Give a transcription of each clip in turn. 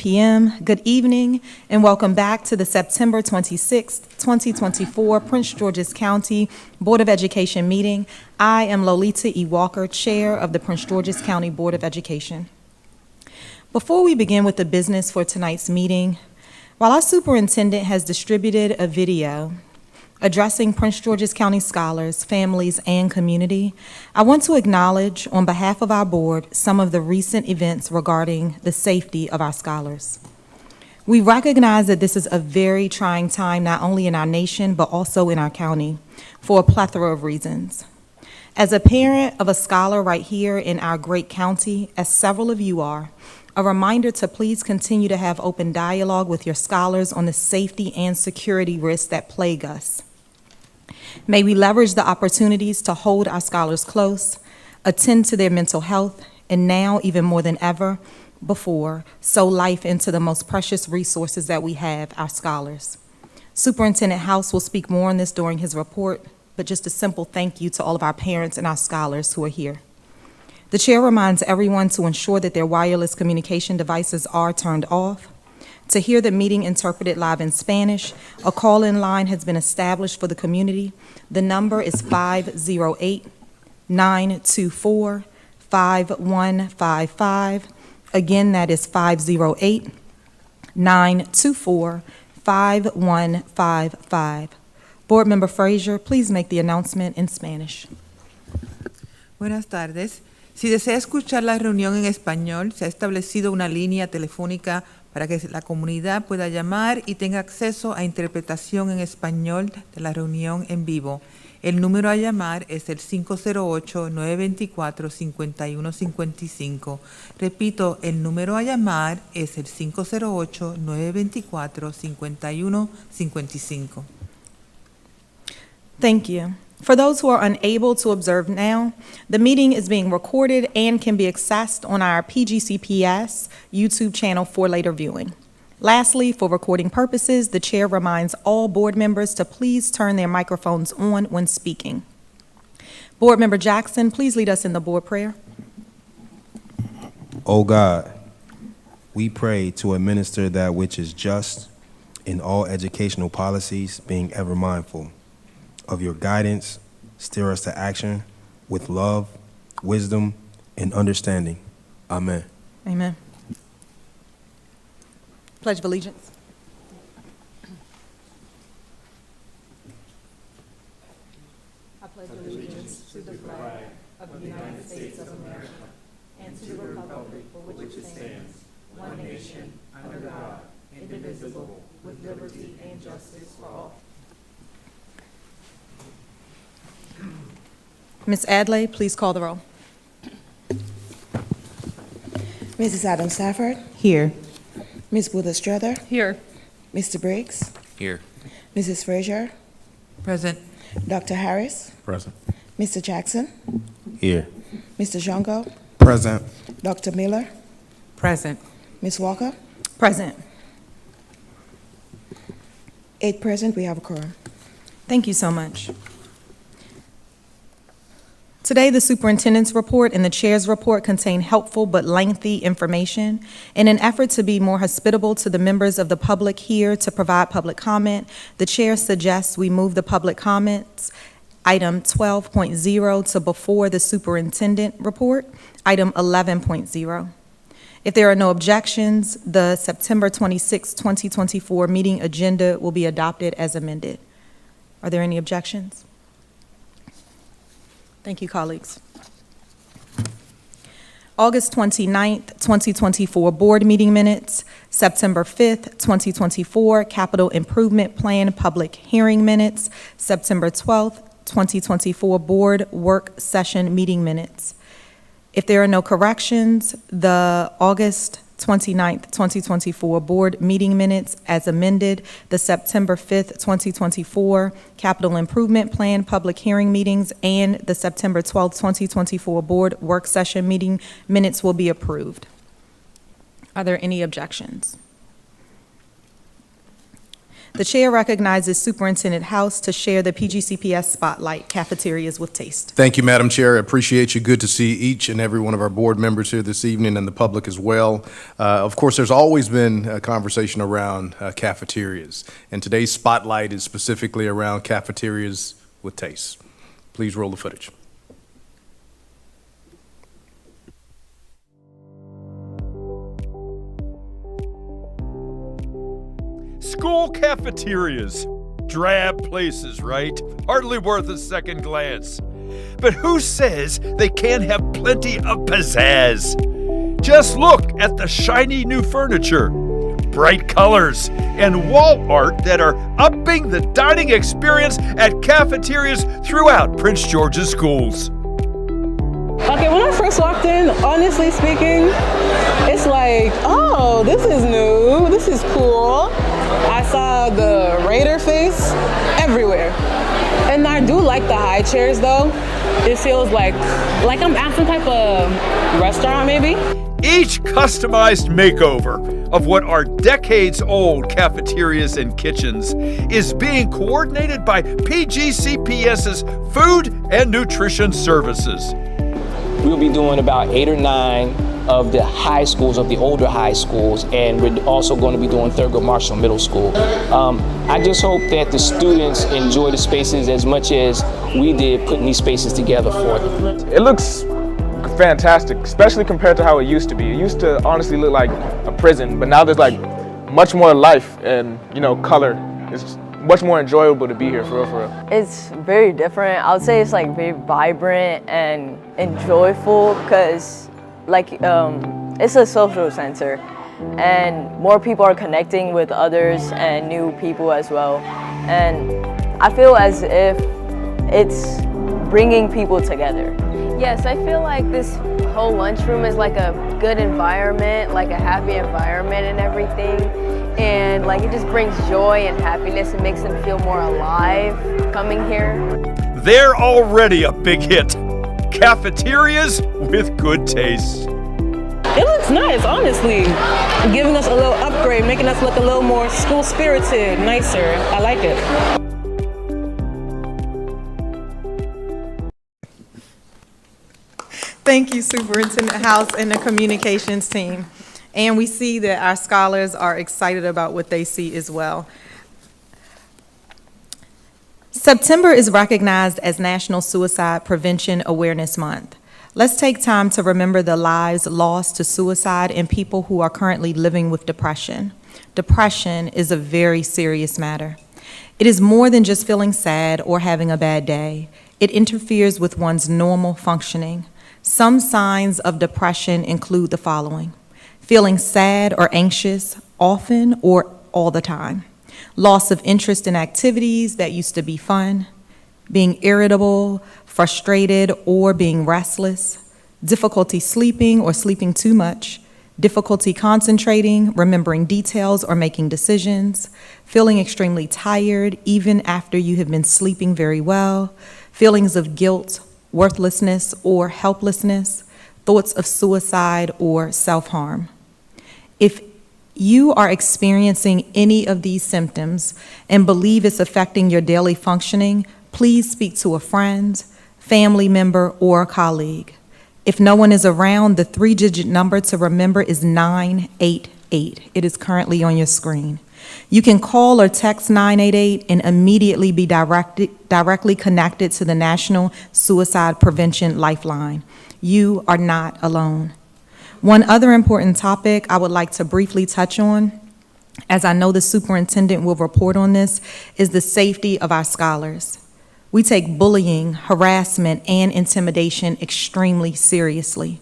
p.m. Good evening, and welcome back to the September 26, 2024 Prince George's County Board of Education meeting. I am Lolita E. Walker, Chair of the Prince George's County Board of Education. Before we begin with the business for tonight's meeting, while our superintendent has distributed a video addressing Prince George's County scholars, families, and community, I want to acknowledge, on behalf of our board, some of the recent events regarding the safety of our scholars. We recognize that this is a very trying time, not only in our nation, but also in our county, for a plethora of reasons. As a parent of a scholar right here in our great county, as several of you are, a reminder to please continue to have open dialogue with your scholars on the safety and security risks that plague us. May we leverage the opportunities to hold our scholars close, attend to their mental health, and now, even more than ever before, sow life into the most precious resources that we have, our scholars. Superintendent House will speak more on this during his report, but just a simple thank you to all of our parents and our scholars who are here. The chair reminds everyone to ensure that their wireless communication devices are turned off. To hear the meeting interpreted live in Spanish, a call-in line has been established for the community. The number is 508-924-5155. Again, that is 508-924-5155. Board Member Frazier, please make the announcement in Spanish. Buenas tardes. Si desea escuchar la reunión en español, se ha establecido una línea telefónica para que la comunidad pueda llamar y tenga acceso a interpretación en español de la reunión en vivo. El número a llamar es el 508-924-5155. Repito, el número a llamar es el 508-924-5155. Thank you. For those who are unable to observe now, the meeting is being recorded and can be accessed on our PGCPS YouTube channel for later viewing. Lastly, for recording purposes, the chair reminds all board members to please turn their microphones on when speaking. Board Member Jackson, please lead us in the board prayer. O God, we pray to administer that which is just in all educational policies, being ever mindful of your guidance. Steer us to action with love, wisdom, and understanding. Amen. Amen. Pledge of Allegiance. I pledge allegiance to the flag of the United States of America and to the republic for which it stands, one nation, under God, indivisible, with liberty and justice for all. Ms. Adley, please call the roll. Mrs. Adams Stafford. Here. Ms. Booth Strother. Here. Mr. Briggs. Here. Mrs. Frazier. Present. Dr. Harris. Present. Mr. Jackson. Here. Mr. Jongo. Present. Dr. Miller. Present. Ms. Walker. Present. 8 present, we have a quorum. Thank you so much. Today, the superintendent's report and the chair's report contain helpful but lengthy information. In an effort to be more hospitable to the members of the public here to provide public comment, the chair suggests we move the public comments, item 12.0, to before the superintendent report, item 11.0. If there are no objections, the September 26, 2024 meeting agenda will be adopted as amended. Are there any objections? Thank you, colleagues. August 29th, 2024 board meeting minutes, September 5th, 2024 capital improvement plan public hearing minutes, September 12th, 2024 board work session meeting minutes. If there are no corrections, the August 29th, 2024 board meeting minutes as amended, the September 5th, 2024 capital improvement plan public hearing meetings, and the September 12th, 2024 board work session meeting minutes will be approved. Are there any objections? The chair recognizes Superintendent House to share the PGCPS Spotlight, Cafeterias with Taste. Thank you, Madam Chair. I appreciate you. Good to see each and every one of our board members here this evening and the public as well. Of course, there's always been a conversation around cafeterias, and today's spotlight is specifically around cafeterias with taste. Please roll the footage. School cafeterias. Drab places, right? Hardly worth a second glance. But who says they can't have plenty of pizzazz? Just look at the shiny new furniture, bright colors, and wall art that are upping the dining experience at cafeterias throughout Prince George's schools. Okay, when I first walked in, honestly speaking, it's like, oh, this is new, this is cool. I saw the Raider face everywhere. And I do like the high chairs though. It feels like I'm at some type of restaurant maybe. Each customized makeover of what are decades-old cafeterias and kitchens is being coordinated by PGCPS's Food and Nutrition Services. We'll be doing about 8 or 9 of the high schools, of the older high schools, and we're also going to be doing Thurgood Marshall Middle School. I just hope that the students enjoy the spaces as much as we did putting these spaces together for them. It looks fantastic, especially compared to how it used to be. It used to honestly look like a prison, but now there's like much more life and, you know, color. It's much more enjoyable to be here, for real, for real. It's very different. I would say it's like very vibrant and joyful because like it's a social center and more people are connecting with others and new people as well. And I feel as if it's bringing people together. Yes, I feel like this whole lunchroom is like a good environment, like a happy environment and everything. And like it just brings joy and happiness and makes them feel more alive coming here. They're already a big hit. Cafeterias with good taste. It looks nice, honestly. Giving us a little upgrade, making us look a little more school-spirited, nicer. I like it. Thank you, Superintendent House and the communications team. And we see that our scholars are excited about what they see as well. September is recognized as National Suicide Prevention Awareness Month. Let's take time to remember the lives lost to suicide and people who are currently living with depression. Depression is a very serious matter. It is more than just feeling sad or having a bad day. It interferes with one's normal functioning. Some signs of depression include the following: feeling sad or anxious often or all the time, loss of interest in activities that used to be fun, being irritable, frustrated, or being restless, difficulty sleeping or sleeping too much, difficulty concentrating, remembering details, or making decisions, feeling extremely tired even after you have been sleeping very well, feelings of guilt, worthlessness, or helplessness, thoughts of suicide or self-harm. If you are experiencing any of these symptoms and believe it's affecting your daily functioning, please speak to a friend, family member, or a colleague. If no one is around, the 3-digit number to remember is 988. It is currently on your screen. You can call or text 988 and immediately be directly connected to the National Suicide Prevention Lifeline. You are not alone. One other important topic I would like to briefly touch on, as I know the superintendent will report on this, is the safety of our scholars. We take bullying, harassment, and intimidation extremely seriously.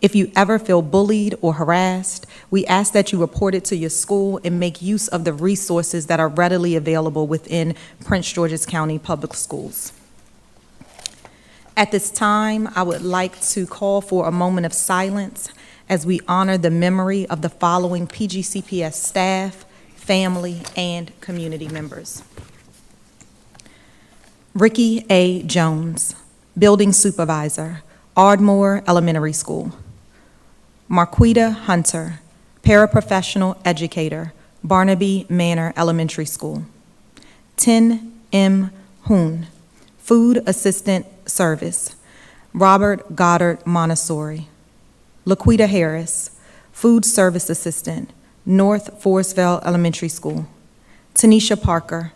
If you ever feel bullied or harassed, we ask that you report it to your school and make use of the resources that are readily available within Prince George's County Public Schools. At this time, I would like to call for a moment of silence as we honor the memory of the following PGCPS staff, family, and community members. Ricky A. Jones, Building Supervisor, Ardmore Elementary School. Marquita Hunter, Paraprofessional Educator, Barnaby Manor Elementary School. Tin M. Hoon, Food Assistant Service. Robert Goddard Montessori. Laquita Harris, Food Service Assistant, North Forestville Elementary School. Tanisha Parker,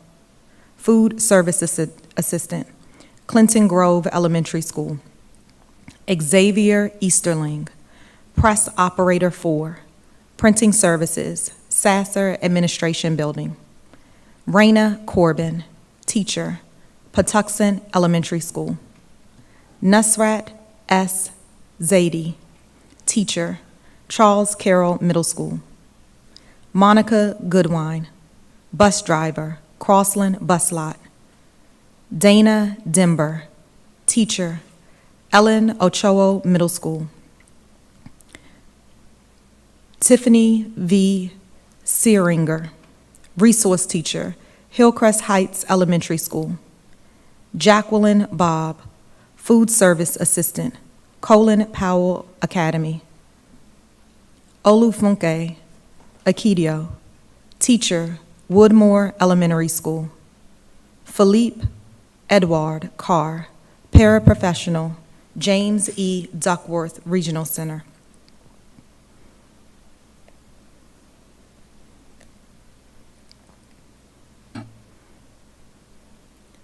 Food Service Assistant, Clinton Grove Elementary School. Xavier Easterling, Press Operator 4, Printing Services, Sasser Administration Building. Raina Corbin, Teacher, Patuxent Elementary School. Nusrat S. Zaidi, Teacher, Charles Carroll Middle School. Monica Goodwine, Bus Driver, Crossland Bus Lot. Dana Dimber, Teacher, Ellen Ochoa Middle School. Tiffany V. Searinger, Resource Teacher, Hillcrest Heights Elementary School. Jacqueline Bob, Food Service Assistant, Colin Powell Academy. Olufunke Akidio, Teacher, Woodmore Elementary School. Philippe Edward Carr, Paraprofessional, James E. Duckworth Regional Center.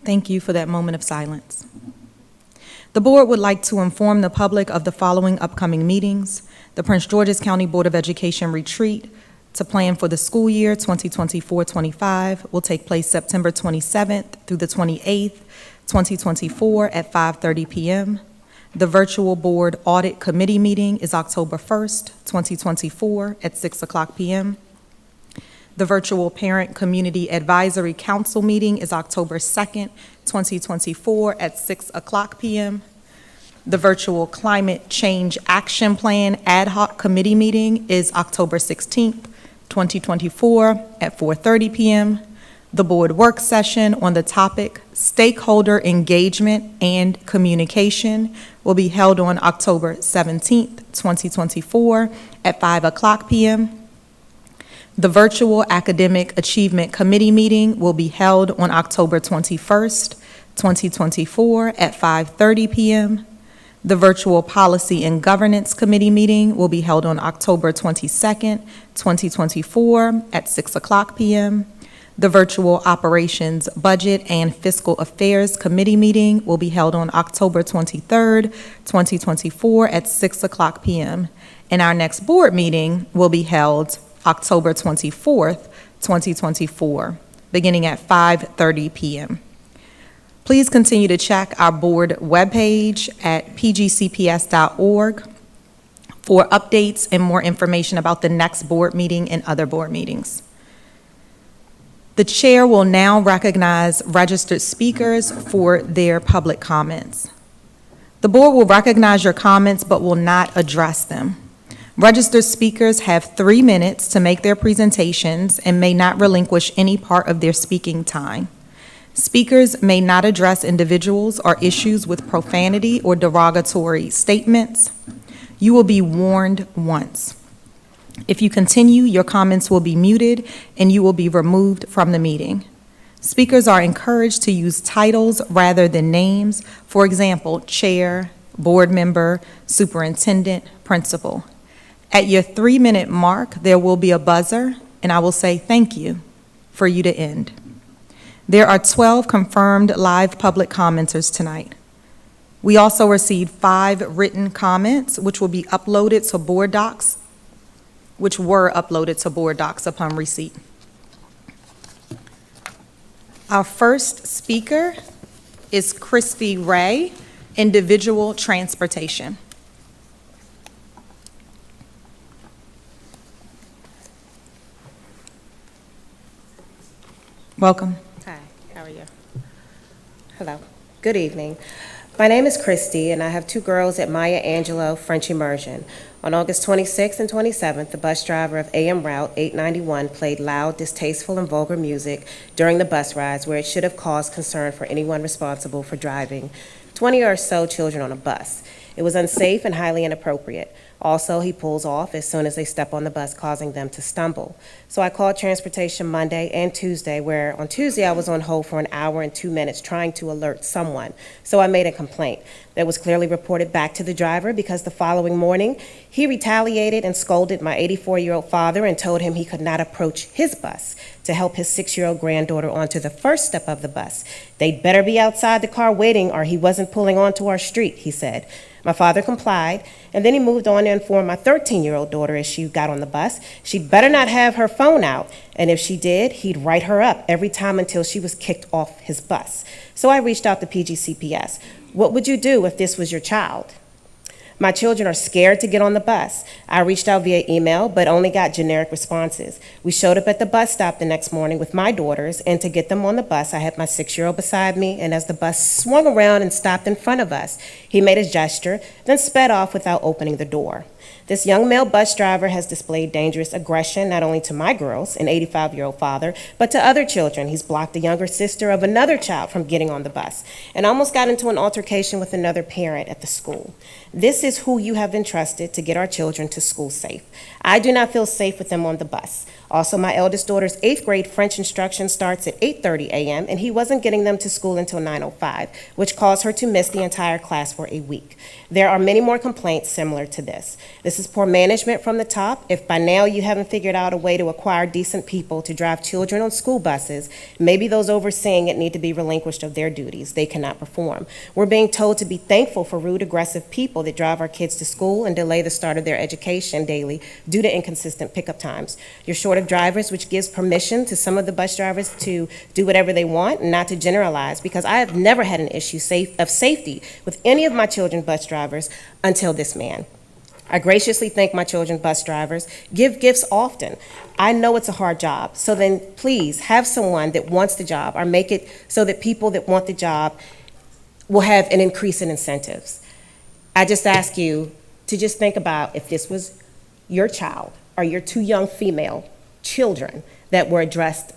Thank you for that moment of silence. The board would like to inform the public of the following upcoming meetings: the Prince George's County Board of Education retreat to plan for the school year 2024-25 will take place September 27th through the 28th, 2024 at 5:30 p.m. The virtual board audit committee meeting is October 1st, 2024 at 6 o'clock p.m. The virtual Parent Community Advisory Council meeting is October 2nd, 2024 at 6 o'clock p.m. The virtual Climate Change Action Plan Ad Hoc Committee meeting is October 16th, 2024 at 4:30 p.m. The board work session on the topic Stakeholder Engagement and Communication will be held on October 17th, 2024 at 5 o'clock p.m. The virtual Academic Achievement Committee meeting will be held on October 21st, 2024 at 5:30 p.m. The virtual Policy and Governance Committee meeting will be held on October 22nd, 2024 at 6 o'clock p.m. The virtual Operations, Budget, and Fiscal Affairs Committee meeting will be held on October 23rd, 2024 at 6 o'clock p.m. And our next board meeting will be held October 24th, 2024, beginning at 5:30 p.m. Please continue to check our board webpage at pgcps.org for updates and more information about the next board meeting and other board meetings. The chair will now recognize registered speakers for their public comments. The board will recognize your comments but will not address them. Registered speakers have 3 minutes to make their presentations and may not relinquish any part of their speaking time. Speakers may not address individuals or issues with profanity or derogatory statements. You will be warned once. If you continue, your comments will be muted and you will be removed from the meeting. Speakers are encouraged to use titles rather than names. For example, chair, board member, superintendent, principal. At your 3-minute mark, there will be a buzzer, and I will say thank you for you to end. There are 12 confirmed live public commenters tonight. We also received 5 written comments, which will be uploaded to board docs, which were uploaded to board docs upon receipt. Our first speaker is Christy Ray, Individual Transportation. Welcome. Hi, how are you? Hello, good evening. My name is Christy, and I have 2 girls at Maya Angelou French Immersion. On August 26th and 27th, the bus driver of AM Route 891 played loud, distasteful, and vulgar music during the bus rides where it should have caused concern for anyone responsible for driving 20 or so children on a bus. It was unsafe and highly inappropriate. Also, he pulls off as soon as they step on the bus, causing them to stumble. So I called transportation Monday and Tuesday, where on Tuesday I was on hold for an hour and 2 minutes trying to alert someone. So I made a complaint that was clearly reported back to the driver because the following morning he retaliated and scolded my 84-year-old father and told him he could not approach his bus to help his 6-year-old granddaughter onto the first step of the bus. They'd better be outside the car waiting or he wasn't pulling onto our street, he said. My father complied, and then he moved on to inform my 13-year-old daughter as she got on the bus she'd better not have her phone out, and if she did, he'd write her up every time until she was kicked off his bus. So I reached out to PGCPS. What would you do if this was your child? My children are scared to get on the bus. I reached out via email, but only got generic responses. We showed up at the bus stop the next morning with my daughters, and to get them on the bus, I had my 6-year-old beside me, and as the bus swung around and stopped in front of us, he made a gesture, then sped off without opening the door. This young male bus driver has displayed dangerous aggression not only to my girls, an 85-year-old father, but to other children. He's blocked the younger sister of another child from getting on the bus and almost got into an altercation with another parent at the school. This is who you have entrusted to get our children to school safe. I do not feel safe with them on the bus. Also, my eldest daughter's 8th grade French instruction starts at 8:30 a.m., and he wasn't getting them to school until 9:05, which caused her to miss the entire class for a week. There are many more complaints similar to this. This is poor management from the top. If by now you haven't figured out a way to acquire decent people to drive children on school buses, maybe those overseeing it need to be relinquished of their duties they cannot perform. We're being told to be thankful for rude, aggressive people that drive our kids to school and delay the start of their education daily due to inconsistent pickup times. You're short of drivers, which gives permission to some of the bus drivers to do whatever they want and not to generalize, because I have never had an issue of safety with any of my children's bus drivers until this man. I graciously thank my children's bus drivers, give gifts often. I know it's a hard job, so then please have someone that wants the job or make it so that people that want the job will have an increase in incentives. I just ask you to just think about if this was your child or your 2 young female children that were addressed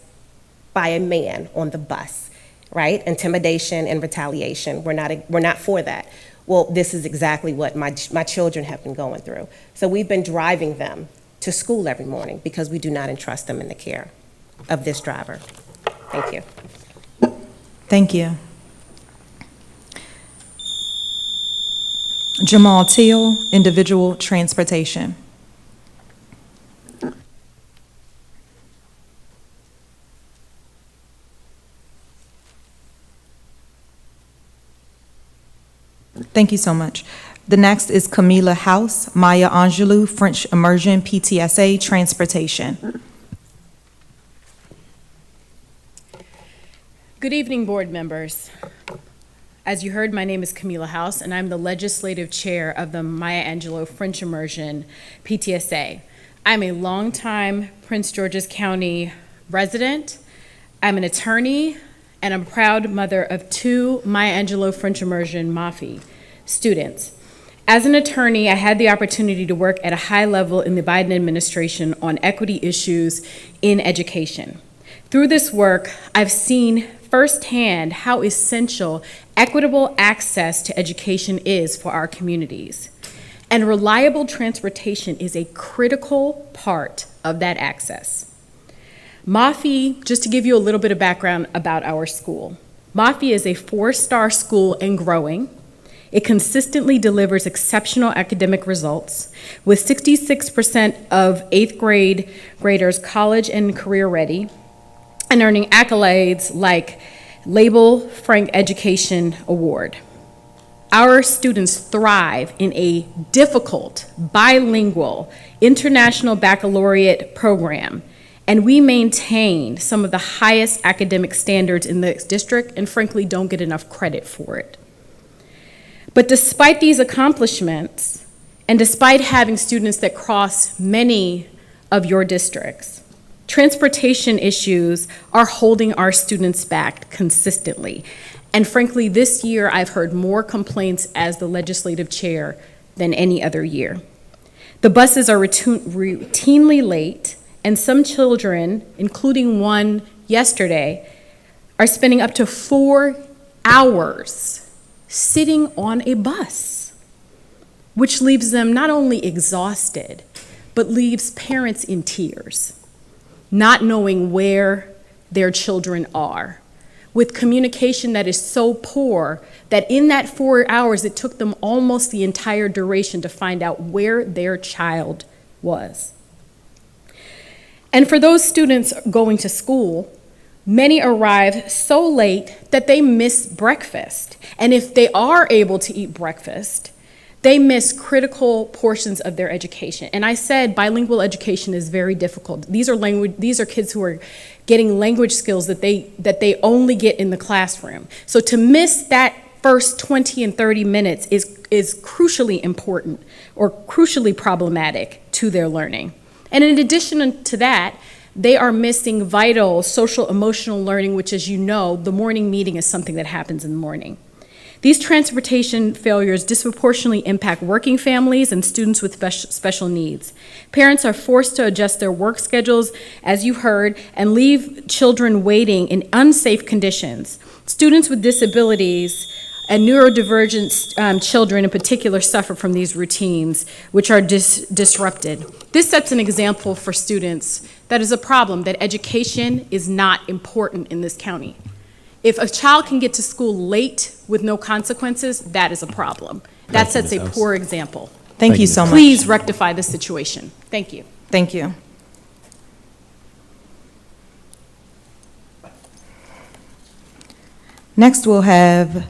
by a man on the bus, right? Intimidation and retaliation. We're not for that. Well, this is exactly what my children have been going through. So we've been driving them to school every morning because we do not entrust them in the care of this driver. Thank you. Thank you. Jamal Teal, Individual Transportation. Thank you so much. The next is Camila House, Maya Angelou, French Immersion, PTSA, Transportation. Good evening, board members. As you heard, my name is Camila House, and I'm the legislative chair of the Maya Angelou French Immersion, PTSA. I'm a longtime Prince George's County resident. I'm an attorney, and I'm a proud mother of 2 Maya Angelou French Immersion MAFI students. As an attorney, I had the opportunity to work at a high level in the Biden administration on equity issues in education. Through this work, I've seen firsthand how essential equitable access to education is for our communities. And reliable transportation is a critical part of that access. MAFI, just to give you a little bit of background about our school, MAFI is a 4-star school and growing. It consistently delivers exceptional academic results, with 66% of 8th grade graders college and career ready, and earning accolades like Label Frank Education Award. Our students thrive in a difficult, bilingual, international baccalaureate program, and we maintain some of the highest academic standards in the district and frankly don't get enough credit for it. But despite these accomplishments, and despite having students that cross many of your districts, transportation issues are holding our students back consistently. And frankly, this year I've heard more complaints as the legislative chair than any other year. The buses are routinely late, and some children, including one yesterday, are spending up to 4 hours sitting on a bus. which leaves them not only exhausted, but leaves parents in tears, not knowing where their children are, with communication that is so poor that in that 4 hours, it took them almost the entire duration to find out where their child was. And for those students going to school, many arrive so late that they miss breakfast. And if they are able to eat breakfast, they miss critical portions of their education. And I said bilingual education is very difficult. These are kids who are getting language skills that they only get in the classroom. So to miss that first 20 and 30 minutes is crucially important or crucially problematic to their learning. And in addition to that, they are missing vital social emotional learning, which, as you know, the morning meeting is something that happens in the morning. These transportation failures disproportionately impact working families and students with special needs. Parents are forced to adjust their work schedules, as you heard, and leave children waiting in unsafe conditions. Students with disabilities and neurodivergent children in particular suffer from these routines, which are disrupted. This sets an example for students that is a problem, that education is not important in this county. If a child can get to school late with no consequences, that is a problem. That sets a poor example. Thank you so much. Please rectify this situation. Thank you. Thank you. Next, we'll have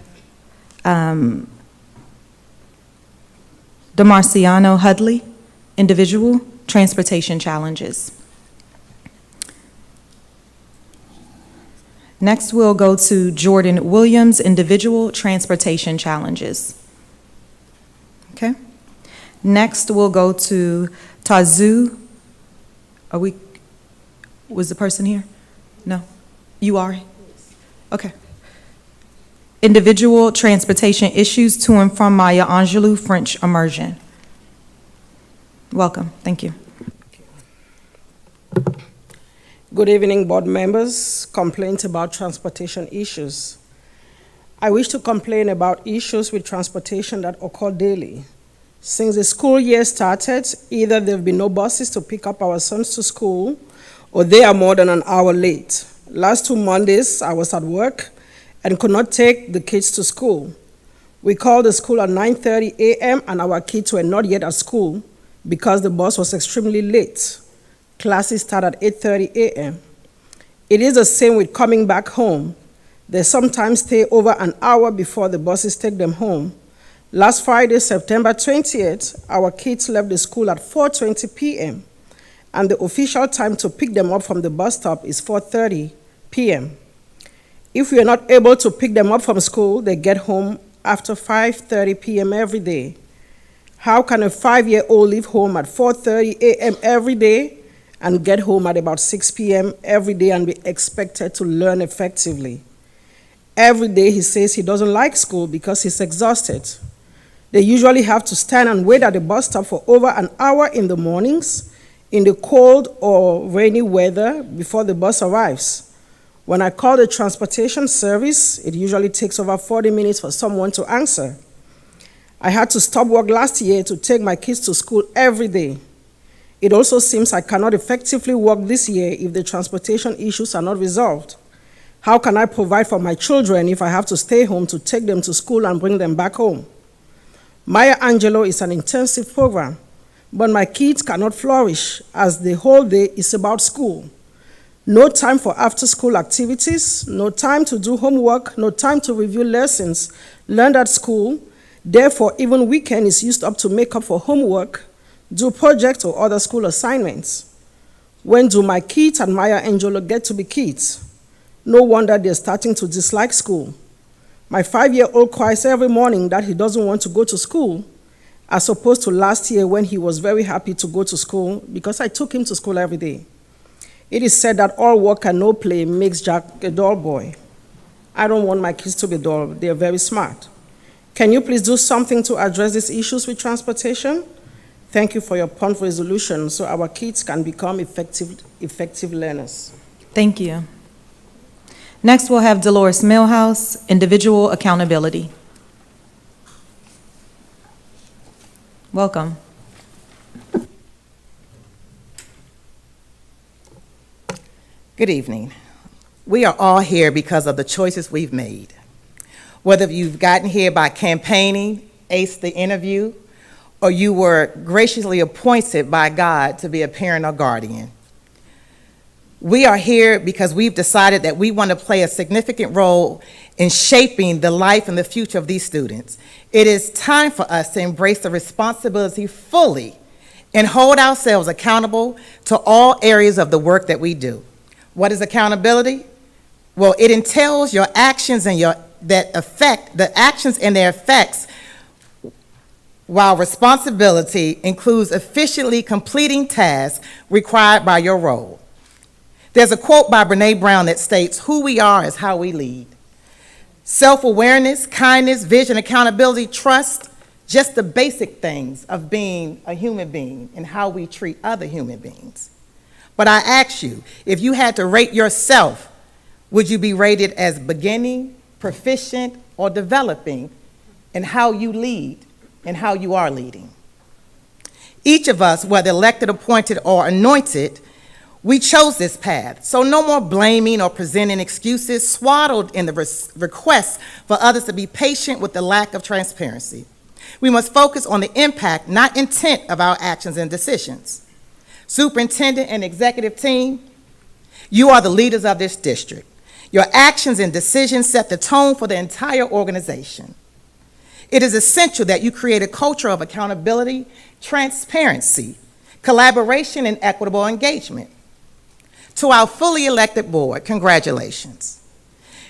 DeMarciano Hudley, individual, transportation challenges. Next, we'll go to Jordan Williams, individual, transportation challenges. Okay. Next, we'll go to Tazu. Was the person here? No? You are? Okay. Individual, transportation issues to and from Maya Angelou, French immersion. Welcome. Thank you. Good evening, board members. Complaints about transportation issues. I wish to complain about issues with transportation that occur daily. Since the school year started, either there have been no buses to pick up our sons to school, or they are more than an hour late. Last 2 Mondays, I was at work and could not take the kids to school. We called the school at 9:30 a.m. and our kids were not yet at school because the bus was extremely late. Classes start at 8:30 a.m. It is the same with coming back home. They sometimes stay over an hour before the buses take them home. Last Friday, September 20th, our kids left the school at 4:20 p.m. and the official time to pick them up from the bus stop is 4:30 p.m. If we are not able to pick them up from school, they get home after 5:30 p.m. every day. How can a 5-year-old leave home at 4:30 a.m. every day and get home at about 6 p.m. every day and be expected to learn effectively? Every day he says he doesn't like school because he's exhausted. They usually have to stand and wait at the bus stop for over an hour in the mornings, in the cold or rainy weather before the bus arrives. When I call the transportation service, it usually takes over 40 minutes for someone to answer. I had to stop work last year to take my kids to school every day. It also seems I cannot effectively work this year if the transportation issues are not resolved. How can I provide for my children if I have to stay home to take them to school and bring them back home? Maya Angelou is an intensive program, but my kids cannot flourish as the whole day is about school. No time for after-school activities, no time to do homework, no time to review lessons learned at school. Therefore, even weekend is used up to make up for homework, do projects or other school assignments. When do my kids and Maya Angelou get to be kids? No wonder they're starting to dislike school. My 5-year-old cries every morning that he doesn't want to go to school, as opposed to last year when he was very happy to go to school because I took him to school every day. It is said that all work and no play makes Jack a dull boy. I don't want my kids to be dull. They're very smart. Can you please do something to address these issues with transportation? Thank you for your prompt resolution so our kids can become effective learners. Thank you. Next, we'll have Dolores Millhouse, individual, accountability. Welcome. Good evening. We are all here because of the choices we've made. Whether you've gotten here by campaigning, aced the interview, or you were graciously appointed by God to be a parent or guardian. We are here because we've decided that we want to play a significant role in shaping the life and the future of these students. It is time for us to embrace the responsibility fully and hold ourselves accountable to all areas of the work that we do. What is accountability? Well, it entails your actions and the actions and their effects, while responsibility includes efficiently completing tasks required by your role. There's a quote by Brené Brown that states, "Who we are is how we lead." Self-awareness, kindness, vision, accountability, trust, just the basic things of being a human being and how we treat other human beings. But I ask you, if you had to rate yourself, would you be rated as beginning, proficient, or developing in how you lead and how you are leading? Each of us, whether elected, appointed, or anointed, we chose this path, so no more blaming or presenting excuses swaddled in the request for others to be patient with the lack of transparency. We must focus on the impact, not intent, of our actions and decisions. Superintendent and executive team, you are the leaders of this district. Your actions and decisions set the tone for the entire organization. It is essential that you create a culture of accountability, transparency, collaboration, and equitable engagement. To our fully elected board, congratulations.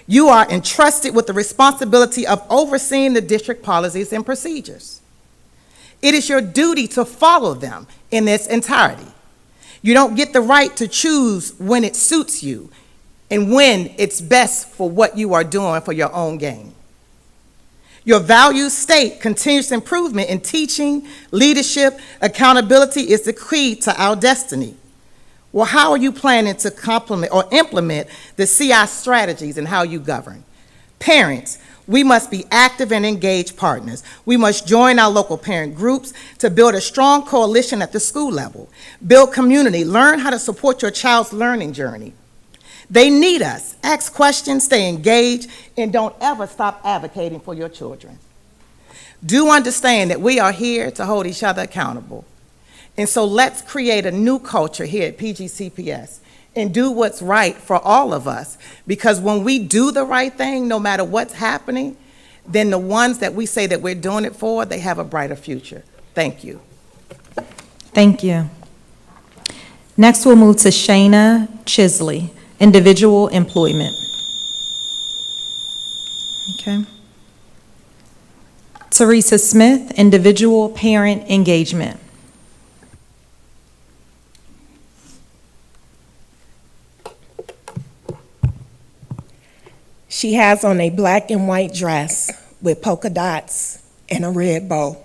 You are entrusted with the responsibility of overseeing the district policies and procedures. It is your duty to follow them in its entirety. You don't get the right to choose when it suits you and when it's best for what you are doing for your own gain. Your values state continuous improvement in teaching, leadership, accountability is the key to our destiny. Well, how are you planning to complement or implement the CI strategies and how you govern? Parents, we must be active and engaged partners. We must join our local parent groups to build a strong coalition at the school level. Build community, learn how to support your child's learning journey. They need us. Ask questions, stay engaged, and don't ever stop advocating for your children. Do understand that we are here to hold each other accountable. And so let's create a new culture here at PGCPS and do what's right for all of us. Because when we do the right thing, no matter what's happening, then the ones that we say that we're doing it for, they have a brighter future. Thank you. Thank you. Next, we'll move to Shayna Chisley, individual employment. Okay. Teresa Smith, individual parent engagement. She has on a black and white dress with polka dots and a red bow.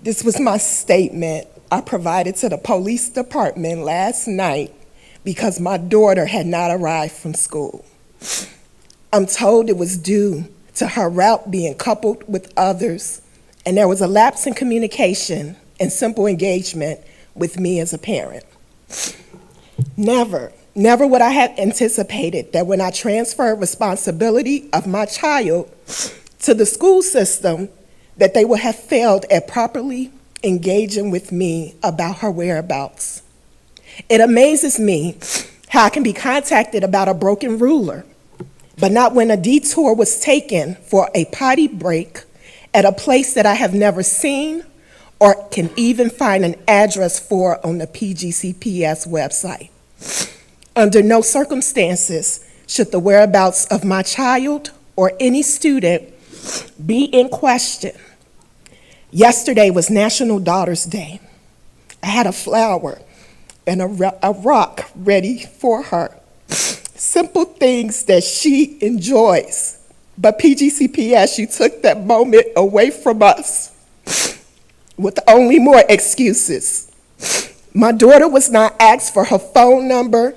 This was my statement I provided to the police department last night because my daughter had not arrived from school. I'm told it was due to her route being coupled with others, and there was a lapse in communication and simple engagement with me as a parent. Never would I have anticipated that when I transferred responsibility of my child to the school system, that they would have failed at properly engaging with me about her whereabouts. It amazes me how I can be contacted about a broken ruler, but not when a detour was taken for a potty break at a place that I have never seen or can even find an address for on the PGCPS website. Under no circumstances should the whereabouts of my child or any student be in question. Yesterday was National Daughters Day. I had a flower and a rock ready for her. Simple things that she enjoys. But PGCPS, you took that moment away from us with only more excuses. My daughter was not asked for her phone number,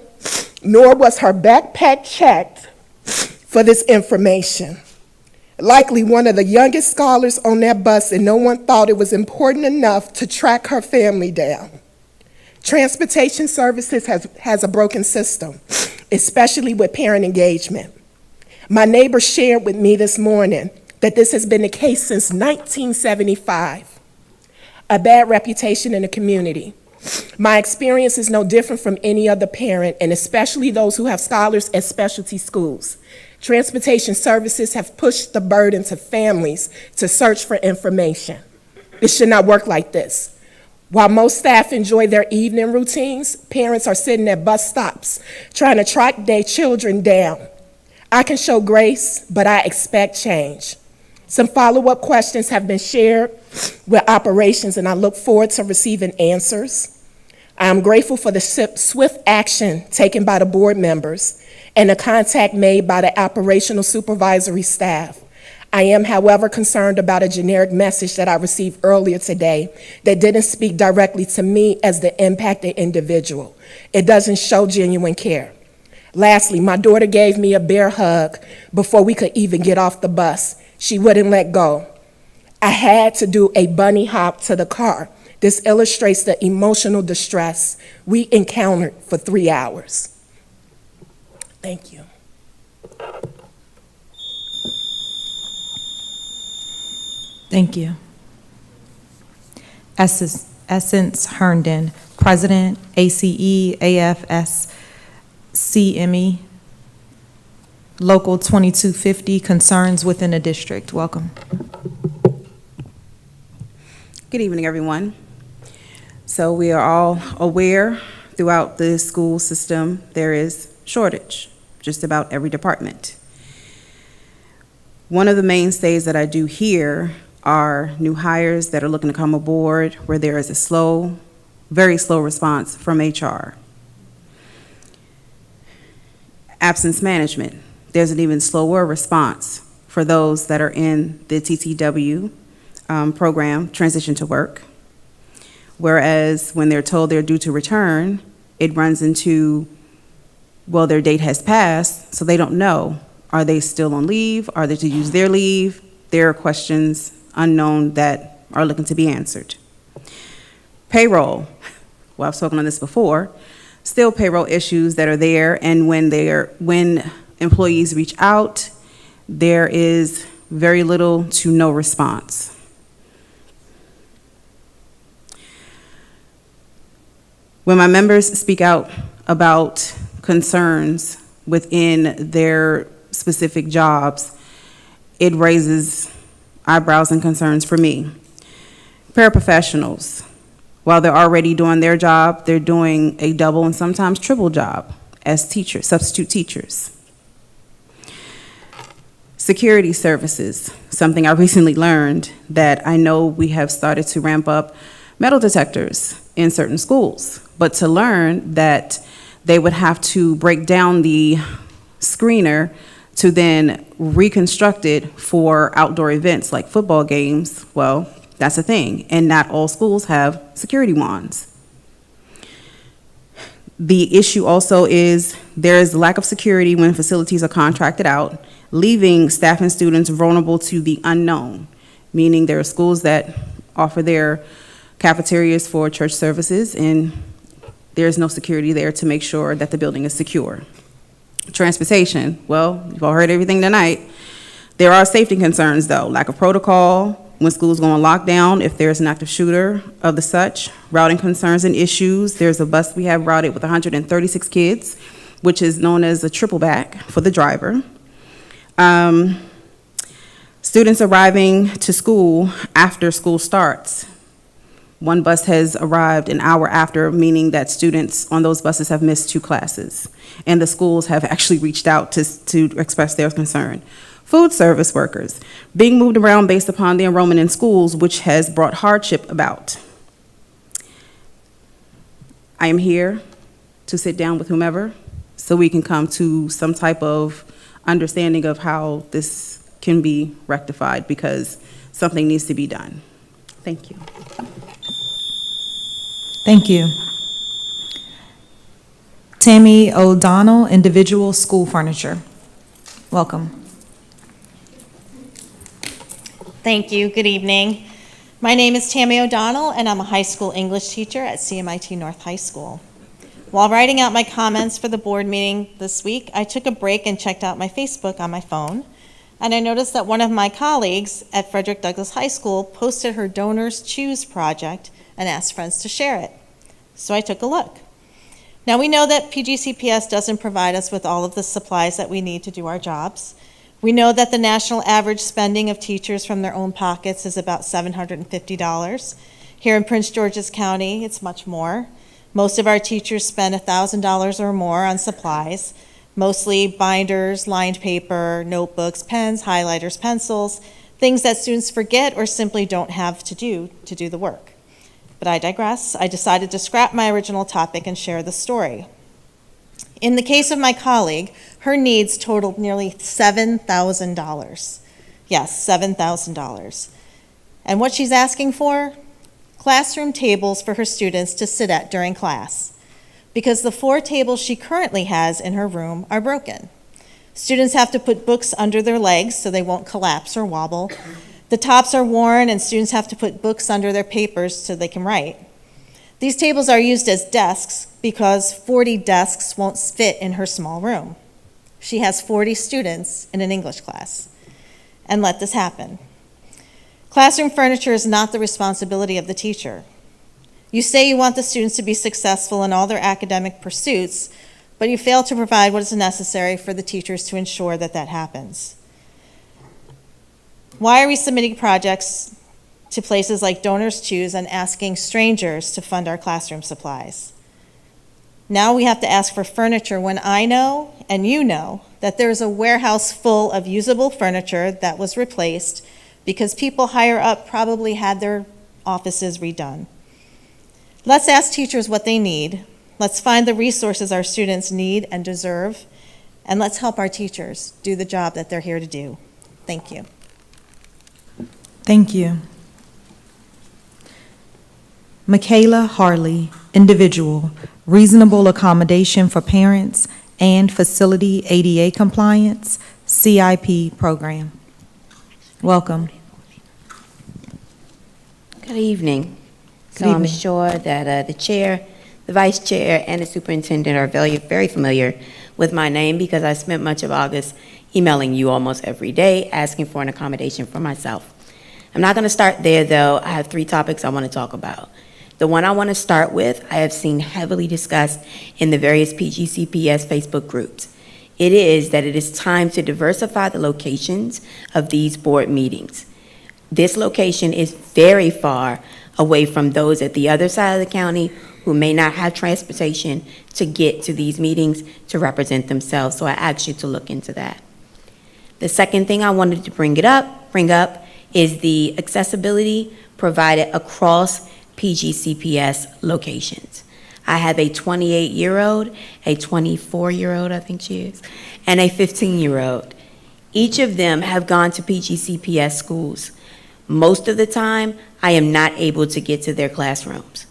nor was her backpack checked for this information. Likely one of the youngest scholars on that bus, and no one thought it was important enough to track her family down. Transportation Services has a broken system, especially with parent engagement. My neighbor shared with me this morning that this has been the case since 1975. A bad reputation in the community. My experience is no different from any other parent, and especially those who have scholars at specialty schools. Transportation Services have pushed the burden to families to search for information. It should not work like this. While most staff enjoy their evening routines, parents are sitting at bus stops trying to track their children down. I can show grace, but I expect change. Some follow-up questions have been shared with operations, and I look forward to receiving answers. I am grateful for the swift action taken by the board members and the contact made by the operational supervisory staff. I am, however, concerned about a generic message that I received earlier today that didn't speak directly to me as the impacted individual. It doesn't show genuine care. Lastly, my daughter gave me a bear hug before we could even get off the bus. She wouldn't let go. I had to do a bunny hop to the car. This illustrates the emotional distress we encountered for 3 hours. Thank you. Thank you. Essence Herndon, President, ACE, AFS, CME, Local 2250, Concerns Within a District. Welcome. Good evening, everyone. So we are all aware throughout the school system there is shortage, just about every department. One of the mainstays that I do hear are new hires that are looking to come aboard where there is a very slow response from HR. Absence management. There's an even slower response for those that are in the TTW program, transition to work. Whereas when they're told they're due to return, it runs into, well, their date has passed, so they don't know. Are they still on leave? Are they to use their leave? There are questions unknown that are looking to be answered. Payroll. Well, I've spoken on this before. Still payroll issues that are there, and when employees reach out, there is very little to no response. When my members speak out about concerns within their specific jobs, it raises eyebrows and concerns for me. Paraprofessionals, while they're already doing their job, they're doing a double and sometimes triple job as teachers, substitute teachers. Security services, something I recently learned that I know we have started to ramp up metal detectors in certain schools, but to learn that they would have to break down the screener to then reconstruct it for outdoor events like football games, well, that's a thing, and not all schools have security wands. The issue also is there is lack of security when facilities are contracted out, leaving staff and students vulnerable to the unknown, meaning there are schools that offer their cafeterias for church services, and there's no security there to make sure that the building is secure. Transportation, well, you've all heard everything tonight. There are safety concerns though, lack of protocol, when schools go on lockdown, if there's an active shooter of the such, routing concerns and issues. There's a bus we have routed with 136 kids, which is known as a triple back for the driver. Students arriving to school after school starts. One bus has arrived an hour after, meaning that students on those buses have missed 2 classes. And the schools have actually reached out to express their concern. Food service workers being moved around based upon the enrollment in schools, which has brought hardship about. I am here to sit down with whomever so we can come to some type of understanding of how this can be rectified, because something needs to be done. Thank you. Thank you. Tammy O'Donnell, Individual School Furniture. Welcome. Thank you. Good evening. My name is Tammy O'Donnell, and I'm a high school English teacher at CMIT North High School. While writing out my comments for the board meeting this week, I took a break and checked out my Facebook on my phone, and I noticed that one of my colleagues at Frederick Douglass High School posted her Donors Choose project and asked friends to share it. So I took a look. Now, we know that PGCPS doesn't provide us with all of the supplies that we need to do our jobs. We know that the national average spending of teachers from their own pockets is about $750. Here in Prince George's County, it's much more. Most of our teachers spend $1,000 or more on supplies, mostly binders, lined paper, notebooks, pens, highlighters, pencils, things that students forget or simply don't have to do the work. But I digress. I decided to scrap my original topic and share the story. In the case of my colleague, her needs totaled nearly $7,000. Yes, $7,000. And what she's asking for? Classroom tables for her students to sit at during class, because the 4 tables she currently has in her room are broken. Students have to put books under their legs so they won't collapse or wobble. The tops are worn, and students have to put books under their papers so they can write. These tables are used as desks because 40 desks won't fit in her small room. She has 40 students in an English class. And let this happen. Classroom furniture is not the responsibility of the teacher. You say you want the students to be successful in all their academic pursuits, but you fail to provide what is necessary for the teachers to ensure that that happens. Why are we submitting projects to places like Donors Choose and asking strangers to fund our classroom supplies? Now we have to ask for furniture when I know, and you know, that there is a warehouse full of usable furniture that was replaced because people higher up probably had their offices redone. Let's ask teachers what they need. Let's find the resources our students need and deserve, and let's help our teachers do the job that they're here to do. Thank you. Thank you. Michaela Harley, individual, reasonable accommodation for parents and facility ADA compliance, CIP program. Welcome. Good evening. Good I'm evening. sure that the chair, the vice chair, and the superintendent are very familiar with my name because I spent much of August emailing you almost every day asking for an accommodation for myself. I'm not going to start there, though. I have 3 topics I want to talk about. The one I want to start with, I have seen heavily discussed in the various PGCPS Facebook groups. It is that it is time to diversify the locations of these board meetings. This location is very far away from those at the other side of the county who may not have transportation to get to these meetings to represent themselves, so I ask you to look into that. The second thing I wanted to bring up is the accessibility provided across PGCPS locations. I have a 28-year-old, a 24-year-old, I think she is, and a 15-year-old. Each of them have gone to PGCPS schools. Most of the time, I am not able to get to their classrooms.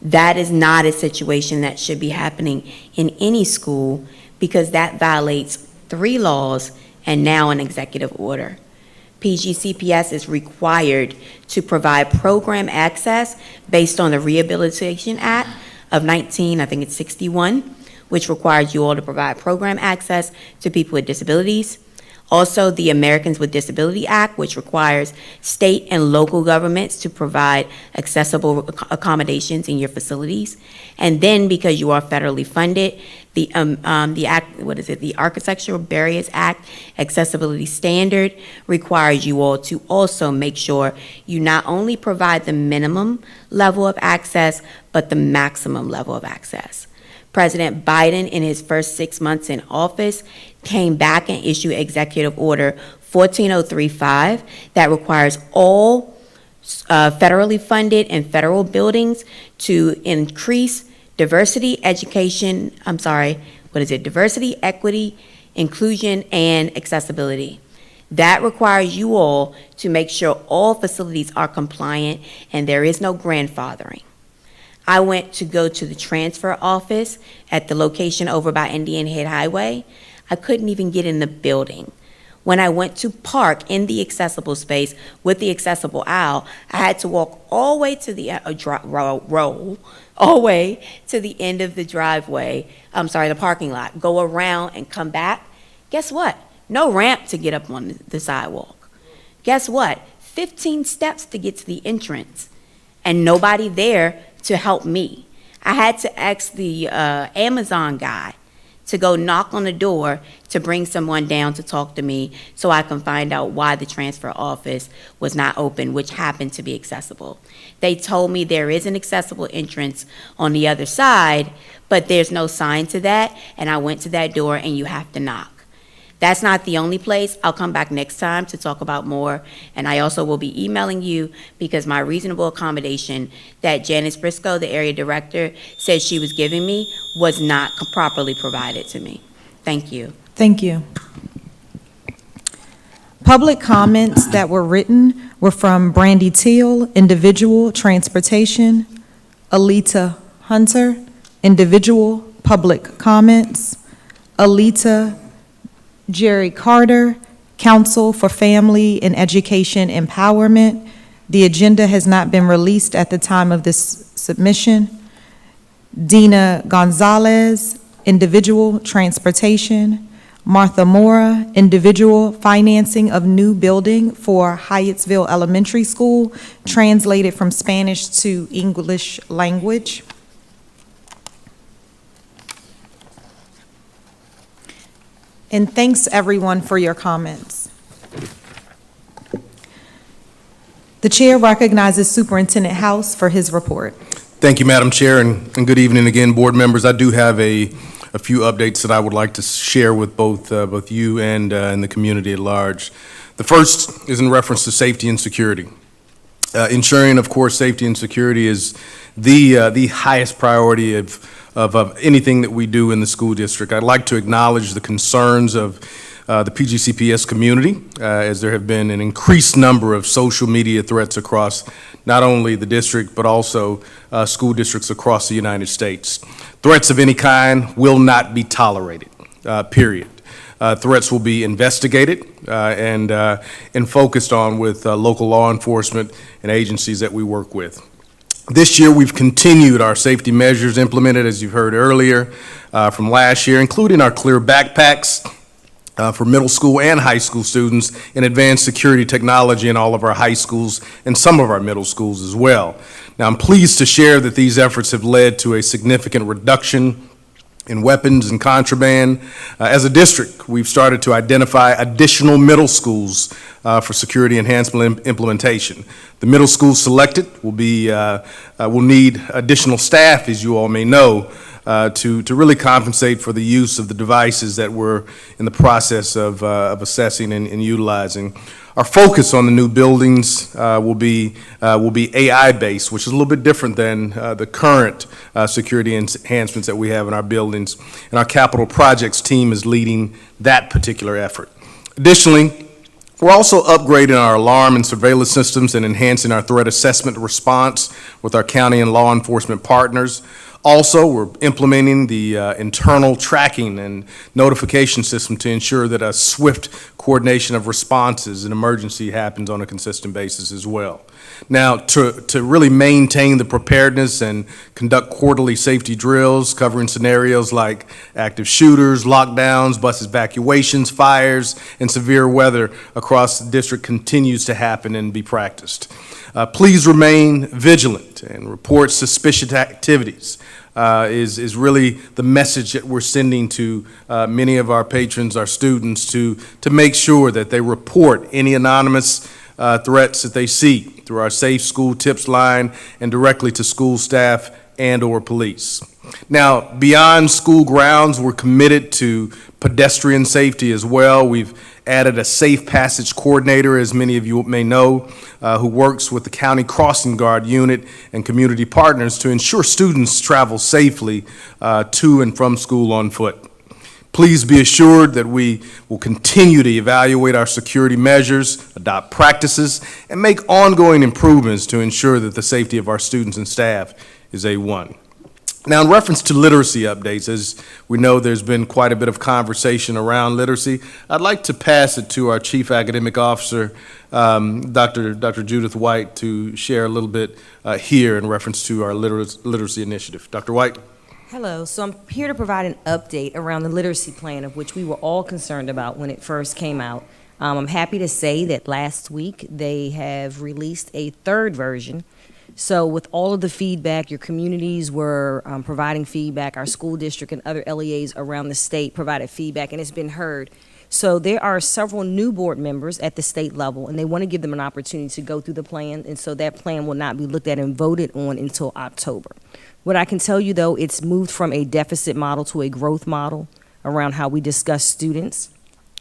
That is not a situation that should be happening in any school because that violates 3 laws and now an executive order. PGCPS is required to provide program access based on the Rehabilitation Act of 1961, which requires you all to provide program access to people with disabilities. Also, the Americans with Disability Act, which requires state and local governments to provide accessible accommodations in your facilities. And then, because you are federally funded, the Architectural Barriers Act Accessibility Standard requires you all to also make sure you not only provide the minimum level of access, but the maximum level of access. President Biden, in his first 6 months in office, came back and issued Executive Order 14035 that requires all federally funded and federal buildings to increase diversity, diversity, equity, inclusion, and accessibility. That requires you all to make sure all facilities are compliant and there is no grandfathering. I went to go to the transfer office at the location over by Indian Head Highway. I couldn't even get in the building. When I went to park in the accessible space with the accessible aisle, I had to walk all the way to the all the way to the end of the driveway, the parking lot, go around and come back. Guess what? No ramp to get up on the sidewalk. Guess what? 15 steps to get to the entrance, and nobody there to help me. I had to ask the Amazon guy to go knock on the door to bring someone down to talk to me so I can find out why the transfer office was not open, which happened to be accessible. They told me there is an accessible entrance on the other side, but there's no sign to that, and I went to that door and you have to knock. That's not the only place. I'll come back next time to talk about more, and I also will be emailing you because my reasonable accommodation that Janice Briscoe, the area director, said she was giving me was not properly provided to me. Thank you. Thank you. Public comments that were written were from Brandy Teal, individual, transportation, Alita Hunter, individual, public comments, Alita Jerry Carter, Council for Family and Education Empowerment. The agenda has not been released at the time of this submission. Dina Gonzalez, individual, transportation. Martha Mora, individual, financing of new building for Hyattsville Elementary School, translated from Spanish to English language. And thanks, everyone, for your comments. The chair recognizes Superintendent House for his report. Thank you, Madam Chair, and good evening again, board members. I do have a few updates that I would like to share with both you and the community at large. The first is in reference to safety and security. Ensuring, of course, safety and security is the highest priority of anything that we do in the school district. I'd like to acknowledge the concerns of the PGCPS community, as there have been an increased number of social media threats across not only the district, but also school districts across the United States. Threats of any kind will not be tolerated, period. Threats will be investigated and focused on with local law enforcement and agencies that we work with. This year, we've continued our safety measures implemented, as you've heard earlier, from last year, including our clear backpacks for middle school and high school students, and advanced security technology in all of our high schools and some of our middle schools as well. Now, I'm pleased to share that these efforts have led to a significant reduction in weapons and contraband. As a district, we've started to identify additional middle schools for security enhancement implementation. The middle schools selected will need additional staff, as you all may know, to really compensate for the use of the devices that we're in the process of assessing and utilizing. Our focus on the new buildings will be AI-based, which is a little bit different than the current security enhancements that we have in our buildings. And our capital projects team is leading that particular effort. Additionally, we're also upgrading our alarm and surveillance systems and enhancing our threat assessment response with our county and law enforcement partners. Also, we're implementing the internal tracking and notification system to ensure that a swift coordination of responses and emergency happens on a consistent basis as well. Now, to really maintain the preparedness and conduct quarterly safety drills covering scenarios like active shooters, lockdowns, bus evacuations, fires, and severe weather across the district continues to happen and be practiced. Please remain vigilant and report suspicious activities. Is really the message that we're sending to many of our patrons, our students, to make sure that they report any anonymous threats that they see through our Safe School Tips line and directly to school staff and or police. Now, beyond school grounds, we're committed to pedestrian safety as well. We've added a safe passage coordinator, as many of you may know, who works with the County Crossing Guard unit and community partners to ensure students travel safely to and from school on foot. Please be assured that we will continue to evaluate our security measures, adopt practices, and make ongoing improvements to ensure that the safety of our students and staff is A1. Now, in reference to literacy updates, as we know, there's been quite a bit of conversation around literacy. I'd like to pass it to our Chief Academic Officer, Dr. Judith White, to share a little bit here in reference to our literacy initiative. Dr. White? Hello, so I'm here to provide an update around the literacy plan, of which we were all concerned about when it first came out. I'm happy to say that last week they have released a third version. So with all of the feedback, your communities were providing feedback, our school district and other LEAs around the state provided feedback, and it's been heard. So there are several new board members at the state level, and they want to give them an opportunity to go through the plan, and so that plan will not be looked at and voted on until October. What I can tell you, though, it's moved from a deficit model to a growth model around how we discuss students.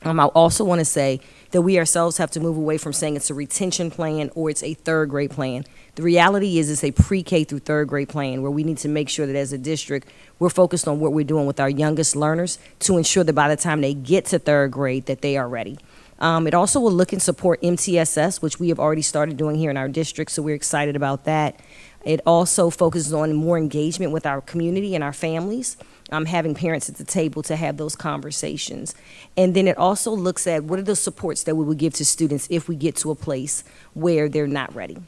I also want to say that we ourselves have to move away from saying it's a retention plan or it's a third grade plan. The reality is it's a pre-K through third grade plan where we need to make sure that as a district, we're focused on what we're doing with our youngest learners to ensure that by the time they get to third grade that they are ready. It also will look and support MTSS, which we have already started doing here in our district, so we're excited about that. It also focuses on more engagement with our community and our families, having parents at the table to have those conversations. And then it also looks at what are the supports that we would give to students if we get to a place where they're not ready.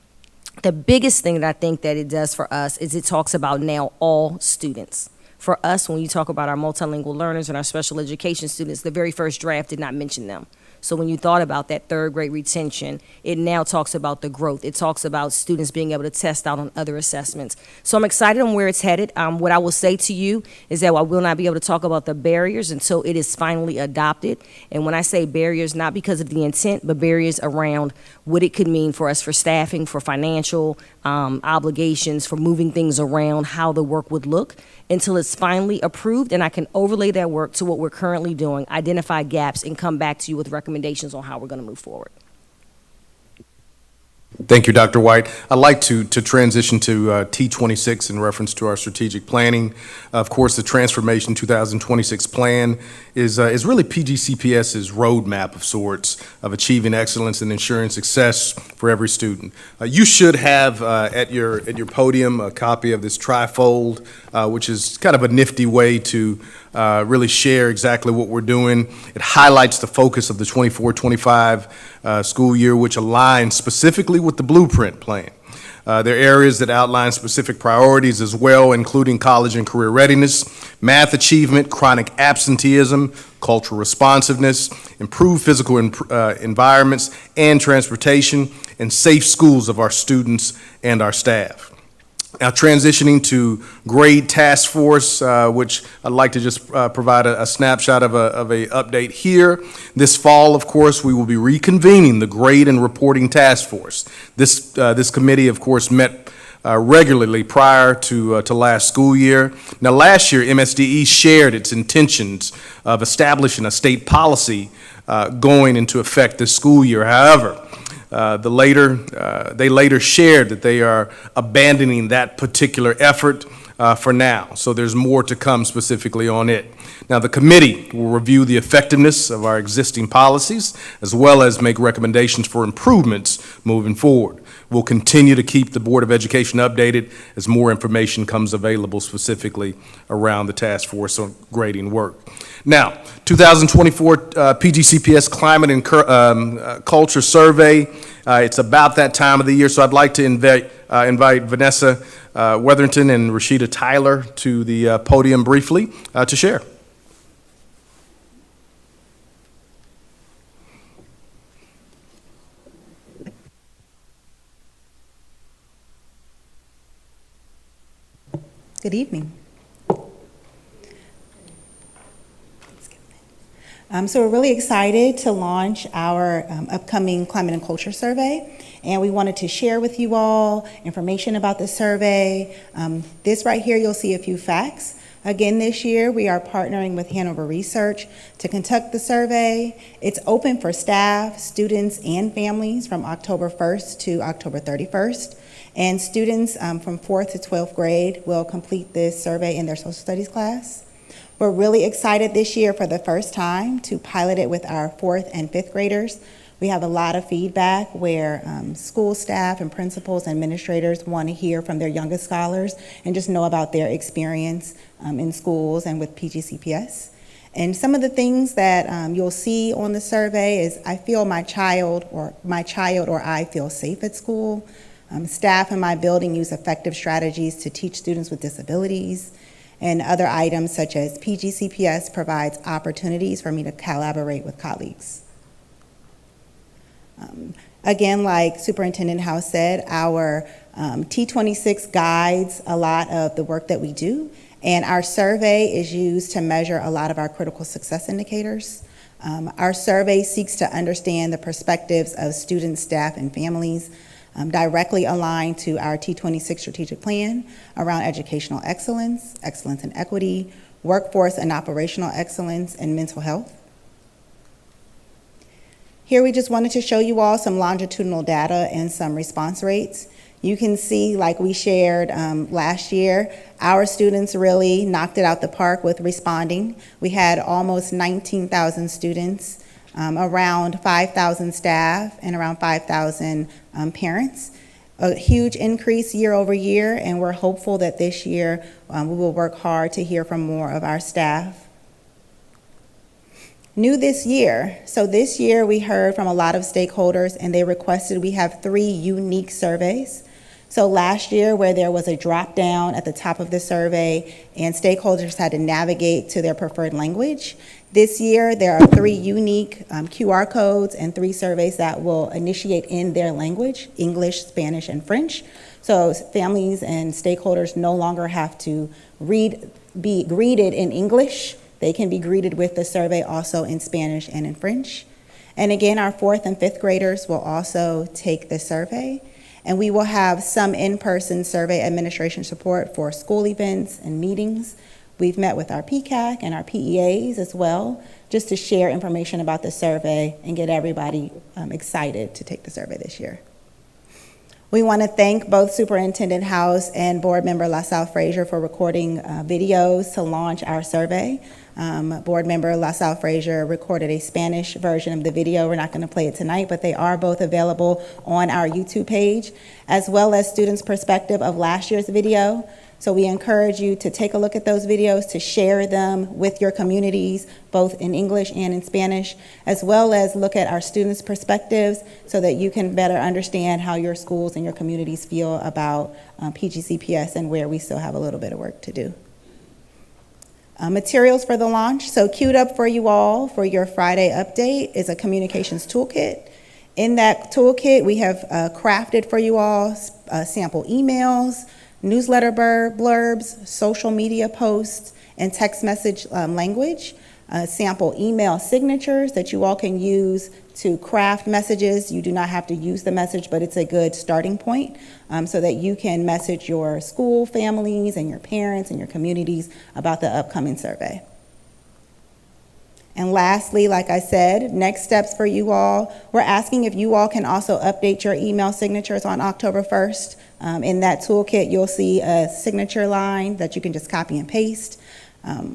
The biggest thing that I think that it does for us is it talks about now all students. For us, when you talk about our multilingual learners and our special education students, the very first draft did not mention them. So when you thought about that third grade retention, it now talks about the growth. It talks about students being able to test out on other assessments. So I'm excited on where it's headed. What I will say to you is that I will not be able to talk about the barriers until it is finally adopted. And when I say barriers, not because of the intent, but barriers around what it could mean for us for staffing, for financial obligations, for moving things around, how the work would look until it's finally approved, and I can overlay that work to what we're currently doing, identify gaps, and come back to you with recommendations on how we're going to move forward. Thank you, Dr. White. I'd like to transition to T26 in reference to our strategic planning. Of course, the Transformation 2026 plan is really PGCPS's roadmap of sorts of achieving excellence and ensuring success for every student. You should have at your podium a copy of this trifold, which is kind of a nifty way to really share exactly what we're doing. It highlights the focus of the 24-25 school year, which aligns specifically with the blueprint plan. There are areas that outline specific priorities as well, including college and career readiness, math achievement, chronic absenteeism, cultural responsiveness, improved physical environments and transportation, and safe schools of our students and our staff. Now, transitioning to grade task force, which I'd like to just provide a snapshot of a update here. This fall, of course, we will be reconvening the grade and reporting task force. This committee, of course, met regularly prior to last school year. Now, last year, MSDE shared its intentions of establishing a state policy going into effect this school year. However, they later shared that they are abandoning that particular effort for now. So there's more to come specifically on it. Now, the committee will review the effectiveness of our existing policies as well as make recommendations for improvements moving forward. We'll continue to keep the Board of Education updated as more information comes available specifically around the task force on grading work. Now, 2024 PGCPS Climate and Culture Survey. It's about that time of the year, so I'd like to invite Vanessa Weatherington and Rashida Tyler to the podium briefly to share. Good evening. So we're really excited to launch our upcoming Climate and Culture Survey, and we wanted to share with you all information about the survey. This right here, you'll see a few facts. Again, this year, we are partnering with Hanover Research to conduct the survey. It's open for staff, students, and families from October 1st to October 31st. And students from 4th to 12th grade will complete this survey in their social studies class. We're really excited this year for the first time to pilot it with our 4th and 5th graders. We have a lot of feedback where school staff and principals and administrators want to hear from their youngest scholars and just know about their experience in schools and with PGCPS. And some of the things that you'll see on the survey is I feel my child or I feel safe at school. Staff in my building use effective strategies to teach students with disabilities, and other items such as PGCPS provides opportunities for me to collaborate with colleagues. Again, like Superintendent House said, our T26 guides a lot of the work that we do, and our survey is used to measure a lot of our critical success indicators. Our survey seeks to understand the perspectives of students, staff, and families directly aligned to our T26 strategic plan around educational excellence, excellence and equity, workforce and operational excellence, and mental health. Here we just wanted to show you all some longitudinal data and some response rates. You can see, like we shared last year, our students really knocked it out the park with responding. We had almost 19,000 students, around 5,000 staff, and around 5,000 parents. A huge increase year over year, and we're hopeful that this year we will work hard to hear from more of our staff. New this year, so this year we heard from a lot of stakeholders, and they requested we have 3 unique surveys. So last year, where there was a drop down at the top of the survey and stakeholders had to navigate to their preferred language, this year there are 3 unique QR codes and 3 surveys that will initiate in their language, English, Spanish, and French. So families and stakeholders no longer have to be greeted in English. They can be greeted with the survey also in Spanish and in French. And again, our 4th and 5th graders will also take the survey. And we will have some in-person survey administration support for school events and meetings. We've met with our PCAC and our PEAs as well, just to share information about the survey and get everybody excited to take the survey this year. We want to thank both Superintendent House and Board Member LaSalle Frazier for recording videos to launch our survey. Board Member LaSalle Frazier recorded a Spanish version of the video. We're not going to play it tonight, but they are both available on our YouTube page, as well as students' perspective of last year's video. So we encourage you to take a look at those videos, to share them with your communities, both in English and in Spanish, as well as look at our students' perspectives so that you can better understand how your schools and your communities feel about PGCPS and where we still have a little bit of work to do. Materials for the launch. So queued up for you all for your Friday update is a communications toolkit. In that toolkit, we have crafted for you all sample emails, newsletter blurbs, social media posts, and text message language, sample email signatures that you all can use to craft messages. You do not have to use the message, but it's a good starting point so that you can message your school families and your parents and your communities about the upcoming survey. And lastly, like I said, next steps for you all, we're asking if you all can also update your email signatures on October 1st. In that toolkit, you'll see a signature line that you can just copy and paste.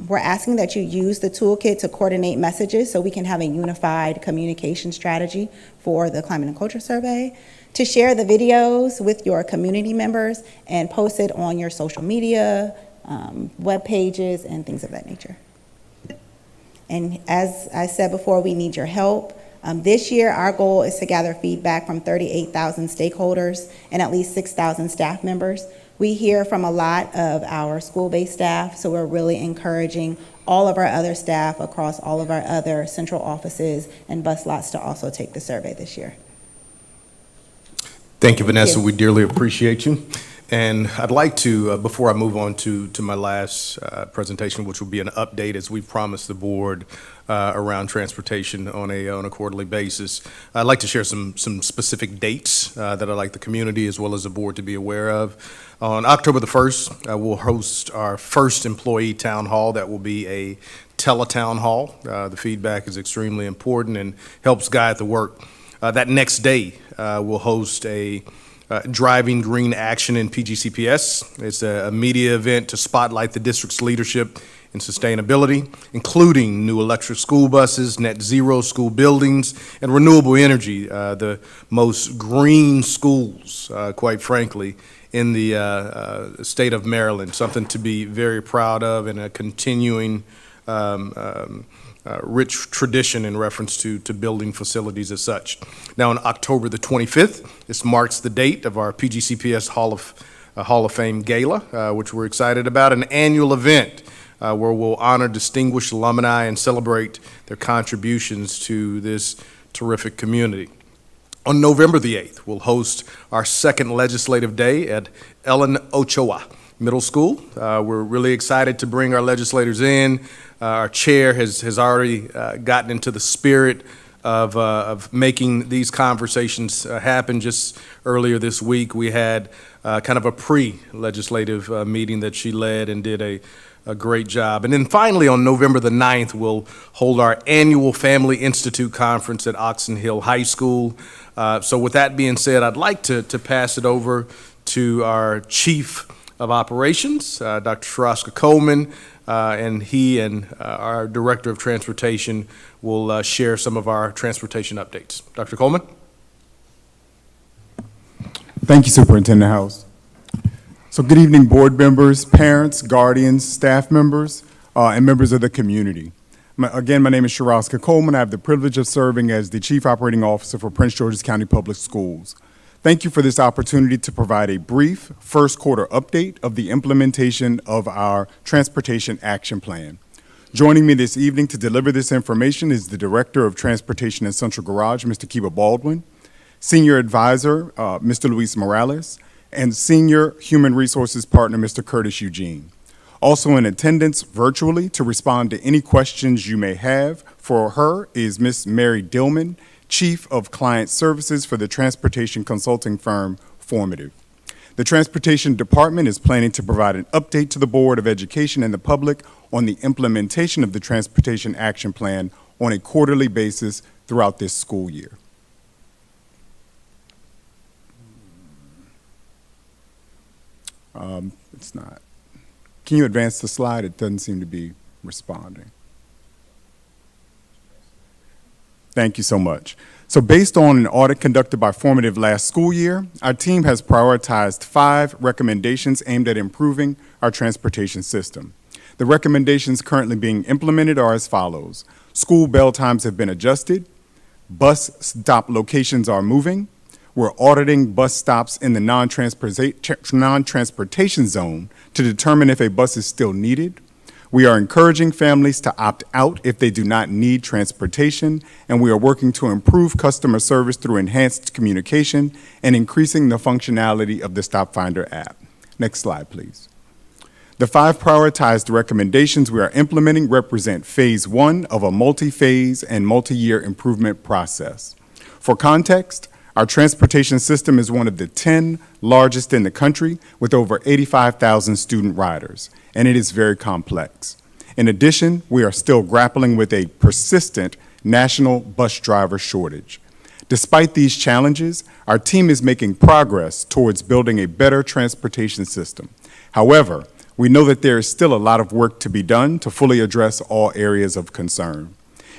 We're asking that you use the toolkit to coordinate messages so we can have a unified communication strategy for the Climate and Culture Survey, to share the videos with your community members and post it on your social media, web pages, and things of that nature. And as I said before, we need your help. This year, our goal is to gather feedback from 38,000 stakeholders and at least 6,000 staff members. We hear from a lot of our school-based staff, so we're really encouraging all of our other staff across all of our other central offices and bus lots to also take the survey this year. Thank you, Vanessa. We dearly appreciate you. And I'd like to, before I move on to my last presentation, which will be an update as we promised the board around transportation on a quarterly basis, I'd like to share some specific dates that I'd like the community as well as the board to be aware of. On October the 1st, we'll host our first employee town hall. That will be a teletown hall. The feedback is extremely important and helps guide the work. That next day, we'll host a Driving Green Action in PGCPS. It's a media event to spotlight the district's leadership in sustainability, including new electric school buses, net zero school buildings, and renewable energy, the most green schools, quite frankly, in the state of Maryland, something to be very proud of and a continuing rich tradition in reference to building facilities as such. Now, on October the 25th, this marks the date of our PGCPS Hall of Fame Gala, which we're excited about, an annual event where we'll honor distinguished alumni and celebrate their contributions to this terrific community. On November the 8th, we'll host our second legislative day at Ellen Ochoa Middle School. We're really excited to bring our legislators in. Our chair has already gotten into the spirit of making these conversations happen. Just earlier this week, we had kind of a pre-legislative meeting that she led and did a great job. And then finally, on November the 9th, we'll hold our annual Family Institute Conference at Oxon Hill High School. So with that being said, I'd like to pass it over to our Chief of Operations, Dr. Sharaska Coleman, and he and our Director of Transportation will share some of our transportation updates. Dr. Coleman? Thank you, Superintendent House. So good evening, board members, parents, guardians, staff members, and members of the community. Again, my name is Sharaska Coleman. I have the privilege of serving as the Chief Operating Officer for Prince George's County Public Schools. Thank you for this opportunity to provide a brief first quarter update of the implementation of our Transportation Action Plan. Joining me this evening to deliver this information is the Director of Transportation and Central Garage, Mr. Kiba Baldwin, Senior Advisor, Mr. Luis Morales, and Senior Human Resources Partner, Mr. Curtis Eugene. Also in attendance virtually to respond to any questions you may have for her is Ms. Mary Dillman, Chief of Client Services for the transportation consulting firm Formative. The Transportation Department is planning to provide an update to the Board of Education and the public on the implementation of the Transportation Action Plan on a quarterly basis throughout this school year. It's not. Can you advance the slide? It doesn't seem to be responding. Thank you so much. So based on an audit conducted by Formative last school year, our team has prioritized 5 recommendations aimed at improving our transportation system. The recommendations currently being implemented are as follows. School bell times have been adjusted. Bus stop locations are moving. We're auditing bus stops in the non-transportation zone to determine if a bus is still needed. We are encouraging families to opt out if they do not need transportation, and we are working to improve customer service through enhanced communication and increasing the functionality of the Stop Finder app. Next slide, please. The 5 prioritized recommendations we are implementing represent phase 1 of a multi-phase and multi-year improvement process. For context, our transportation system is one of the 10 largest in the country with over 85,000 student riders, and it is very complex. In addition, we are still grappling with a persistent national bus driver shortage. Despite these challenges, our team is making progress towards building a better transportation system. However, we know that there is still a lot of work to be done to fully address all areas of concern.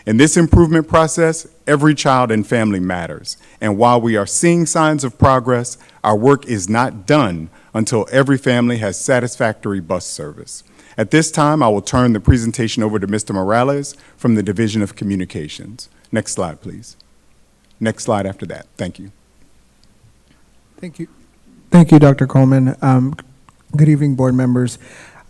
In this improvement process, every child and family matters, and while we are seeing signs of progress, our work is not done until every family has satisfactory bus service. At this time, I will turn the presentation over to Mr. Morales from the Division of Communications. Next slide, please. Next slide after that. Thank you. Thank you. Thank you, Dr. Coleman. Good evening, board members.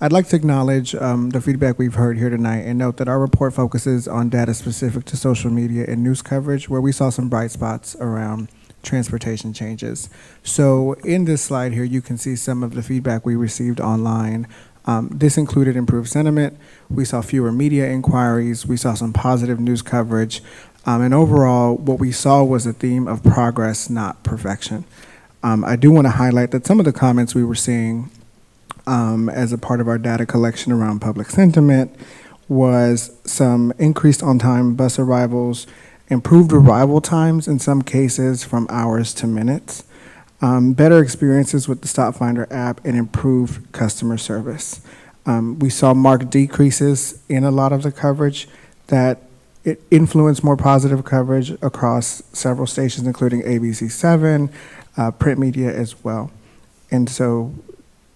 I'd like to acknowledge the feedback we've heard here tonight and note that our report focuses on data specific to social media and news coverage where we saw some bright spots around transportation changes. So in this slide here, you can see some of the feedback we received online. This included improved sentiment. We saw fewer media inquiries. We saw some positive news coverage. And overall, what we saw was a theme of progress, not perfection. I do want to highlight that some of the comments we were seeing as a part of our data collection around public sentiment was some increased on-time bus arrivals, improved arrival times in some cases from hours to minutes, better experiences with the Stop Finder app, and improved customer service. We saw marked decreases in a lot of the coverage that it influenced more positive coverage across several stations, including ABC7, print media as well. And so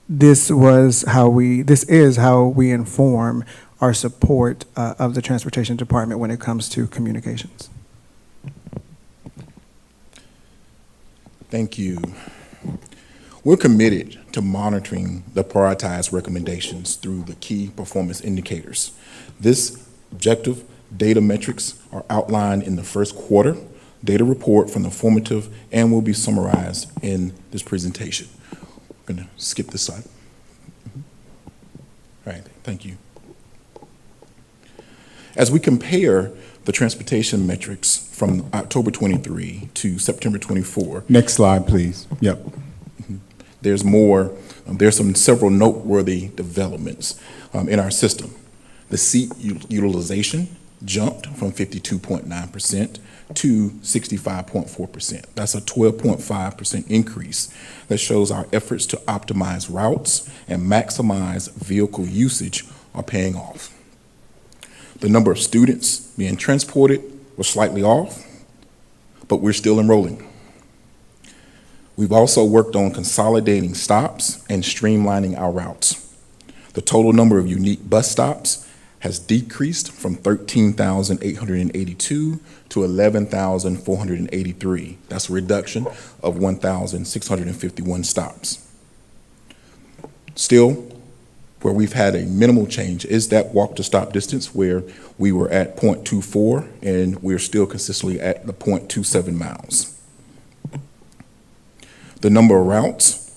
this is how we inform our support of the Transportation Department when it comes to communications. Thank you. We're committed to monitoring the prioritized recommendations through the key performance indicators. This objective data metrics are outlined in the first quarter data report from the formative and will be summarized in this presentation. I'm going to skip this slide. All right, thank you. As we compare the transportation metrics from October 23 to September 24. Next slide, please. Yep. There's several noteworthy developments in our system. The seat utilization jumped from 52.9% to 65.4%. That's a 12.5% increase that shows our efforts to optimize routes and maximize vehicle usage are paying off. The number of students being transported was slightly off, but we're still enrolling. We've also worked on consolidating stops and streamlining our routes. The total number of unique bus stops has decreased from 13,882 to 11,483. That's a reduction of 1,651 stops. Still, where we've had a minimal change is that walk-to-stop distance, where we were at 0.24 and we're still consistently at the 0.27 miles. The number of routes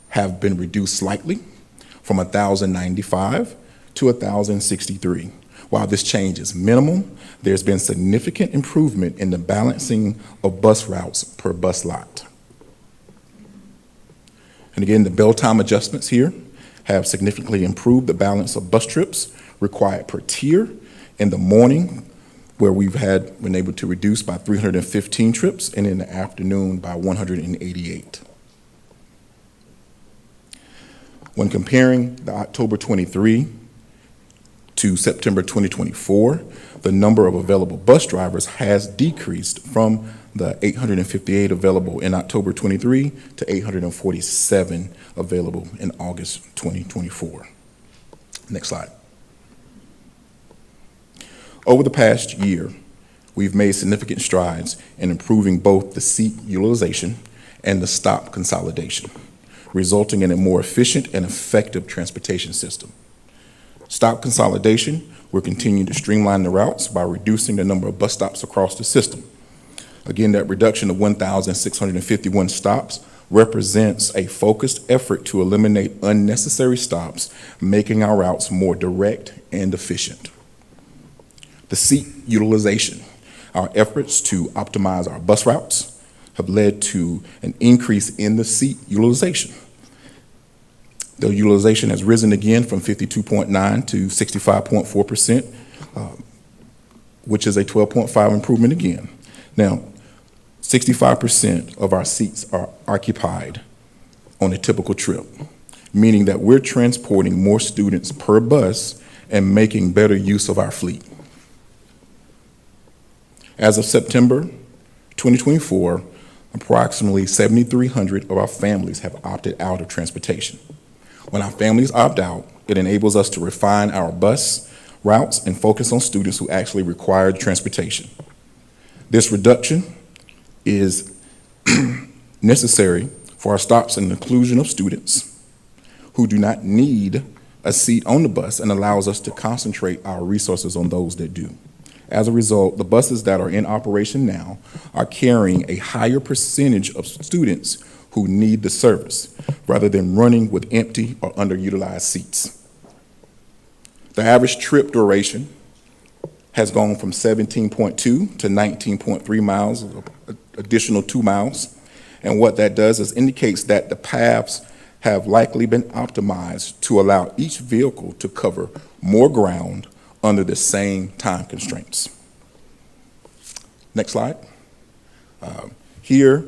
have been reduced slightly from 1,095 to 1,063. While this change is minimal, there's been significant improvement in the balancing of bus routes per bus lot. And again, the bell time adjustments here have significantly improved the balance of bus trips required per tier in the morning, where we've been able to reduce by 315 trips, and in the afternoon by 188. When comparing the October 23 to September 2024, the number of available bus drivers has decreased from the 858 available in October 23 to 847 available in August 2024. Next slide. Over the past year, we've made significant strides in improving both the seat utilization and the stop consolidation, resulting in a more efficient and effective transportation system. Stop consolidation, we're continuing to streamline the routes by reducing the number of bus stops across the system. Again, that reduction of 1,651 stops represents a focused effort to eliminate unnecessary stops, making our routes more direct and efficient. The seat utilization, our efforts to optimize our bus routes have led to an increase in the seat utilization. The utilization has risen again from 52.9 to 65.4%, which is a 12.5 improvement again. Now, 65% of our seats are occupied on a typical trip, meaning that we're transporting more students per bus and making better use of our fleet. As of September 2024, approximately 7,300 of our families have opted out of transportation. When our families opt out, it enables us to refine our bus routes and focus on students who actually require transportation. This reduction is necessary for our stops and inclusion of students who do not need a seat on the bus, and allows us to concentrate our resources on those that do. As a result, the buses that are in operation now are carrying a higher percentage of students who need the service, rather than running with empty or underutilized seats. The average trip duration has gone from 17.2 to 19.3 miles, additional 2 miles. And what that does is indicates that the paths have likely been optimized to allow each vehicle to cover more ground under the same time constraints. Next slide. Here,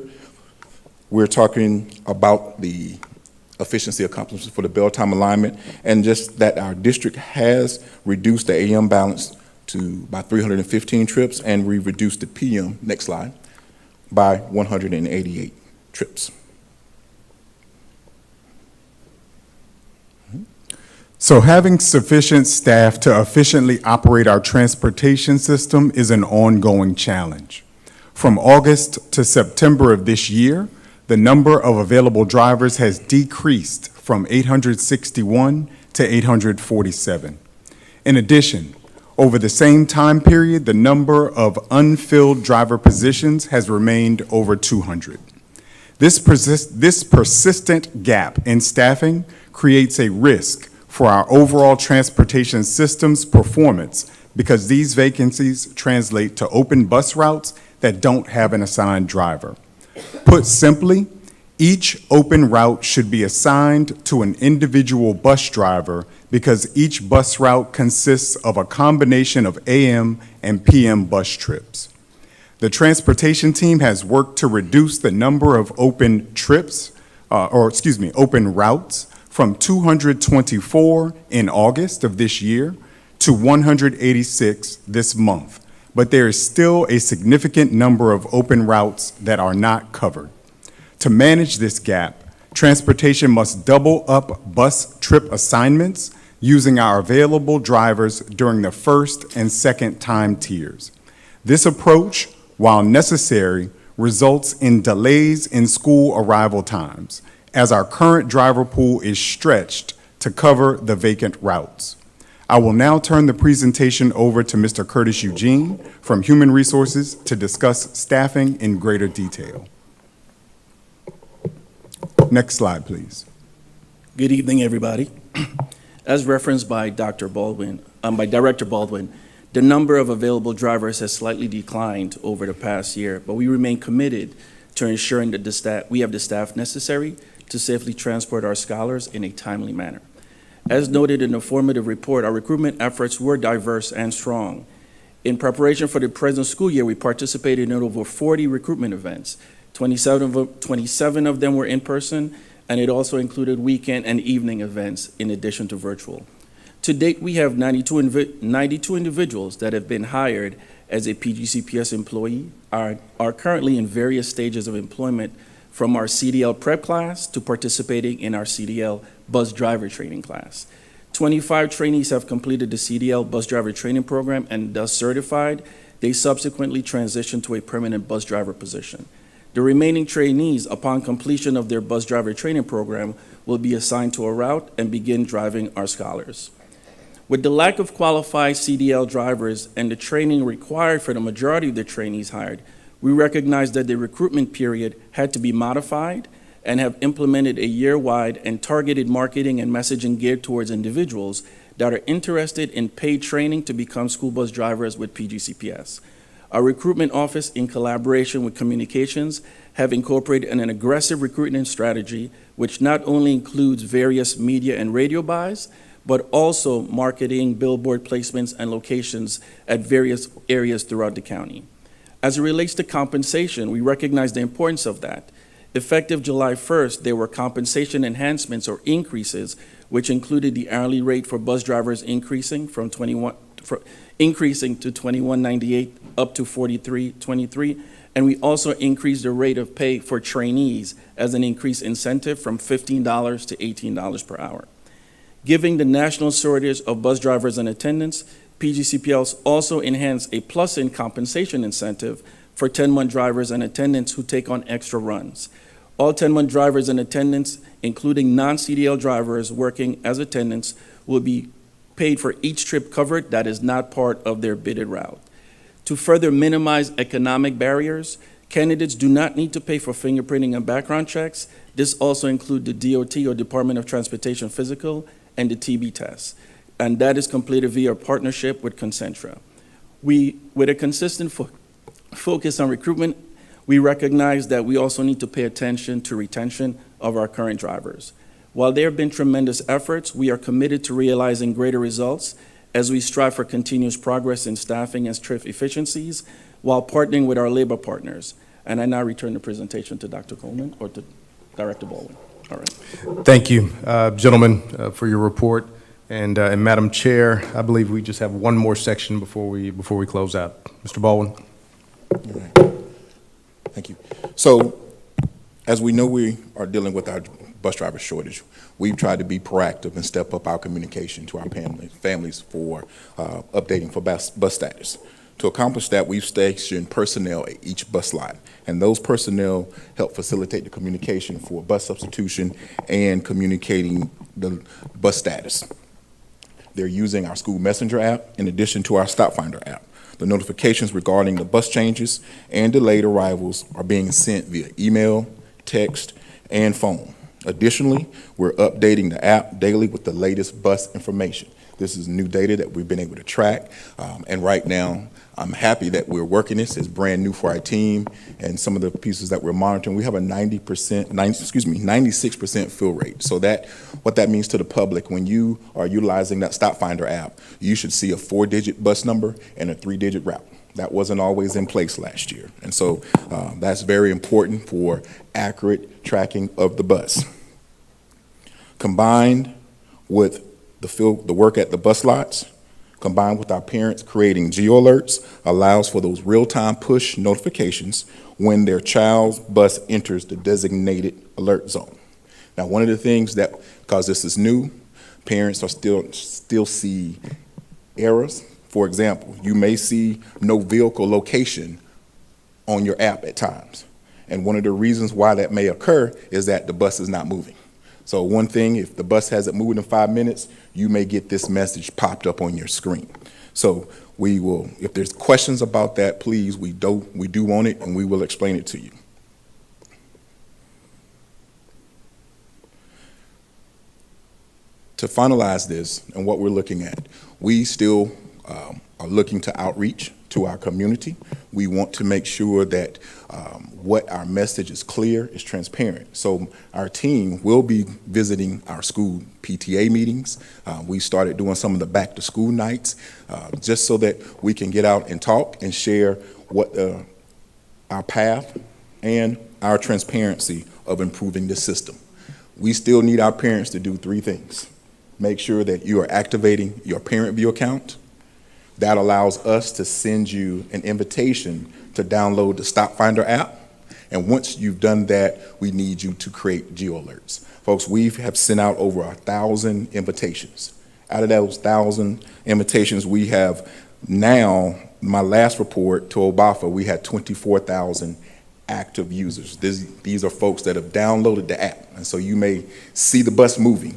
we're talking about the efficiency accomplishments for the bell time alignment, and just that our district has reduced the AM balance by 315 trips, and we reduced the PM, next slide, by 188 trips. So having sufficient staff to efficiently operate our transportation system is an ongoing challenge. From August to September of this year, the number of available drivers has decreased from 861 to 847. In addition, over the same time period, the number of unfilled driver positions has remained over 200. This persistent gap in staffing creates a risk for our overall transportation system's performance because these vacancies translate to open bus routes that don't have an assigned driver. Put simply, each open route should be assigned to an individual bus driver because each bus route consists of a combination of AM and PM bus trips. The transportation team has worked to reduce the number of open open routes from 224 in August of this year to 186 this month, but there is still a significant number of open routes that are not covered. To manage this gap, transportation must double up bus trip assignments using our available drivers during the first and second time tiers. This approach, while necessary, results in delays in school arrival times, as our current driver pool is stretched to cover the vacant routes. I will now turn the presentation over to Mr. Curtis Eugene from Human Resources to discuss staffing in greater detail. Next slide, please. Good evening, everybody. As referenced by Director Baldwin, the number of available drivers has slightly declined over the past year, but we remain committed to ensuring that we have the staff necessary to safely transport our scholars in a timely manner. As noted in the formative report, our recruitment efforts were diverse and strong. In preparation for the present school year, we participated in over 40 recruitment events. 27 of them were in person, and it also included weekend and evening events in addition to virtual. To date, we have 92 individuals that have been hired as a PGCPS employee, are currently in various stages of employment, from our CDL prep class to participating in our CDL bus driver training class. 25 trainees have completed the CDL bus driver training program and thus certified. They subsequently transitioned to a permanent bus driver position. The remaining trainees, upon completion of their bus driver training program, will be assigned to a route and begin driving our scholars. With the lack of qualified CDL drivers and the training required for the majority of the trainees hired, we recognize that the recruitment period had to be modified and have implemented a year-wide and targeted marketing and messaging geared towards individuals that are interested in paid training to become school bus drivers with PGCPS. Our recruitment office, in collaboration with communications, have incorporated an aggressive recruitment strategy, which not only includes various media and radio buys, but also marketing, billboard placements, and locations at various areas throughout the county. As it relates to compensation, we recognize the importance of that. Effective July 1st, there were compensation enhancements or increases, which included the hourly rate for bus drivers increasing to $21.98 up to $43.23, and we also increased the rate of pay for trainees as an increased incentive from $15 to $18 per hour. Given the national shortage of bus drivers and attendants, PGCPS also enhanced a plus-in compensation incentive for 10-month drivers and attendants who take on extra runs. All 10-month drivers and attendants, including non-CDL drivers working as attendants, will be paid for each trip covered that is not part of their bidded route. To further minimize economic barriers, candidates do not need to pay for fingerprinting and background checks. This also includes the DOT or Department of Transportation physical and the TB test, and that is completed via a partnership with Concentra. With a consistent focus on recruitment, we recognize that we also need to pay attention to retention of our current drivers. While there have been tremendous efforts, we are committed to realizing greater results as we strive for continuous progress in staffing and trip efficiencies while partnering with our labor partners. And I now return the presentation to Dr. Coleman or to Director Baldwin. All right. Thank you, gentlemen, for your report. And Madam Chair, I believe we just have one more section before we close out. Mr. Baldwin. Thank you. So, as we know, we are dealing with our bus driver shortage. We've tried to be proactive and step up our communication to our families for updating for bus status. To accomplish that, we've stationed personnel at each bus lot, and those personnel help facilitate the communication for bus substitution and communicating the bus status. They're using our school messenger app in addition to our Stop Finder app. The notifications regarding the bus changes and delayed arrivals are being sent via email, text, and phone. Additionally, we're updating the app daily with the latest bus information. This is new data that we've been able to track, and right now, I'm happy that we're working this. It's brand new for our team, and some of the pieces that we're monitoring, we have a 96% fill rate. So what that means to the public, when you are utilizing that Stop Finder app, you should see a 4-digit bus number and a 3-digit route. That wasn't always in place last year, and so that's very important for accurate tracking of the bus. Combined with the work at the bus lots, combined with our parents creating geo-alerts, allows for those real-time push notifications when their child's bus enters the designated alert zone. Now, one of the things that, because this is new, parents are still see errors. For example, you may see no vehicle location on your app at times. And one of the reasons why that may occur is that the bus is not moving. So one thing, if the bus hasn't moved in 5 minutes, you may get this message popped up on your screen. So we will, if there's questions about that, please, we do want it, and we will explain it to you. To finalize this and what we're looking at, we still are looking to outreach to our community. We want to make sure that what our message is clear, is transparent. So our team will be visiting our school PTA meetings. We started doing some of the back to school nights just so that we can get out and talk and share what our path and our transparency of improving the system. We still need our parents to do 3 things. Make sure that you are activating your Parent View account. That allows us to send you an invitation to download the Stop Finder app. And once you've done that, we need you to create geo-alerts. Folks, we have sent out over 1,000 invitations. Out of those 1,000 invitations, we have now, my last report to OBAFA, we had 24,000 active users. These are folks that have downloaded the app. And so you may see the bus moving,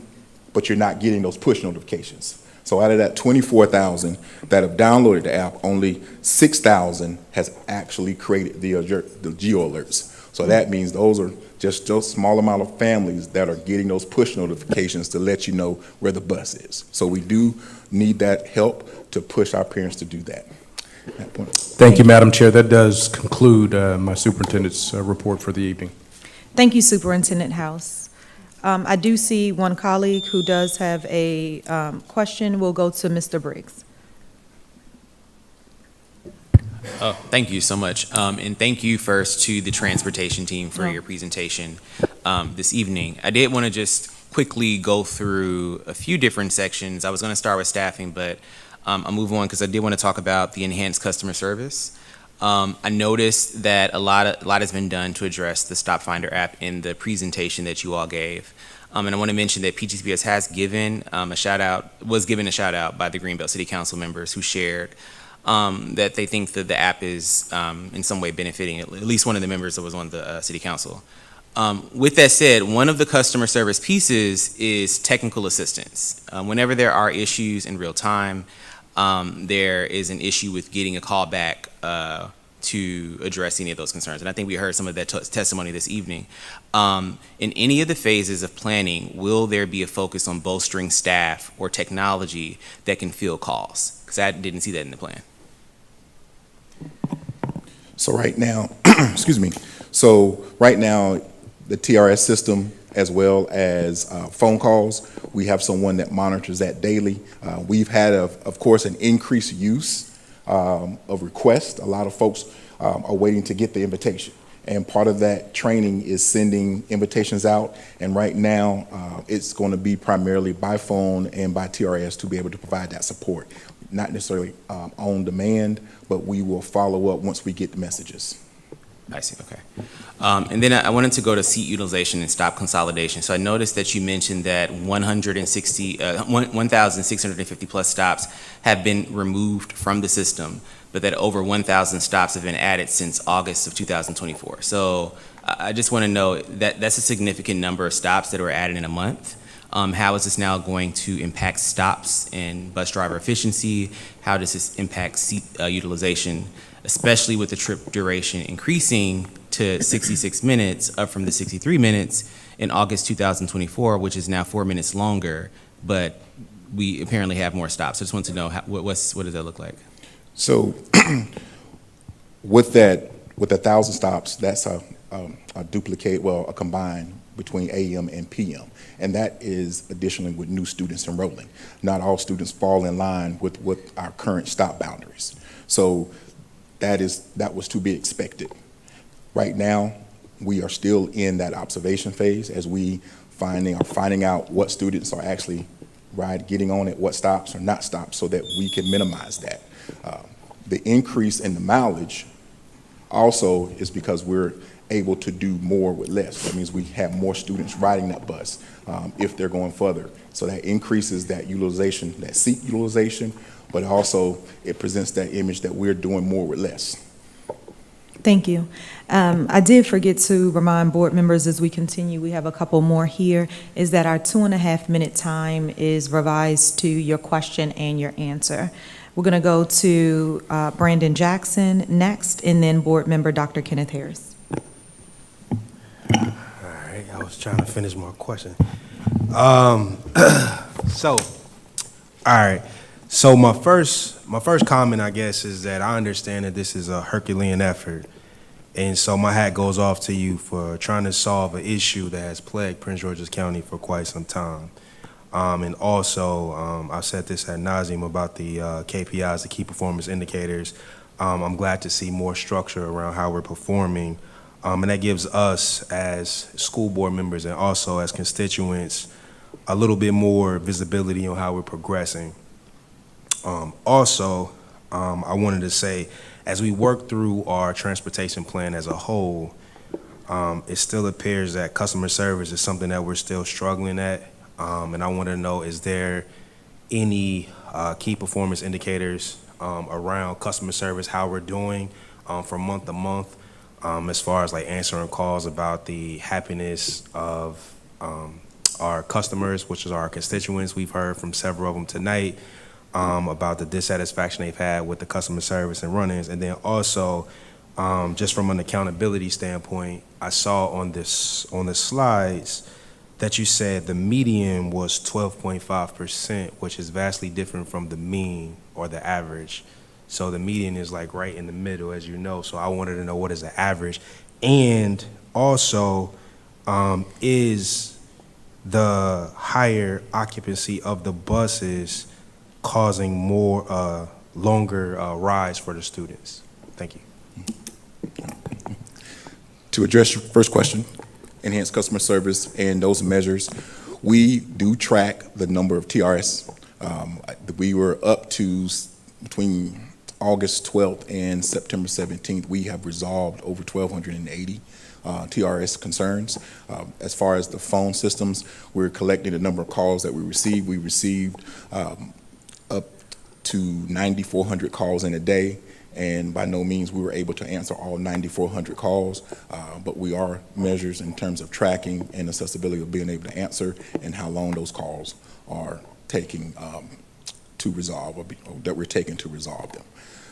but you're not getting those push notifications. So out of that 24,000 that have downloaded the app, only 6,000 has actually created the geo-alerts. So that means those are just those small amount of families that are getting those push notifications to let you know where the bus is. So we do need that help to push our parents to do that. Thank you, Madam Chair. That does conclude my superintendent's report for the evening. Thank you, Superintendent House. I do see one colleague who does have a question. We'll go to Mr. Briggs. Oh, thank you so much. And thank you first to the transportation team for your presentation this evening. I did want to just quickly go through a few different sections. I was going to start with staffing, but I'll move on because I did want to talk about the enhanced customer service. I noticed that a lot has been done to address the Stop Finder app in the presentation that you all gave. And I want to mention that PTCPS has given was given a shout out by the Greenbelt City Council members who shared that they think that the app is in some way benefiting at least one of the members that was on the City Council. With that said, one of the customer service pieces is technical assistance. Whenever there are issues in real time, there is an issue with getting a call back to address any of those concerns. And I think we heard some of that testimony this evening. In any of the phases of planning, will there be a focus on bolstering staff or technology that can field calls? Because I didn't see that in the plan. So right now, excuse me. So right now, the TRS system, as well as phone calls, we have someone that monitors that daily. We've had, of course, an increased use of requests. A lot of folks are waiting to get the invitation. And part of that training is sending invitations out. And right now, it's going to be primarily by phone and by TRS to be able to provide that support. Not necessarily on demand, but we will follow up once we get the messages. I see, okay. And then I wanted to go to seat utilization and stop consolidation. So I noticed that you mentioned that 1,650 plus stops have been removed from the system, but that over 1,000 stops have been added since August of 2024. So I just want to know that that's a significant number of stops that were added in a month. How is this now going to impact stops and bus driver efficiency? How does this impact seat utilization, especially with the trip duration increasing to 66 minutes, up from the 63 minutes in August 2024, which is now 4 minutes longer, but we apparently have more stops. I just want to know what does that look like? So with that, with 1,000 stops, that's a combine between AM and PM. And that is additionally with new students enrolling. Not all students fall in line with our current stop boundaries. So that was to be expected. Right now, we are still in that observation phase as we are finding out what students are actually getting on at what stops or not stops so that we can minimize that. The increase in the mileage also is because we're able to do more with less. That means we have more students riding that bus if they're going further. So that increases that utilization, that seat utilization, but also it presents that image that we're doing more with less. Thank you. I did forget to remind board members as we continue, we have a couple more here, is that our 2.5-minute time is revised to your question and your answer. We're going to go to Brandon Jackson next, and then board member Dr. Kenneth Harris. All right, I was trying to finish my question. So my first comment, I guess, is that I understand that this is a Herculean effort. And so my hat goes off to you for trying to solve an issue that has plagued Prince George's County for quite some time. And also, I've said this ad nauseum about the KPIs, the key performance indicators. I'm glad to see more structure around how we're performing. And that gives us as school board members and also as constituents a little bit more visibility on how we're progressing. I wanted to say, as we work through our transportation plan as a whole, it still appears that customer service is something that we're still struggling at. And I want to know, is there any key performance indicators around customer service, how we're doing from month to month, as far as like answering calls about the happiness of our customers, which is our constituents. We've heard from several of them tonight about the dissatisfaction they've had with the customer service and run-ins. And then also, just from an accountability standpoint, I saw on the slides that you said the median was 12.5%, which is vastly different from the mean or the average. So the median is like right in the middle, as you know. So I wanted to know, what is the average? And also, is the higher occupancy of the buses causing more longer rides for the students? Thank you. To address your first question, enhanced customer service and those measures, we do track the number of TRS. We were up to between August 12th and September 17th, we have resolved over 1,280 TRS concerns. As far as the phone systems, we're collecting the number of calls that we received. We received up to 9,400 calls in a day, and by no means we were able to answer all 9,400 calls, but we are measures in terms of tracking and accessibility of being able to answer and how long those calls are taking to resolve, or that we're taking to resolve them.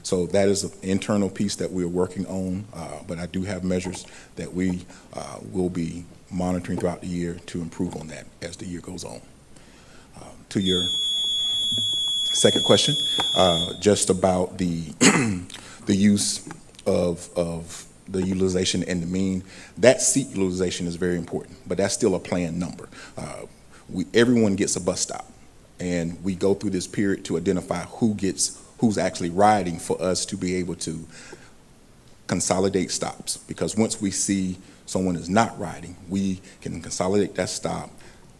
So that is an internal piece that we're working on, but I do have measures that we will be monitoring throughout the year to improve on that as the year goes on. To your second question, just about the the use of the utilization and the mean, that seat utilization is very important, but that's still a planned number. Everyone gets a bus stop, and we go through this period to identify who's actually riding for us to be able to consolidate stops, because once we see someone is not riding, we can consolidate that stop,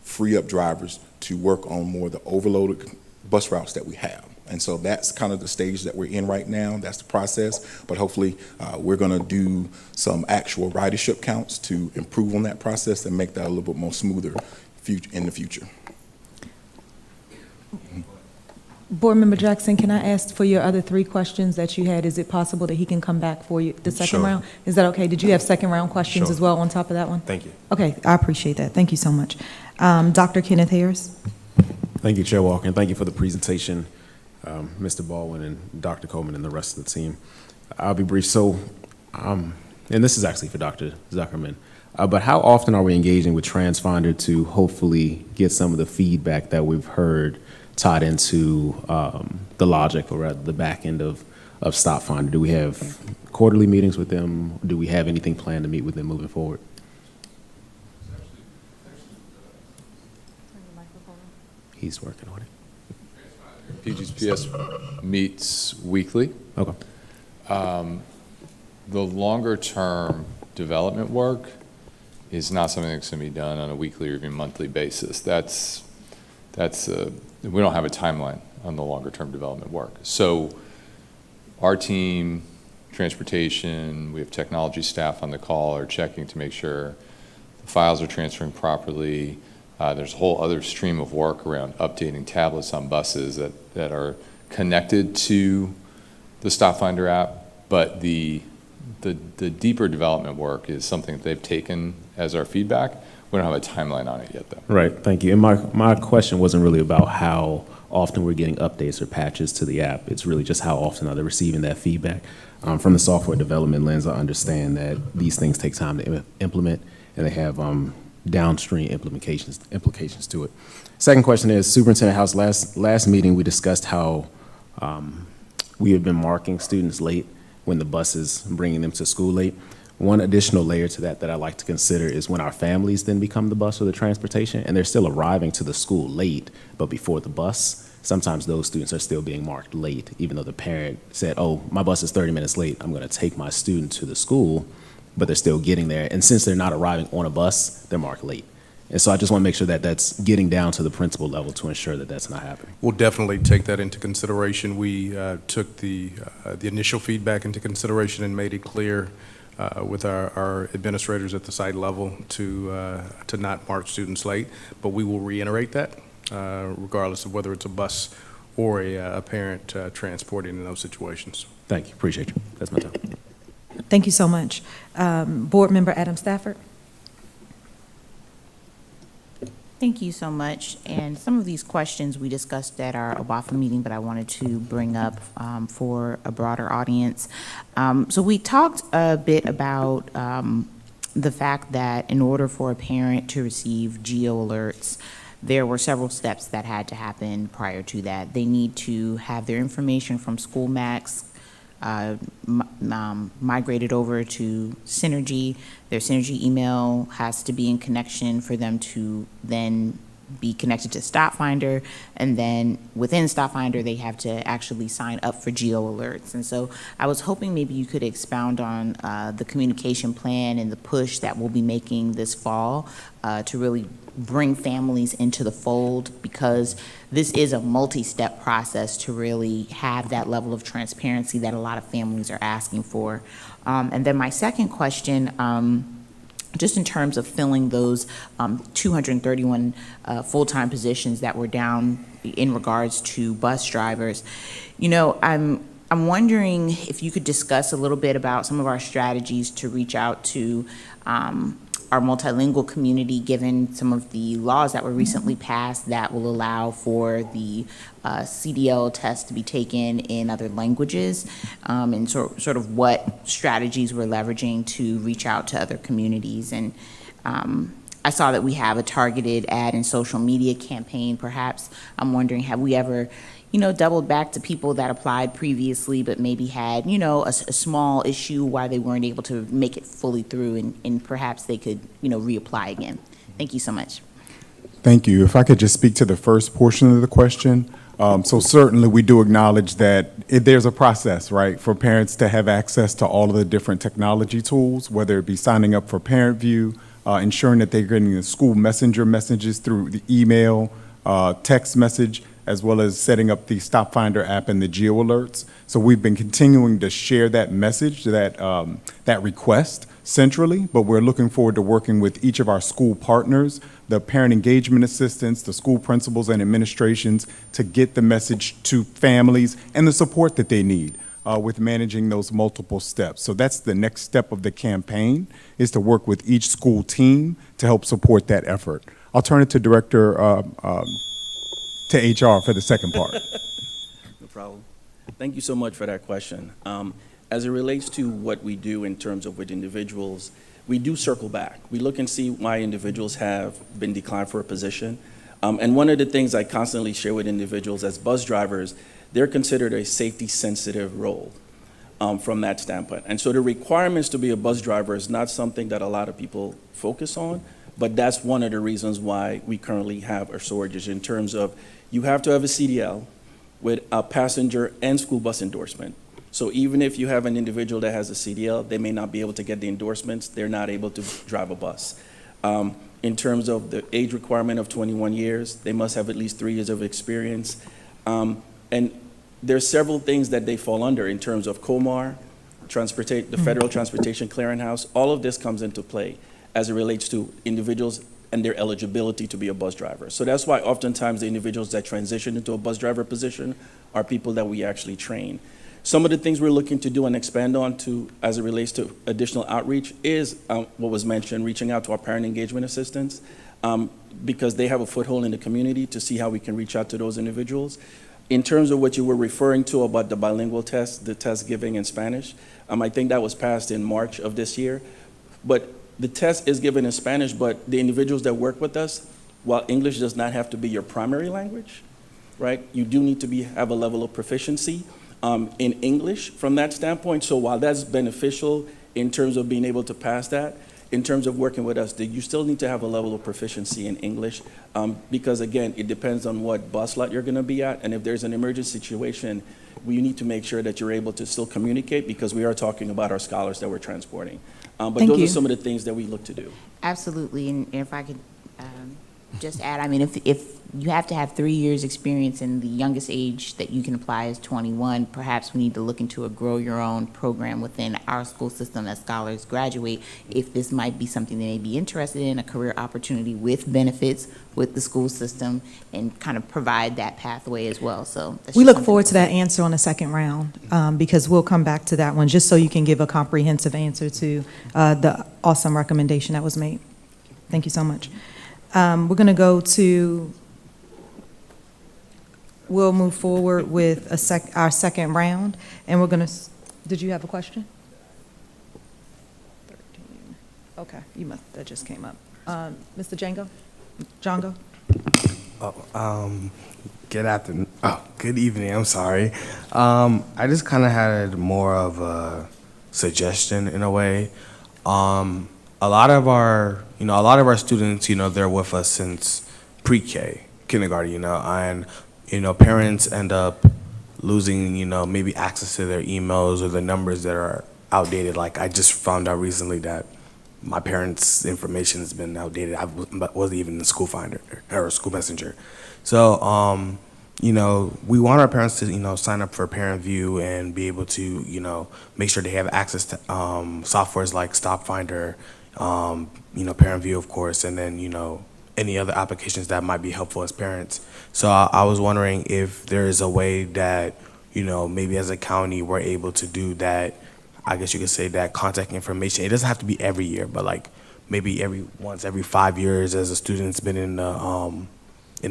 free up drivers to work on more of the overloaded bus routes that we have. And so that's kind of the stage that we're in right now. That's the process. But hopefully, we're going to do some actual ridership counts to improve on that process and make that a little bit more smoother in the future. Board Member Jackson, can I ask for your other 3 questions that you had? Is it possible that he can come back for you the second Sure. round? Is that okay? Did you have second round questions Sure. as well on top of that one? Thank you. Okay, I appreciate that. Thank you so much. Dr. Kenneth Harris? Thank you, Chair Walker, and thank you for the presentation, Mr. Baldwin and Dr. Coleman and the rest of the team. I'll be brief. So, and this is actually for Dr. Zuckerman, but how often are we engaging with TransFinder to hopefully get some of the feedback that we've heard tied into the logic, or rather the back end of StopFinder? Do we have quarterly meetings with them? Do we have anything planned to meet with them moving forward? He's working on it. PGPS meets weekly. Okay. The longer-term development work is not something that's going to be done on a weekly or even monthly basis. We don't have a timeline on the longer-term development work. So our team, transportation, we have technology staff on the call are checking to make sure the files are transferring properly. There's a whole other stream of work around updating tablets on buses that are connected to the StopFinder app, but the deeper development work is something that they've taken as our feedback. We don't have a timeline on it yet, though. Right, thank you. And my question wasn't really about how often we're getting updates or patches to the app. It's really just how often are they receiving that feedback. From the software development lens, I understand that these things take time to implement, and they have downstream implications to it. Second question is, Superintendent House, last meeting we discussed how we have been marking students late when the bus is bringing them to school late. One additional layer to that I'd like to consider is when our families then become the bus or the transportation, and they're still arriving to the school late, but before the bus, sometimes those students are still being marked late, even though the parent said, oh, my bus is 30 minutes late, I'm gonna take my student to the school, but they're still getting there. And since they're not arriving on a bus, they're marked late. And so I just wanna make sure that that's getting down to the principal level to ensure that that's not happening. We'll definitely take that into consideration. We took the initial feedback into consideration and made it clear with our administrators at the site level to not mark students late, but we will reiterate that regardless of whether it's a bus or a parent transporting in those situations. Thank you, appreciate you. That's my time. Thank you so much. Board Member Adam Stafford? Thank you so much. And some of these questions we discussed at our OBAFA meeting, but I wanted to bring up for a broader audience. So we talked a bit about the fact that in order for a parent to receive GEO alerts, there were several steps that had to happen prior to that. They need to have their information from SchoolMax migrated over to Synergy. Their Synergy email has to be in connection for them to then be connected to StopFinder, and then within StopFinder they have to actually sign up for GEO alerts. And so I was hoping maybe you could expound on the communication plan and the push that we'll be making this fall to really bring families into the fold, because this is a multi-step process to really have that level of transparency that a lot of families are asking for. And then my second question, just in terms of filling those 231 full-time positions that were down in regards to bus drivers, you know, I'm wondering if you could discuss a little bit about some of our strategies to reach out to our multilingual community, given some of the laws that were recently passed that will allow for the CDL test to be taken in other languages, and sort of what strategies we're leveraging to reach out to other communities. And I saw that we have a targeted ad and social media campaign. Perhaps I'm wondering, have we ever, you know, doubled back to people that applied previously but maybe had, you know, a small issue why they weren't able to make it fully through, and perhaps they could, you know, reapply again? Thank you so much. Thank you. If I could just speak to the first portion of the question, So certainly, we do acknowledge that there's a process, right, for parents to have access to all of the different technology tools, whether it be signing up for Parent View, ensuring that they're getting the school messenger messages through the email, text message, as well as setting up the Stop Finder app and the geo alerts. So we've been continuing to share that message, that request centrally, but we're looking forward to working with each of our school partners, the parent engagement assistants, the school principals and administrations to get the message to families and the support that they need with managing those multiple steps. So that's the next step of the campaign, is to work with each school team to help support that effort. I'll turn it to Director to HR for the second part. No problem. Thank you so much for that question. As it relates to what we do in terms of with individuals, we do circle back. We look and see why individuals have been declined for a position. And one of the things I constantly share with individuals as bus drivers, they're considered a safety-sensitive role from that standpoint. And so the requirements to be a bus driver is not something that a lot of people focus on, but that's one of the reasons why we currently have a shortage in terms of you have to have a CDL with a passenger and school bus endorsement. So even if you have an individual that has a CDL, they may not be able to get the endorsements. They're not able to drive a bus. In terms of the age requirement of 21 years, they must have at least 3 years of experience. And there's several things that they fall under in terms of COMAR, the Federal Transportation Clearinghouse. All of this comes into play as it relates to individuals and their eligibility to be a bus driver. So that's why oftentimes the individuals that transition into a bus driver position are people that we actually train. Some of the things we're looking to do and expand on to as it relates to additional outreach is what was mentioned, reaching out to our parent engagement assistants because they have a foothold in the community to see how we can reach out to those individuals. In terms of what you were referring to about the bilingual test, the test giving in Spanish, I think that was passed in March of this year. But the test is given in Spanish, but the individuals that work with us, while English does not have to be your primary language, right? You do need to have a level of proficiency in English from that standpoint. So while that's beneficial in terms of being able to pass that, in terms of working with us, you still need to have a level of proficiency in English because, again, it depends on what bus lot you're going to be at. And if there's an emergency situation, we need to make sure that you're able to still communicate because we are talking about our scholars that we're transporting. But those are some of the things that we look to do. Absolutely, and if I could just add, I mean, if you have to have 3 years' experience and the youngest age that you can apply is 21, perhaps we need to look into a grow your own program within our school system as scholars graduate, if this might be something they may be interested in, a career opportunity with benefits with the school system, and kind of provide that pathway as well. So We look forward to that answer on the second round because we'll come back to that one just so you can give a comprehensive answer to the awesome recommendation that was made. Thank you so much. We're going to go to, we'll move forward with our second round, and we're going to, did you have a question? 13. Okay, that just came up. Mr. Django? Good evening, I'm sorry. I just kind of had more of a suggestion in a way. A lot of our students, they're with us since pre-K, kindergarten, and, parents end up losing, maybe access to their emails or the numbers that are outdated. Like, I just found out recently that my parents' information has been outdated. I wasn't even in School Finder or School Messenger. So, we want our parents to, sign up for Parent View and be able to, make sure they have access to softwares like Stop Finder, Parent View, of course, and then, any other applications that might be helpful as parents. So I was wondering if there is a way that, maybe as a county, we're able to do that. I guess you could say that contact information. It doesn't have to be every year, but like maybe every 5 years, as a student's been in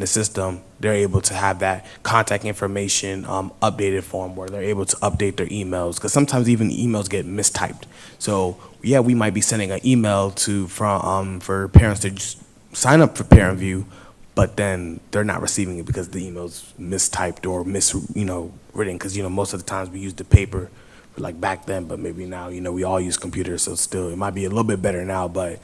the system, they're able to have that contact information updated form where they're able to update their emails, because sometimes even emails get mistyped. So yeah, we might be sending an email for parents to just sign up for Parent View, but then they're not receiving it because the email's mistyped or written. Because most of the times we use the paper, like back then, but maybe now we all use computers, so still it might be a little bit better now. But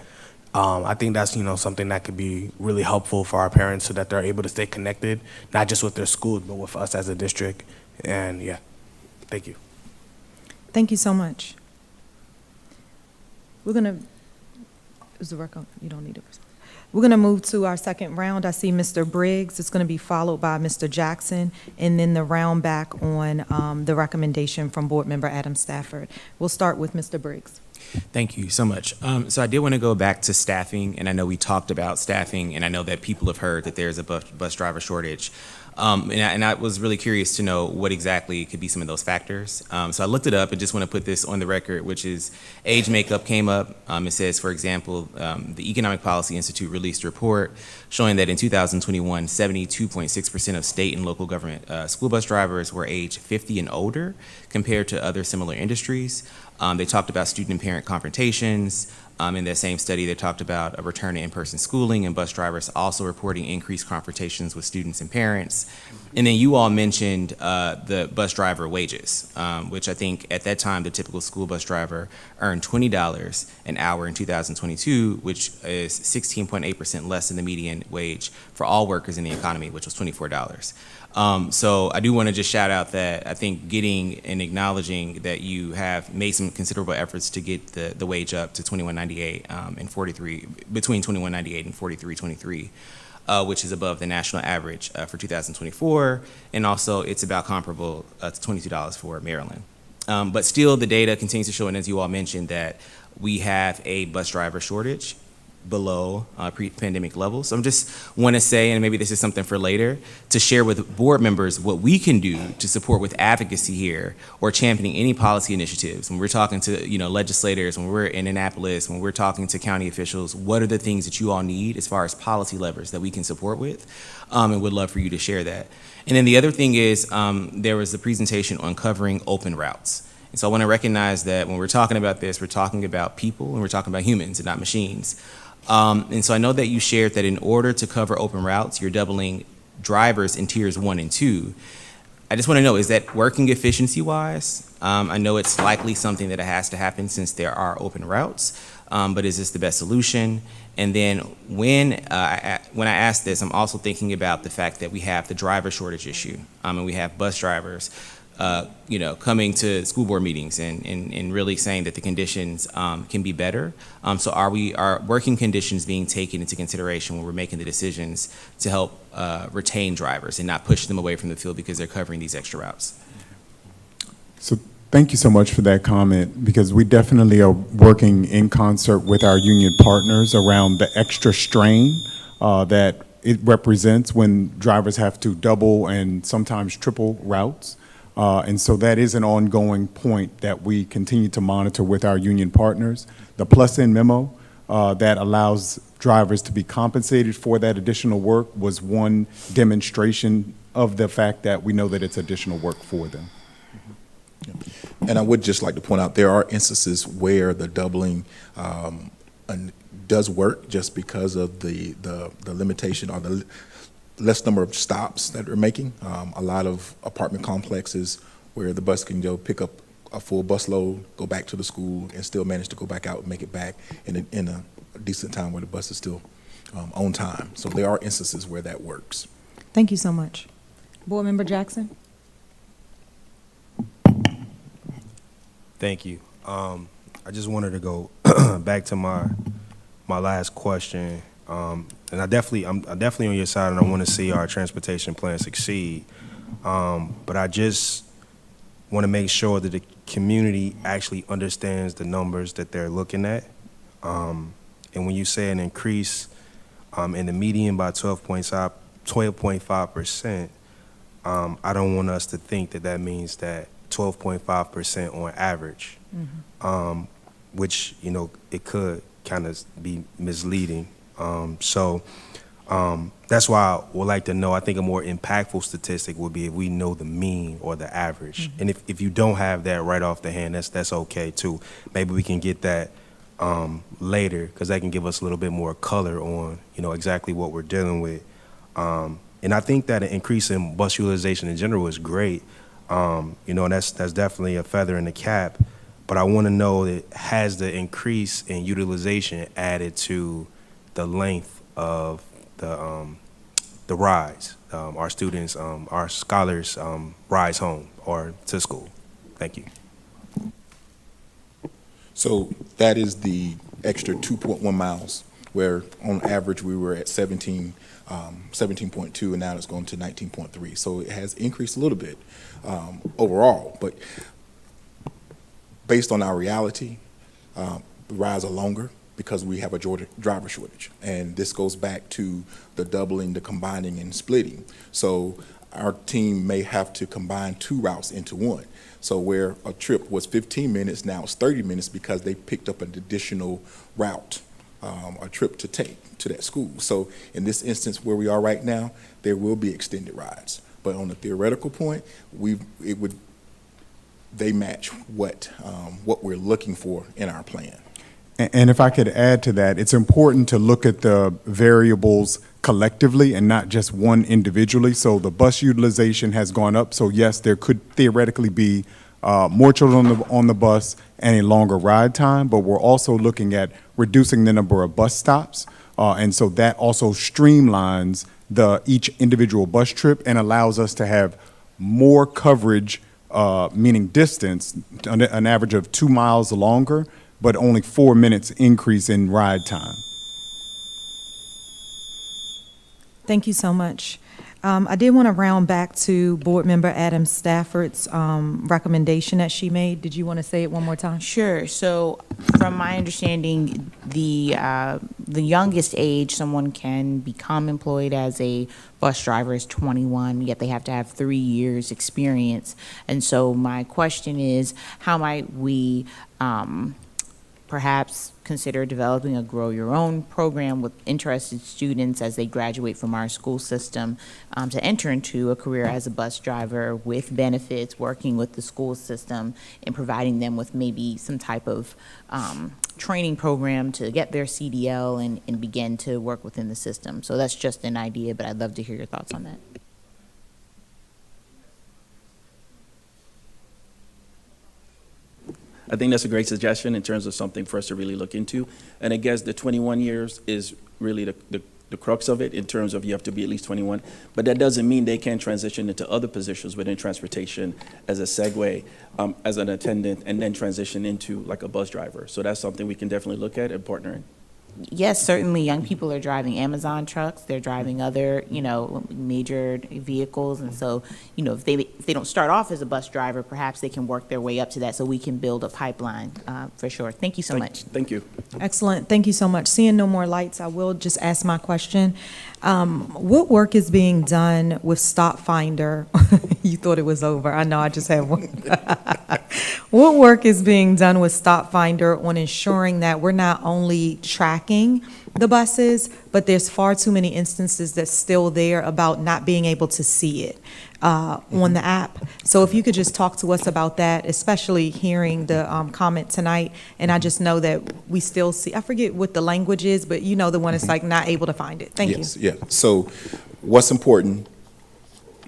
I think that's, something that could be really helpful for our parents so that they're able to stay connected, not just with their schools, but with us as a district. And yeah, thank you. Thank you so much. We're gonna, is the record, you don't need it. We're gonna move to our second round. I see Mr. Briggs. It's gonna be followed by Mr. Jackson, and then the round back on the recommendation from Board Member Adam Stafford. We'll start with Mr. Briggs. Thank you so much. So I did want to go back to staffing, and I know we talked about staffing, and I know that people have heard that there's a bus driver shortage. And I was really curious to know what exactly could be some of those factors. So I looked it up and just want to put this on the record, which is age makeup came up. It says, for example, the Economic Policy Institute released a report showing that in 2021, 72.6% of state and local government school bus drivers were age 50 and older compared to other similar industries. They talked about student and parent confrontations. In that same study, they talked about a return to in-person schooling and bus drivers also reporting increased confrontations with students and parents. And then you all mentioned the bus driver wages, which I think at that time, the typical school bus driver earned $20 an hour in 2022, which is 16.8% less than the median wage for all workers in the economy, which was $24. So I do want to just shout out that I think getting and acknowledging that you have made some considerable efforts to get the wage up to $21.98 and 43 between $21.98 and $43.23, which is above the national average for 2024, and also it's about comparable to $22 for Maryland. But still, the data continues to show, and as you all mentioned, that we have a bus driver shortage below pre-pandemic levels. So I'm just want to say, and maybe this is something for later, to share with board members what we can do to support with advocacy here or championing any policy initiatives. When we're talking to legislators, when we're in Annapolis, when we're talking to county officials, what are the things that you all need as far as policy levers that we can support with? And would love for you to share that. And then the other thing is there was a presentation on covering open routes. And so I want to recognize that when we're talking about this, we're talking about people and we're talking about humans and not machines. And so I know that you shared that in order to cover open routes, you're doubling drivers in tiers 1 and 2. I just want to know, is that working efficiency-wise? I know it's likely something that has to happen since there are open routes, but is this the best solution? And then when I ask this, I'm also thinking about the fact that we have the driver shortage issue, and we have bus drivers coming to school board meetings and really saying that the conditions can be better. So are working conditions being taken into consideration when we're making the decisions to help retain drivers and not push them away from the field because they're covering these extra routes? So thank you so much for that comment, because we definitely are working in concert with our union partners around the extra strain that it represents when drivers have to double and sometimes triple routes. And so that is an ongoing point that we continue to monitor with our union partners. The plus-in memo that allows drivers to be compensated for that additional work was one demonstration of the fact that we know that it's additional work for them. And I would just like to point out, there are instances where the doubling does work just because of the limitation or the less number of stops that we're making. A lot of apartment complexes where the bus can go pick up a full bus load, go back to the school, and still manage to go back out and make it back in a decent time where the bus is still on time. So there are instances where that works. Thank you so much. Board Member Jackson? Thank you. I just wanted to go back to my last question. And I'm definitely on your side, and I want to see our transportation plan succeed. But I just want to make sure that the community actually understands the numbers that they're looking at. And when you say an increase in the median by 12.5%, I don't want us to think that that means that 12.5% on average, which, it could kind of be misleading. So that's why I would like to know. I think a more impactful statistic would be if we know the mean or the average. And if you don't have that right off the hand, that's okay too. Maybe we can get that later, because that can give us a little bit more color on exactly what we're dealing with. And I think that an increase in bus utilization in general is great. And that's definitely a feather in the cap. but I want to know that has the increase in utilization added to the length of the rides, our students, our scholars rides home or to school? Thank you. So that is the extra 2.1 miles, where on average we were at 17.2, and now it's going to 19.3. So it has increased a little bit overall, but based on our reality, the rides are longer because we have a driver shortage. And this goes back to the doubling, the combining, and splitting. So our team may have to combine 2 routes into one. So where a trip was 15 minutes, now it's 30 minutes because they picked up an additional route, a trip to take to that school. So in this instance where we are right now, there will be extended rides. But on the theoretical point, they match what we're looking for in our plan. And if I could add to that, it's important to look at the variables collectively and not just one individually. So the bus utilization has gone up. So yes, there could theoretically be more children on the bus and a longer ride time, but we're also looking at reducing the number of bus stops. And so that also streamlines each individual bus trip and allows us to have more coverage, meaning distance, an average of 2 miles longer, but only 4 minutes increase in ride time. Thank you so much. I did want to round back to Board Member Adam Stafford's recommendation that she made. Did you want to say it one more time? Sure. So, from my understanding, the youngest age someone can become employed as a bus driver is 21, yet they have to have 3 years experience. And so my question is, how might we perhaps consider developing a Grow Your Own program with interested students as they graduate from our school system to enter into a career as a bus driver with benefits, working with the school system and providing them with maybe some type of training program to get their CDL and begin to work within the system. So that's just an idea, but I'd love to hear your thoughts on that. I think that's a great suggestion in terms of something for us to really look into. And I guess the 21 years is really the crux of it in terms of you have to be at least 21. But that doesn't mean they can't transition into other positions within transportation as a segue, as an attendant, and then transition into like a bus driver. So that's something we can definitely look at and partner in. Yes, certainly young people are driving Amazon trucks, they're driving other, major vehicles. And so, if they don't start off as a bus driver, perhaps they can work their way up to that so we can build a pipeline for sure. Thank you so much. Thank you. Excellent. Thank you so much. Seeing no more lights, I will just ask my question. What work is being done with Stop Finder? You thought it was over. I know, I just have one. What work is being done with Stop Finder on ensuring that we're not only tracking the buses, but there's far too many instances that's still there about not being able to see it on the app? So if you could just talk to us about that, especially hearing the comment tonight. And I just know that we still see, I forget what the language is, but the one that's like not able to find it. Thank you. Yes, yeah. So what's important,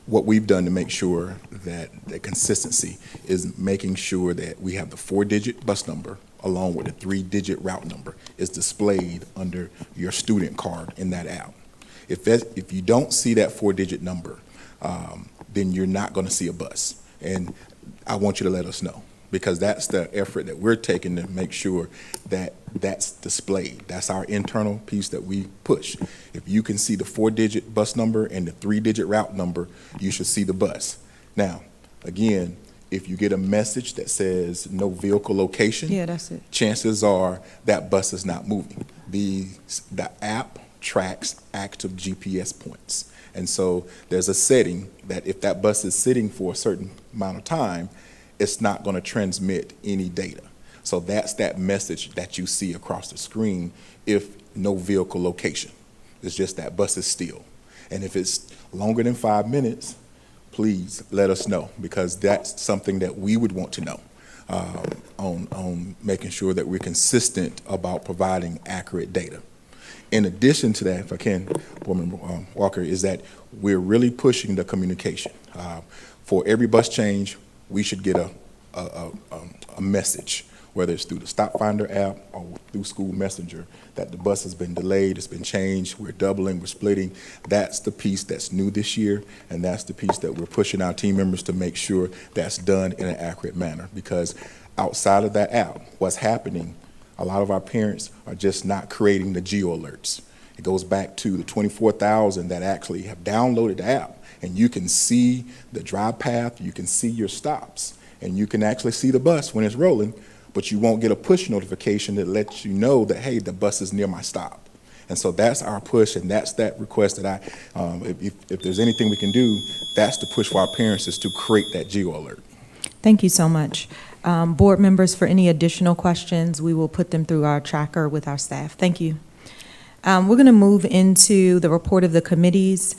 what we've done to make sure that the consistency is making sure that we have the 4-digit bus number along with the 3-digit route number is displayed under your student card in that app. If you don't see that 4-digit number, then you're not going to see a bus. And I want you to let us know, because that's the effort that we're taking to make sure that that's displayed. That's our internal piece that we push. If you can see the 4-digit bus number and the 3-digit route number, you should see the bus. Now, again, if you get a message that says no vehicle location, Yeah, that's it. chances are that bus is not moving. The app tracks active GPS points. And so there's a setting that if that bus is sitting for a certain amount of time, it's not going to transmit any data. So that's that message that you see across the screen if no vehicle location. It's just that bus is still. And if it's longer than 5 minutes, please let us know, because that's something that we would want to know on making sure that we're consistent about providing accurate data. In addition to that, if I can, Board Member Walker, is that we're really pushing the communication. For every bus change, we should get a message whether it's through the Stop Finder app or through School Messenger, that the bus has been delayed, it's been changed, we're doubling, we're splitting. That's the piece that's new this year, and that's the piece that we're pushing our team members to make sure that's done in an accurate manner. Because outside of that app, what's happening, a lot of our parents are just not creating the geo alerts. It goes back to the 24,000 that actually have downloaded the app, and you can see the drive path, you can see your stops, and you can actually see the bus when it's rolling, but you won't get a push notification that lets you know that, hey, the bus is near my stop. And so that's our push, and that's that request that if there's anything we can do, that's the push for our parents, is to create that geo alert. Thank you so much. Board members, for any additional questions, we will put them through our tracker with our staff. Thank you. We're going to move into the report of the committees.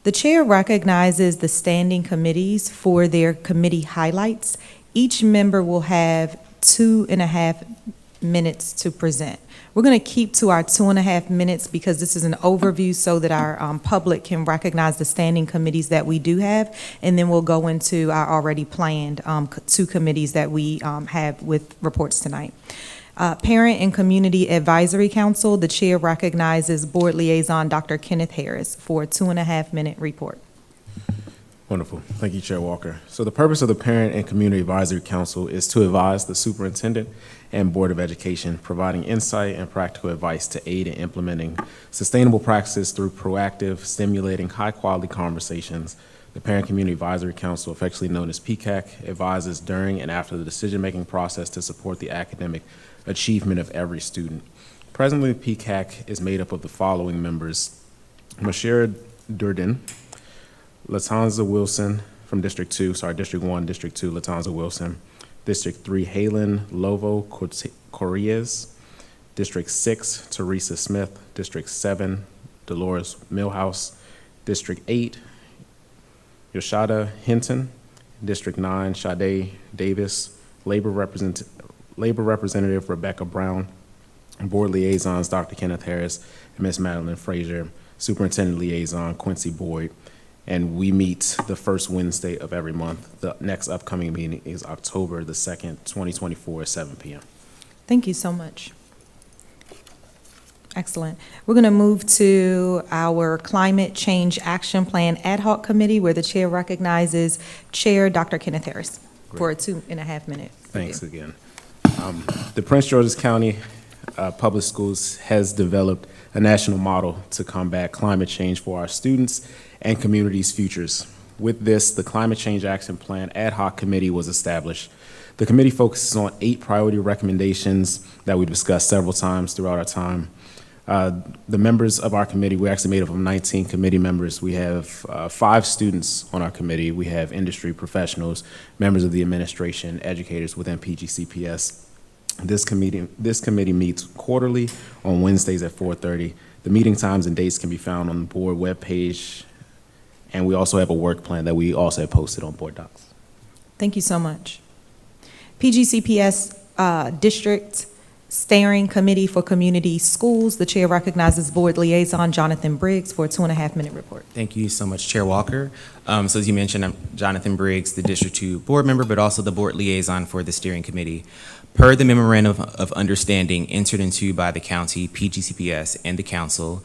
The chair recognizes the standing committees for their committee highlights. Each member will have 2.5 minutes to present. We're going to keep to our 2.5 minutes because this is an overview so that our public can recognize the standing committees that we do have, and then we'll go into our already planned 2 committees that we have with reports tonight. Parent and Community Advisory Council, the chair recognizes Board Liaison Dr. Kenneth Harris for a 2.5-minute report. Wonderful. Thank you, Chair Walker. So the purpose of the Parent and Community Advisory Council is to advise the Superintendent and Board of Education, providing insight and practical advice to aid in implementing sustainable practices through proactive, stimulating, high-quality conversations. The Parent Community Advisory Council, affectionately known as PCAC, advises during and after the decision-making process to support the academic achievement of every student. Presently, PCAC is made up of the following members: Mashira Durden, Latanza Wilson from District 1, District 2, Latanza Wilson, District 3, Halen Lovo Correas, District 6, Teresa Smith, District 7, Dolores Millhouse, District 8, Yoshada Hinton, District 9, Sade Davis, Labor Representative Rebecca Brown, Board Liaisons Dr. Kenneth Harris and Ms. Madeline Frazier, Superintendent Liaison Quincy Boyd, and we meet the first Wednesday of every month. The next upcoming meeting is October the 2nd, 2024 at 7 p.m. Thank you so much. Excellent. We're going to move to our Climate Change Action Plan Ad Hoc Committee, where the chair recognizes Chair Dr. Kenneth Harris for a 2.5-minute. Thanks again. The Prince George's County Public Schools has developed a national model to combat climate change for our students and communities' futures. With this, the Climate Change Action Plan Ad Hoc Committee was established. The committee focuses on 8 priority recommendations that we discussed several times throughout our time. The members of our committee, we're actually made up of 19 committee members. We have 5 students on our committee. We have industry professionals, members of the administration, educators within PGCPS. This committee meets quarterly on Wednesdays at 4:30. The meeting times and dates can be found on the board webpage, and we also have a work plan that we also have posted on Board Docs. Thank you so much. PGCPS District Steering Committee for Community Schools, the chair recognizes Board Liaison Jonathan Briggs for a 2.5-minute report. Thank you so much, Chair Walker. So as you mentioned, I'm Jonathan Briggs, the District 2 board member, but also the board liaison for the steering committee. Per the memorandum of understanding entered into by the county, PGCPS, and the council,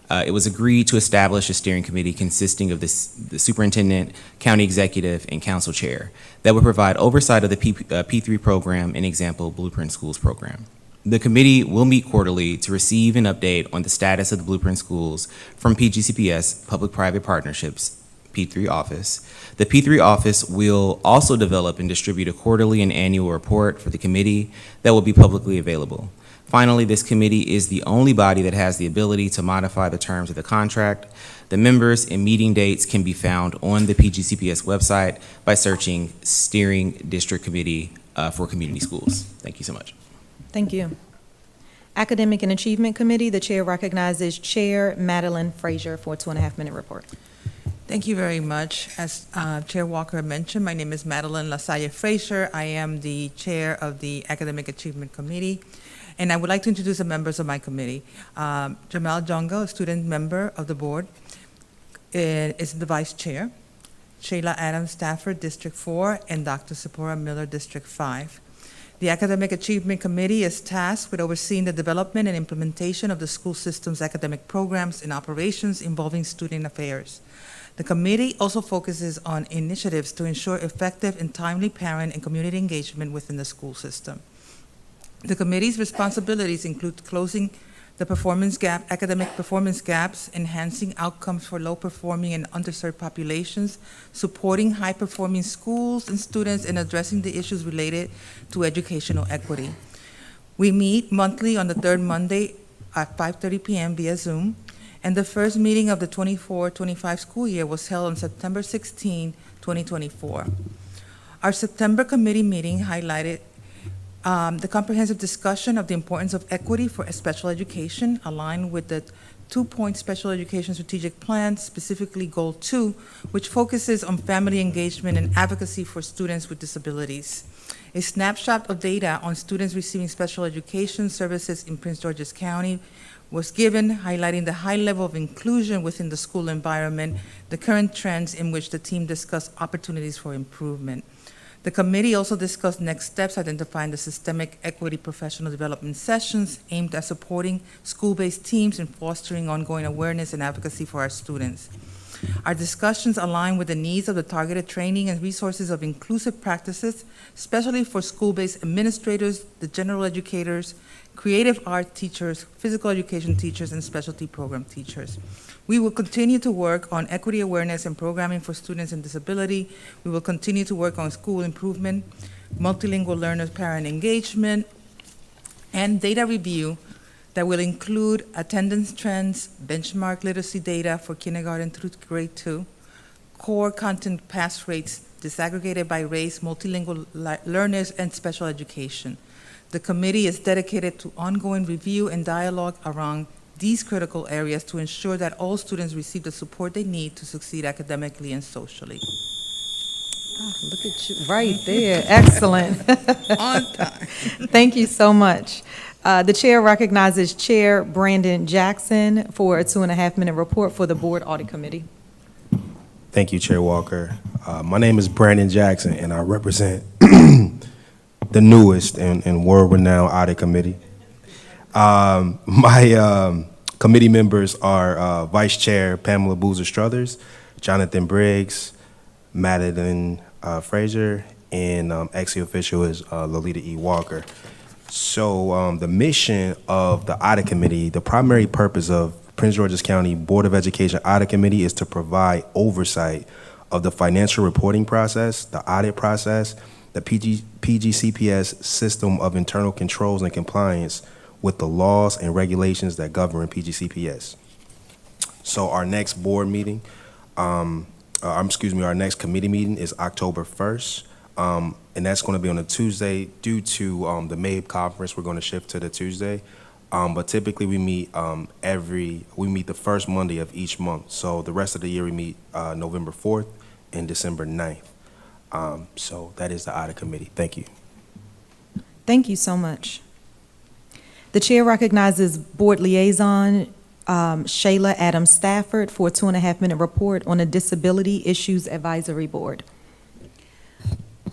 it was agreed to establish a steering committee consisting of the superintendent, county executive, and council chair that would provide oversight of the P3 program and example Blueprint Schools program. The committee will meet quarterly to receive an update on the status of the Blueprint Schools from PGCPS Public-Private Partnerships P3 office. The P3 office will also develop and distribute a quarterly and annual report for the committee that will be publicly available. Finally, this committee is the only body that has the ability to modify the terms of the contract. The members and meeting dates can be found on the PGCPS website by searching Steering District Committee for Community Schools. Thank you so much. Thank you. Academic and Achievement Committee, the chair recognizes Chair Madeline Frazier for a 2.5-minute report. Thank you very much. As Chair Walker mentioned, my name is Madeline LaSalle Frazier. I am the chair of the Academic Achievement Committee, and I would like to introduce the members of my committee. Jamal Jongo, a student member of the board, is the vice chair. Shayla Adams Stafford, District 4, and Dr. Sephora Miller, District 5. The Academic Achievement Committee is tasked with overseeing the development and implementation of the school system's academic programs and operations involving student affairs. The committee also focuses on initiatives to ensure effective and timely parent and community engagement within the school system. The committee's responsibilities include closing the academic performance gaps, enhancing outcomes for low-performing and underserved populations, supporting high-performing schools and students, and addressing the issues related to educational equity. We meet monthly on the third Monday at 5:30 p.m. via Zoom, and the first meeting of the 24-25 school year was held on September 16, 2024. Our September committee meeting highlighted the comprehensive discussion of the importance of equity for special education, aligned with the 2-point special education strategic plan, specifically Goal 2, which focuses on family engagement and advocacy for students with disabilities. A snapshot of data on students receiving special education services in Prince George's County was given, highlighting the high level of inclusion within the school environment, the current trends in which the team discussed opportunities for improvement. The committee also discussed next steps, identifying the systemic equity professional development sessions aimed at supporting school-based teams and fostering ongoing awareness and advocacy for our students. Our discussions align with the needs of the targeted training and resources of inclusive practices, especially for school-based administrators, the general educators, creative art teachers, physical education teachers, and specialty program teachers. We will continue to work on equity awareness and programming for students with disability. We will continue to work on school improvement, multilingual learners, parent engagement, and data review that will include attendance trends, benchmark literacy data for kindergarten through grade 2, core content pass rates disaggregated by race, multilingual learners, and special education. The committee is dedicated to ongoing review and dialogue around these critical areas to ensure that all students receive the support they need to succeed academically and socially. Look at you, right there, excellent. On time. Thank you so much. The chair recognizes Chair Brandon Jackson for a 2.5-minute report for the Board Audit Committee. Thank you, Chair Walker. My name is Brandon Jackson, and I represent the newest and world-renowned Audit Committee. My committee members are Vice Chair Pamela Boozer-Struthers, Jonathan Briggs, Madeline Fraser, and ex official is Lolita E. Walker. So the mission of the Audit Committee, the primary purpose of Prince George's County Board of Education Audit Committee is to provide oversight of the financial reporting process, the audit process, the PGCPS system of internal controls and compliance with the laws and regulations that govern PGCPS. So our next board meeting, our next committee meeting is October 1st. And that's going to be on a Tuesday. Due to the MABE conference, we're going to shift to the Tuesday. But typically we meet the first Monday of each month. So the rest of the year we meet November 4th and December 9th. So that is the Audit Committee. Thank you. Thank you so much. The chair recognizes Board Liaison Shayla Adams Stafford for a 2.5-minute report on the Disability Issues Advisory Board.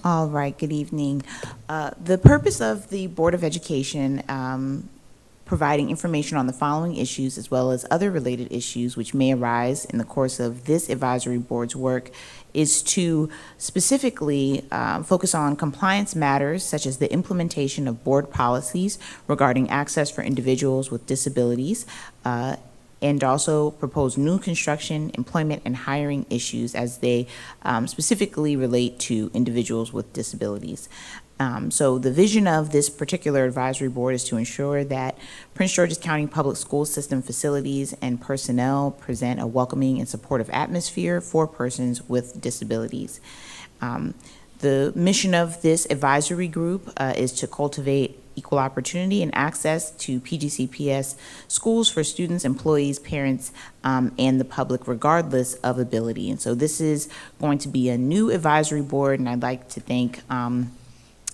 All right, good evening. The purpose of the Board of Education providing information on the following issues as well as other related issues which may arise in the course of this advisory board's work is to specifically focus on compliance matters such as the implementation of board policies regarding access for individuals with disabilities, and also propose new construction, employment, and hiring issues as they specifically relate to individuals with disabilities. So the vision of this particular advisory board is to ensure that Prince George's County Public School System facilities and personnel present a welcoming and supportive atmosphere for persons with disabilities. The mission of this advisory group is to cultivate equal opportunity and access to PGCPS schools for students, employees, parents, and the public regardless of ability. And so this is going to be a new advisory board, and I'd like to thank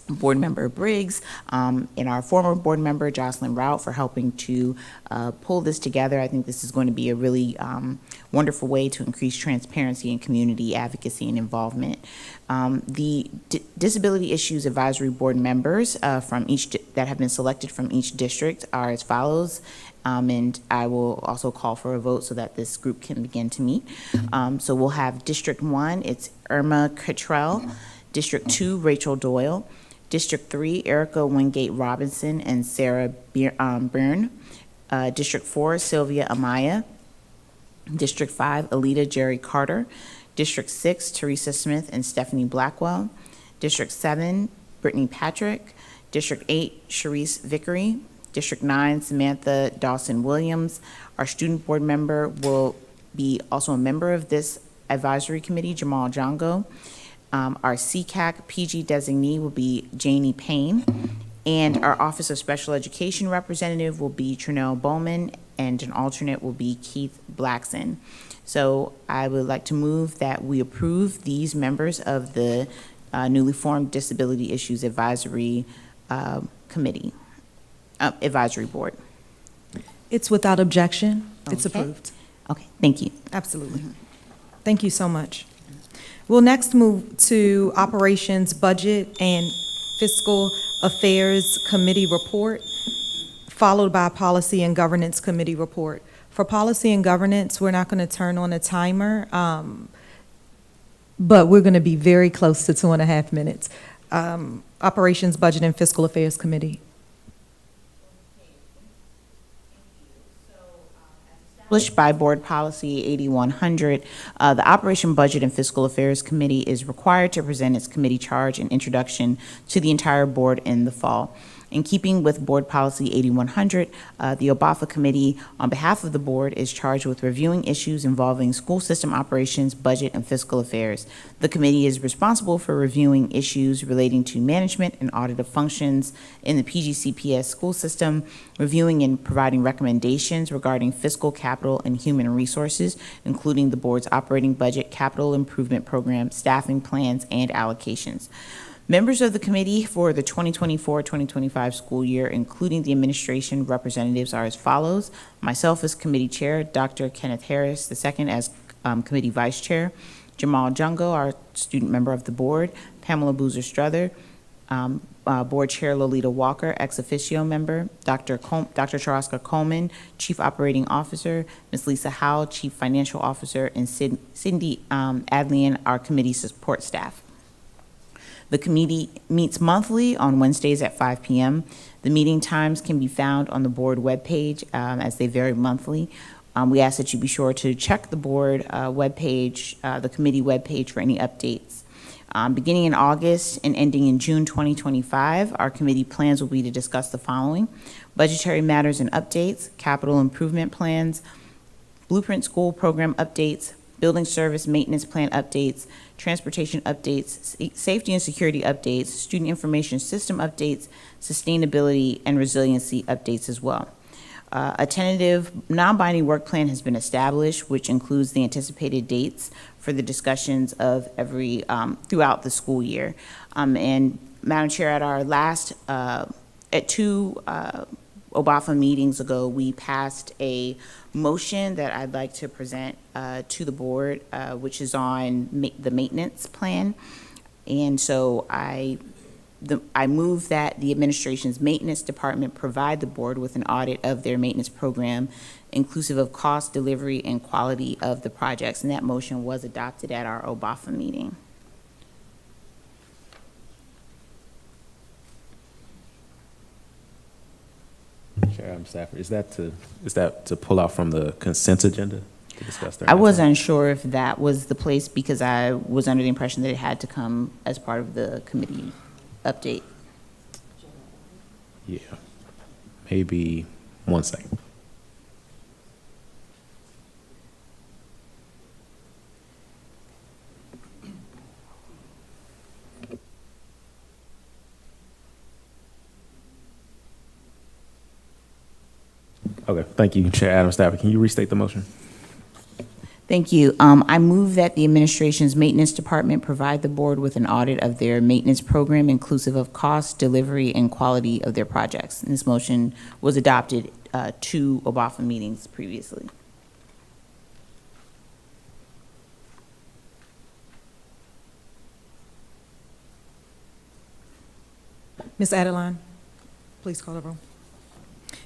Board Member Briggs, and our former board member Jocelyn Rout for helping to pull this together. I think this is going to be a really wonderful way to increase transparency and community advocacy and involvement. The Disability Issues Advisory Board members from that have been selected from each district are as follows. And I will also call for a vote so that this group can begin to meet. So we'll have District 1, it's Irma Cottrell. District 2, Rachel Doyle. District 3, Erica Wingate Robinson and Sarah Byrne. District 4, Sylvia Amaya. District 5, Alita Jerry Carter. District 6, Teresa Smith and Stephanie Blackwell. District 7, Brittany Patrick. District 8, Sharice Vickery. District 9, Samantha Dawson Williams. Our student board member will be also a member of this advisory committee, Jamal Jongo. Our CCAC PG designee will be Janie Payne, and our Office of Special Education representative will be Trinell Bowman, and an alternate will be Keith Blackson. So I would like to move that we approve these members of the newly formed Disability Issues Advisory Committee, Advisory Board. It's without objection. It's Okay. approved. Okay, thank you. Absolutely. Thank you so much. We'll next move to Operations, Budget, and Fiscal Affairs Committee report, followed by Policy and Governance Committee report. For Policy and Governance, we're not going to turn on a timer, but we're going to be very close to 2.5 minutes. Operations, Budget, and Fiscal Affairs Committee. Established by Board Policy 8100, the Operation, Budget, and Fiscal Affairs Committee is required to present its committee charge and introduction to the entire board in the fall. In keeping with Board Policy 8100, the OBAFA Committee, on behalf of the board, is charged with reviewing issues involving school system operations, budget, and fiscal affairs. The committee is responsible for reviewing issues relating to management and audit of functions in the PGCPS school system, reviewing and providing recommendations regarding fiscal, capital, and human resources, including the board's operating budget, capital improvement program, staffing plans, and allocations. Members of the committee for the 2024-2025 school year, including the administration representatives, are as follows. Myself as committee chair, Dr. Kenneth Harris II as committee vice chair, Jamal Jungo, our student member of the board, Pamela Boozer-Strother, board chair Lolita Walker, ex officio member, Dr. Charaska Coleman, chief operating officer, Ms. Lisa Howell, chief financial officer, and Cindy Adlian, our committee support staff. The committee meets monthly on Wednesdays at 5 p.m. The meeting times can be found on the board webpage as they vary monthly. We ask that you be sure to check the board webpage, the committee webpage for any updates. Beginning in August and ending in June 2025, our committee plans will be to discuss the following: budgetary matters and updates, capital improvement plans, blueprint school program updates, building service maintenance plan updates, transportation updates, safety and security updates, student information system updates, sustainability and resiliency updates as well. A tentative non-binding work plan has been established, which includes the anticipated dates for the discussions of every throughout the school year. And Madam Chair, at our last at two OBAFA meetings ago, we passed a motion that I'd like to present to the board, which is on the maintenance plan. And so I move that the administration's maintenance department provide the board with an audit of their maintenance program, inclusive of cost, delivery, and quality of the projects. And that motion was adopted at our OBAFA meeting. Chair Adam Stafford, is that to pull out from the consent agenda to discuss that? I was unsure if that was the place because I was under the impression that it had to come as part of the committee update. Yeah, maybe 1 second. Okay, thank you, Chair Adam Stafford. Can you restate the motion? Thank you. I move that the administration's maintenance department provide the board with an audit of their maintenance program inclusive of cost, delivery, and quality of their projects. And this motion was adopted 2 OBAFA meetings previously. Ms. Adeline, please call the roll.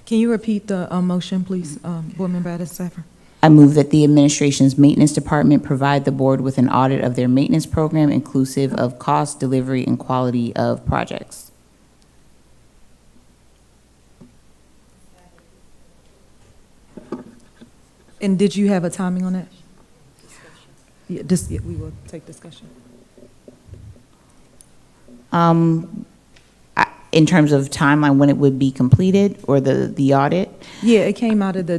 Can you repeat the motion, please, Board Member Addis Safford? I move that the administration's maintenance department provide the board with an audit of their maintenance program inclusive of cost, delivery, and quality of projects. And did you have a timing on that? Yeah, we will take discussion. In terms of timeline, when it would be completed or the audit? Yeah, it came out of the.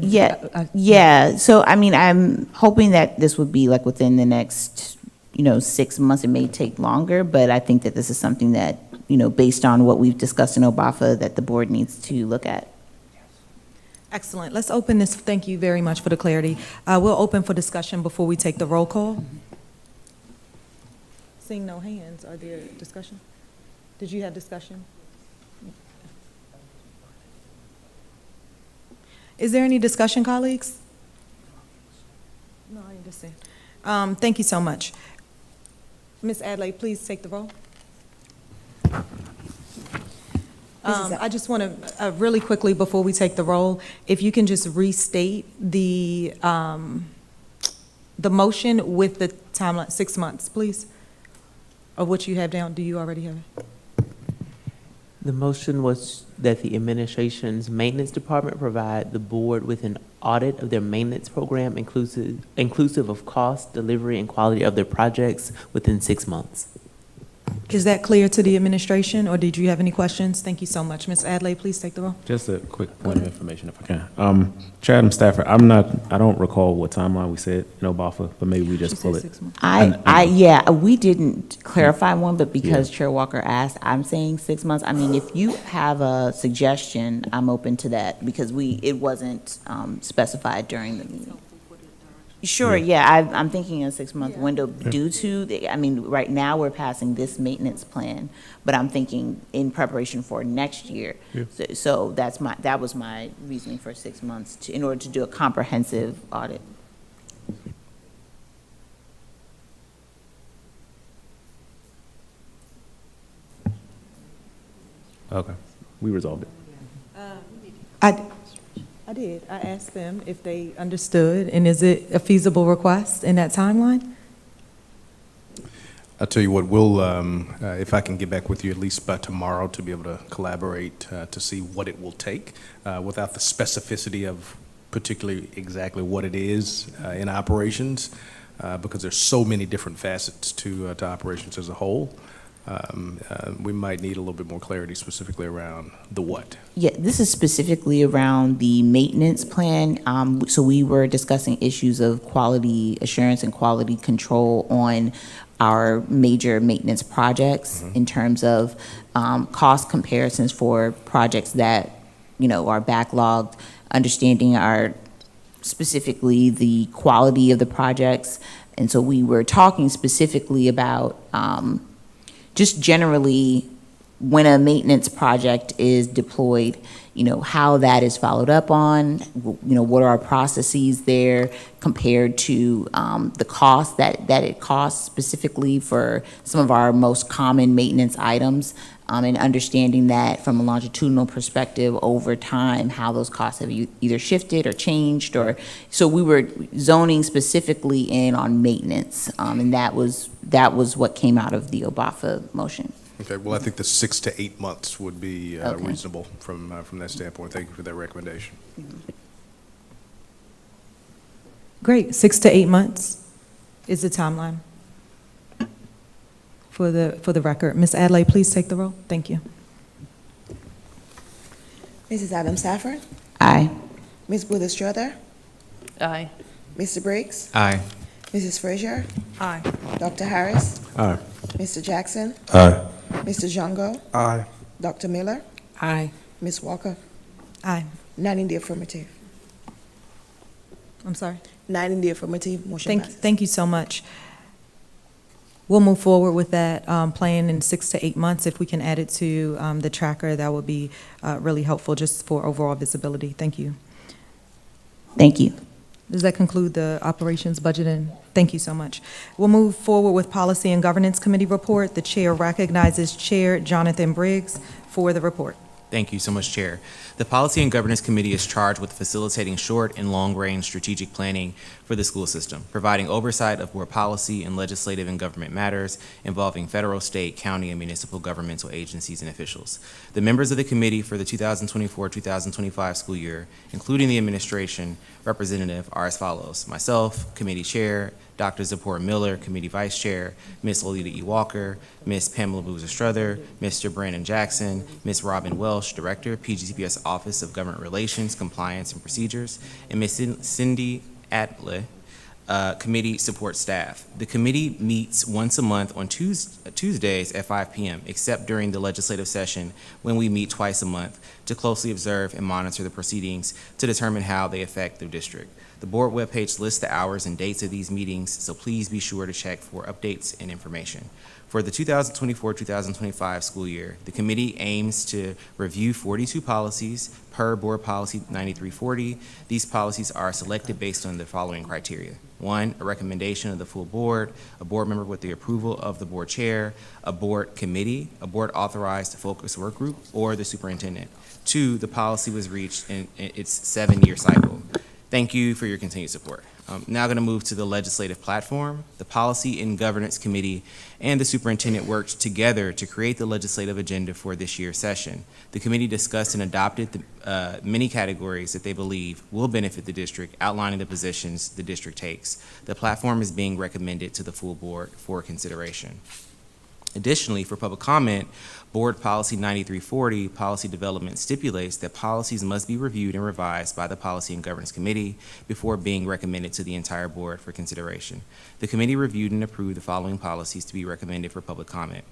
Yeah. So, I mean, I'm hoping that this would be like within the next, 6 months. It may take longer, but I think that this is something that, based on what we've discussed in OBAFA, that the board needs to look at. Excellent. Let's open this. Thank you very much for the clarity. We'll open for discussion before we take the roll call. Seeing no hands, are there discussion? Did you have discussion? Is there any discussion, colleagues? No, I understand. Thank you so much. Ms. Adlai, please take the roll. I just want to, really quickly, before we take the roll, if you can just restate the motion with the timeline, 6 months, please, of what you have down. Do you already have it? The motion was that the administration's maintenance department provide the board with an audit of their maintenance program inclusive of cost, delivery, and quality of their projects within 6 months. Is that clear to the administration, or did you have any questions? Thank you so much. Ms. Adlai, please take the roll. Just a quick point of information, if I can. Chair Adam Stafford, I don't recall what timeline we said in OBAFA, but maybe we just pull it. Yeah, we didn't clarify one, but because Chair Walker asked, I'm saying 6 months. I mean, if you have a suggestion, I'm open to that, because it wasn't specified during the meeting. Sure, yeah, I'm thinking a 6 month window due to, right now we're passing this maintenance plan, but I'm thinking in preparation for next year. So that was my reasoning for 6 months, in order to do a comprehensive audit. Okay, we resolved it. I did. I asked them if they understood, and is it a feasible request in that timeline? I'll tell you what, we'll, if I can get back with you at least by tomorrow to be able to collaborate to see what it will take without the specificity of particularly exactly what it is in operations, because there's so many different facets to operations as a whole. We might need a little bit more clarity specifically around the what. Yeah, this is specifically around the maintenance plan. So we were discussing issues of quality assurance and quality control on our major maintenance projects in terms of cost comparisons for projects that, are backlogged, understanding specifically the quality of the projects. And so we were talking specifically about just generally, when a maintenance project is deployed, how that is followed up on, what are our processes there compared to the cost that it costs specifically for some of our most common maintenance items, and understanding that from a longitudinal perspective over time, how those costs have either shifted or changed, so we were zoning specifically in on maintenance, and that was what came out of the OBAFA motion. Okay, well, I think the 6 to 8 months would be reasonable from that standpoint. Thank you for that recommendation. Great. 6 to 8 months is the timeline for the record. Ms. Adlai, please take the roll. Thank you. Mrs. Adams Stafford? Aye. Ms. Wheeler-Strother? Aye. Mr. Briggs? Aye. Mrs. Frazier? Aye. Dr. Harris? Aye. Mr. Jackson? Aye. Mr. Jongo? Aye. Dr. Miller? Aye. Ms. Walker? Aye. 9 in the affirmative. I'm sorry. Nine in the affirmative, motion passes. Thank you so much. We'll move forward with that plan in 6 to 8 months. If we can add it to the tracker, that would be really helpful just for overall visibility. Thank you. Thank you. Does that conclude the operations budget? And thank you so much. We'll move forward with Policy and Governance Committee report. The chair recognizes Chair Jonathan Briggs for the report. Thank you so much, Chair. The Policy and Governance Committee is charged with facilitating short and long-range strategic planning for the school system, providing oversight of board policy and legislative and government matters involving federal, state, county, and municipal governmental agencies and officials. The members of the committee for the 2024-2025 school year, including the administration representative, are as follows. Myself, Committee Chair, Dr. Zipporah Miller, Committee Vice Chair, Ms. Lolita E. Walker, Ms. Pamela Boozer-Strother, Mr. Brandon Jackson, Ms. Robin Welsh, Director, PGCPS Office of Government Relations, Compliance, and Procedures, and Ms. Cindy Atle, Committee Support Staff. The committee meets once a month on Tuesdays at 5 p.m., except during the legislative session when we meet twice a month to closely observe and monitor the proceedings to determine how they affect their district. The board webpage lists the hours and dates of these meetings, so please be sure to check for updates and information. For the 2024-2025 school year, the committee aims to review 42 policies per Board Policy 9340. These policies are selected based on the following criteria. 1, a recommendation of the full board, a board member with the approval of the board chair, a board committee, a board authorized focus work group, or the superintendent. 2, the policy was reached in its 7-year cycle. Thank you for your continued support. Now going to move to the legislative platform. The Policy and Governance Committee and the superintendent worked together to create the legislative agenda for this year's session. The committee discussed and adopted many categories that they believe will benefit the district, outlining the positions the district takes. The platform is being recommended to the full board for consideration. Additionally, for public comment, Board Policy 9340, Policy Development, stipulates that policies must be reviewed and revised by the Policy and Governance Committee before being recommended to the entire board for consideration. The committee reviewed and approved the following policies to be recommended for public comment.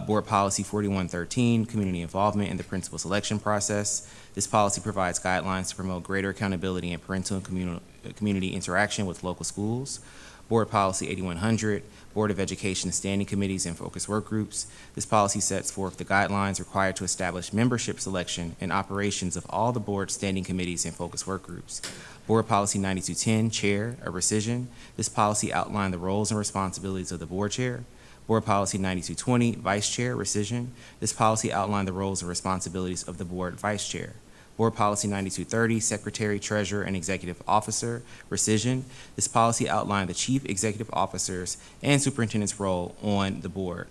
Board Policy 4113, Community Involvement in the Principal Selection Process. This policy provides guidelines to promote greater accountability and parental and community interaction with local schools. Board Policy 8100, Board of Education Standing Committees and Focus Work Groups. This policy sets forth the guidelines required to establish membership selection and operations of all the board standing committees and focus work groups. Board Policy 9210, Chair, a rescission. This policy outlined the roles and responsibilities of the board chair. Board Policy 9220, Vice Chair, rescission. This policy outlined the roles and responsibilities of the board vice chair. Board Policy 9230, Secretary, Treasurer, and Executive Officer, rescission. This policy outlined the Chief Executive Officer's and Superintendent's role on the board.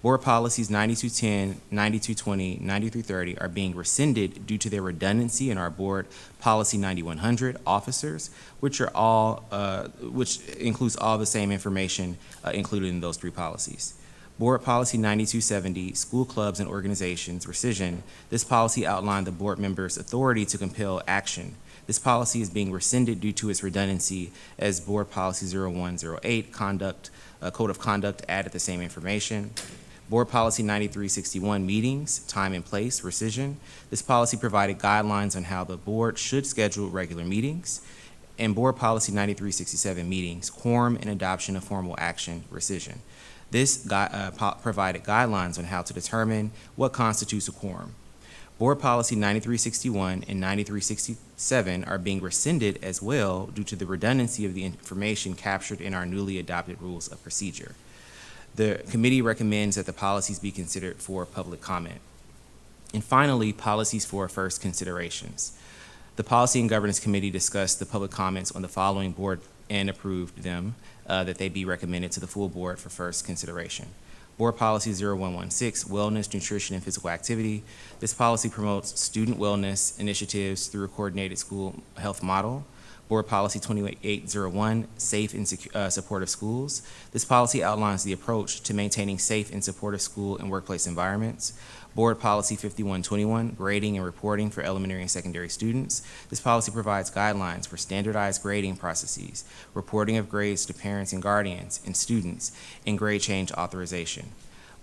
Board Policies 9210, 9220, 9330 are being rescinded due to their redundancy in our Board Policy 9100, Officers, which includes all the same information included in those 3 policies. Board Policy 9270, School Clubs and Organizations, rescission. This policy outlined the board members' authority to compel action. This policy is being rescinded due to its redundancy as Board Policy 0108, Code of Conduct, added the same information. Board Policy 9361, Meetings, Time and Place, rescission. This policy provided guidelines on how the board should schedule regular meetings. And Board Policy 9367, Meetings, Quorum and Adoption of Formal Action, rescission. This provided guidelines on how to determine what constitutes a quorum. Board Policy 9361 and 9367 are being rescinded as well due to the redundancy of the information captured in our newly adopted rules of procedure. The committee recommends that the policies be considered for public comment. And finally, policies for first considerations. The Policy and Governance Committee discussed the public comments on the following board and approved them, that they be recommended to the full board for first consideration. Board Policy 0116, Wellness, Nutrition, and Physical Activity. This policy promotes student wellness initiatives through a coordinated school health model. Board Policy 2801, Safe and Supportive Schools. This policy outlines the approach to maintaining safe and supportive school and workplace environments. Board Policy 5121, Grading and Reporting for Elementary and Secondary Students. This policy provides guidelines for standardized grading processes, reporting of grades to parents and guardians and students, and grade change authorization.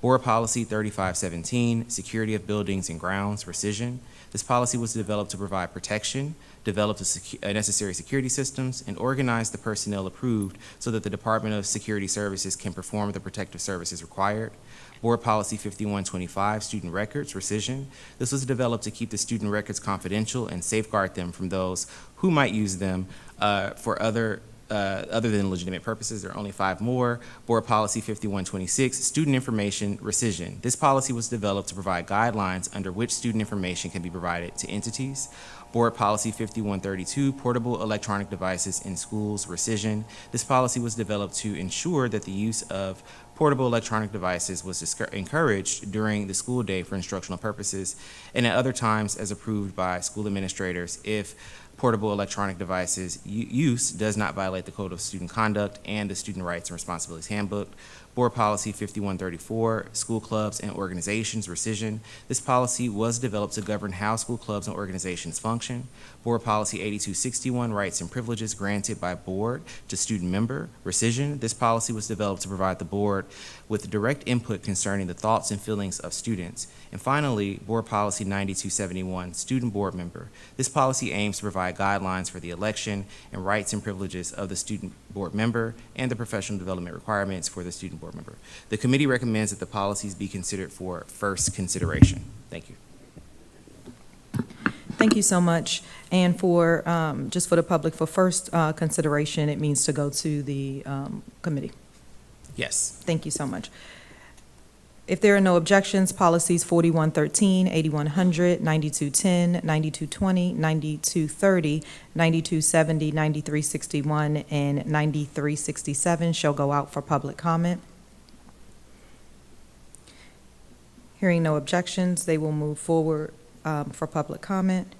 Board Policy 3517, Security of Buildings and Grounds, Rescission. This policy was developed to provide protection, develop the necessary security systems, and organize the personnel approved so that the Department of Security Services can perform the protective services required. Board Policy 5125, Student Records, Rescission. This was developed to keep the student records confidential and safeguard them from those who might use them for other than legitimate purposes. There are only 5 more. Board Policy 5126, Student Information Rescission. This policy was developed to provide guidelines under which student information can be provided to entities. Board Policy 5132, Portable Electronic Devices in Schools, Rescission. This policy was developed to ensure that the use of portable electronic devices was encouraged during the school day for instructional purposes and at other times as approved by school administrators if portable electronic devices use does not violate the Code of Student Conduct and the Student Rights and Responsibilities Handbook. Board Policy 5134, School Clubs and Organizations, Rescission. This policy was developed to govern how school clubs and organizations function. Board Policy 8261, Rights and Privileges granted by board to student member, Rescission. This policy was developed to provide the board with direct input concerning the thoughts and feelings of students. And finally, Board Policy 9271, Student Board Member. This policy aims to provide guidelines for the election and rights and privileges of the student board member and the professional development requirements for the student board member. The committee recommends that the policies be considered for first consideration. Thank you. Thank you so much. And for, just for the public, for first consideration, it means to go to the committee. Yes. Thank you so much. If there are no objections, policies 4113, 8100, 9210, 9220, 9230, 9270, 9361, and 9367 shall go out for public comment. Hearing no objections, they will move forward for public comment.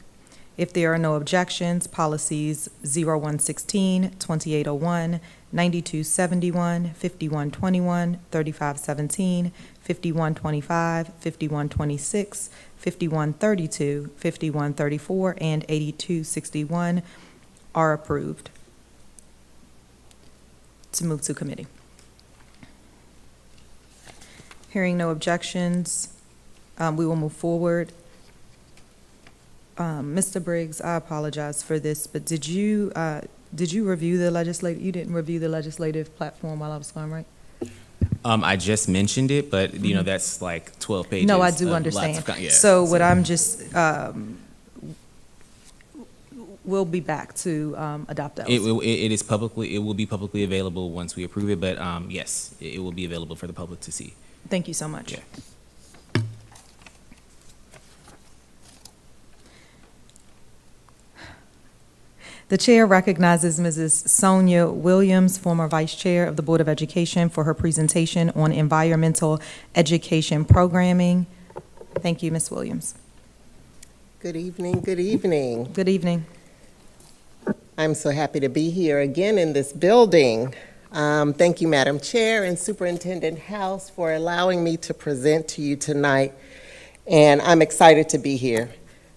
If there are no objections, policies 0116, 2801, 9271, 5121, 3517, 5125, 5126, 5132, 5134, and 8261 are approved. To move to committee. Hearing no objections, we will move forward. Mr. Briggs, I apologize for this, but did you review the legislative? You didn't review the legislative platform while I was gone, right? I just mentioned it, but you know that's like 12 pages. No, I do of understand. lots of, yeah, so what I'm just we'll be back to adopt those. It will be publicly available once we approve it, but yes, it will be available for the public to see. Thank you so much. Yeah. The chair recognizes Mrs. Sonia Williams, former vice chair of the Board of Education, for her presentation on environmental education programming. Thank you, Ms. Williams. Good evening, good evening. Good evening. I'm so happy to be here again in this building. Thank you, Madam Chair and Superintendent House, for allowing me to present to you tonight, and I'm excited to be here.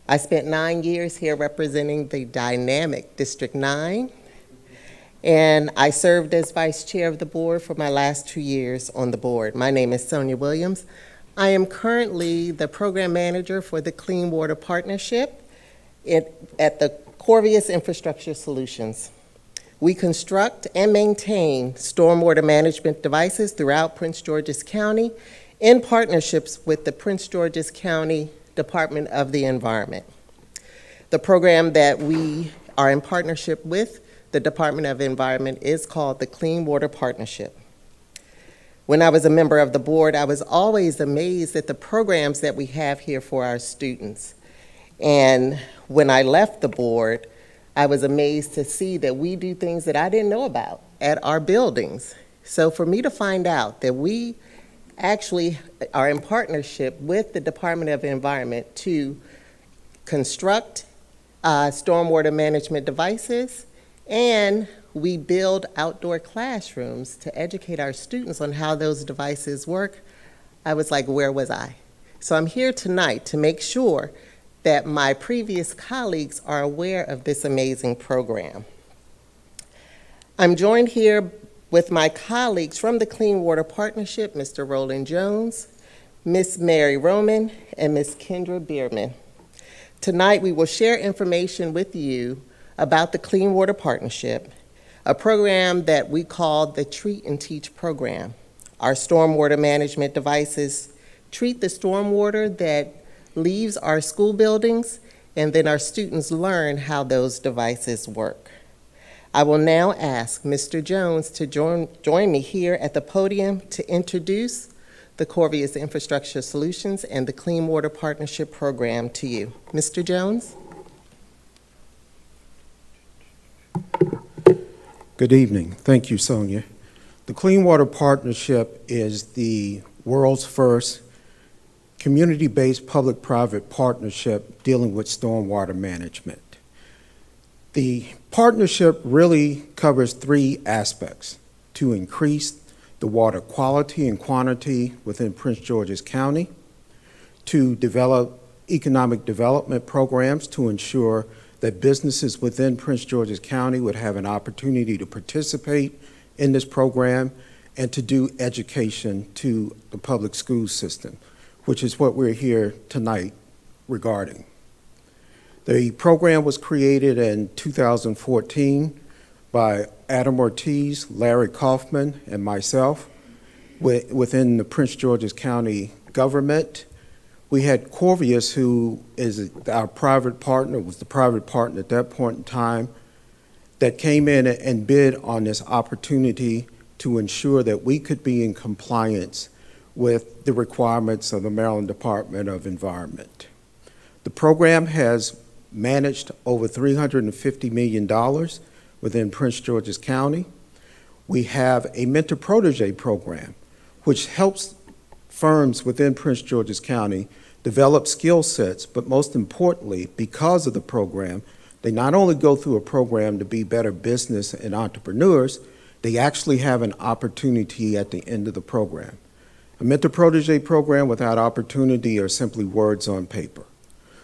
I spent 9 years here representing the dynamic District 9, and I served as vice chair of the board for my last 2 years on the board. My name is Sonia Williams. I am currently the program manager for the Clean Water Partnership at the Corvius Infrastructure Solutions. We construct and maintain stormwater management devices throughout Prince George's County in partnerships with the Prince George's County Department of the Environment. The program that we are in partnership with the Department of Environment is called the Clean Water Partnership. When I was a member of the board, I was always amazed at the programs that we have here for our students. And when I left the board, I was amazed to see that we do things that I didn't know about at our buildings. So for me to find out that we actually are in partnership with the Department of Environment to construct stormwater management devices, and we build outdoor classrooms to educate our students on how those devices work, I was like, where was I? So I'm here tonight to make sure that my previous colleagues are aware of this amazing program. I'm joined here with my colleagues from the Clean Water Partnership, Mr. Roland Jones, Miss Mary Roman, and Miss Kendra Bierman. Tonight, we will share information with you about the Clean Water Partnership, a program that we call the Treat and Teach program. Our stormwater management devices treat the stormwater that leaves our school buildings, and then our students learn how those devices work. I will now ask Mr. Jones to join me here at the podium to introduce the Corvius Infrastructure Solutions and the Clean Water Partnership Program to you. Mr. Jones? Good evening. Thank you, Sonia. The Clean Water Partnership is the world's first community-based public-private partnership dealing with stormwater management. The partnership really covers three aspects: to increase the water quality and quantity within Prince George's County, to develop economic development programs to ensure that businesses within Prince George's County would have an opportunity to participate in this program, and to do education to the public school system, which is what we're here tonight regarding. The program was created in 2014 by Adam Ortiz, Larry Kaufman, and myself within the Prince George's County government. We had Corvius, who is our private partner, was the private partner at that point in time, that came in and bid on this opportunity to ensure that we could be in compliance with the requirements of the Maryland Department of Environment. The program has managed over $350 million within Prince George's County. We have a mentor-protege program, which helps firms within Prince George's County develop skill sets, but most importantly, because of the program, they not only go through a program to be better business and entrepreneurs, they actually have an opportunity at the end of the program. A mentor-protege program without opportunity are simply words on paper.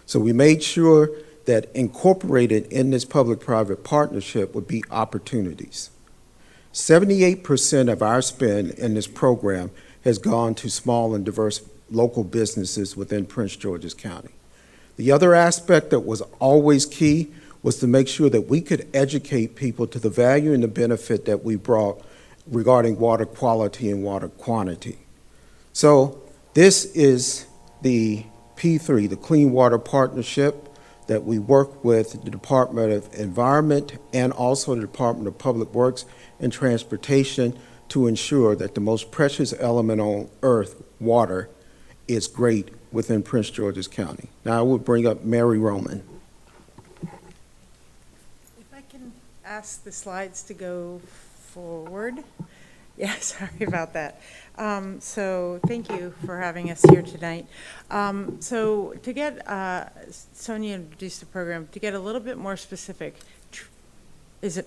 So we made sure that incorporated in this public-private partnership would be opportunities. 78% of our spend in this program has gone to small and diverse local businesses within Prince George's County. The other aspect that was always key was to make sure that we could educate people to the value and the benefit that we brought regarding water quality and water quantity. So this is the P3, the Clean Water Partnership, that we work with the Department of Environment and also the Department of Public Works and Transportation to ensure that the most precious element on earth, water, is great within Prince George's County. Now I will bring up Mary Roman. If I can ask the slides to go forward. Yeah, sorry about that. So thank you for having us here tonight. So to get, Sonia introduced the program, to get a little bit more specific, is it,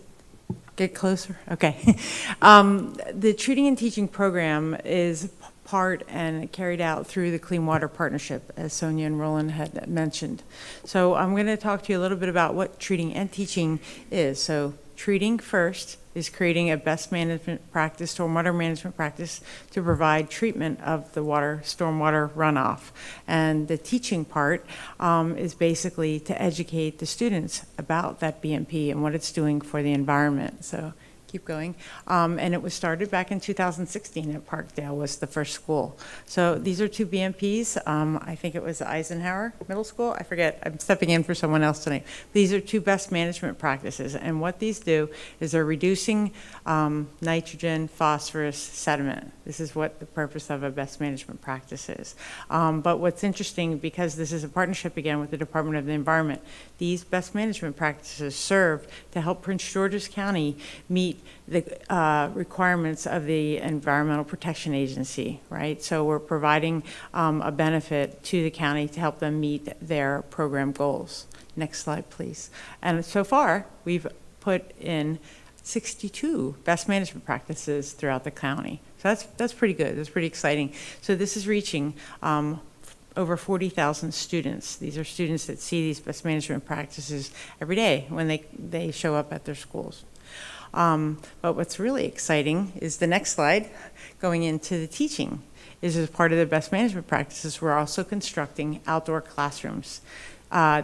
get closer? Okay. The Treating and Teaching program is part and carried out through the Clean Water Partnership, as Sonia and Roland had mentioned. So I'm going to talk to you a little bit about what treating and teaching is. So treating first is creating a best management practice, stormwater management practice, to provide treatment of the water, stormwater runoff. And the teaching part is basically to educate the students about that BMP and what it's doing for the environment. So keep going. And it was started back in 2016 at Parkdale was the first school. So these are two BMPs. I think it was Eisenhower Middle School. I forget. I'm stepping in for someone else tonight. These are two best management practices. And what these do is they're reducing nitrogen, phosphorus, sediment. This is what the purpose of a best management practice is. But what's interesting, because this is a partnership again with the Department of the Environment, these best management practices serve to help Prince George's County meet the requirements of the Environmental Protection Agency, right? So we're providing a benefit to the county to help them meet their program goals. Next slide, please. And so far, we've put in 62 best management practices throughout the county. So that's pretty good. That's pretty exciting. So this is reaching over 40,000 students. These are students that see these best management practices every day when they show up at their schools. But what's really exciting is the next slide, going into the teaching, is as part of the best management practices, we're also constructing outdoor classrooms.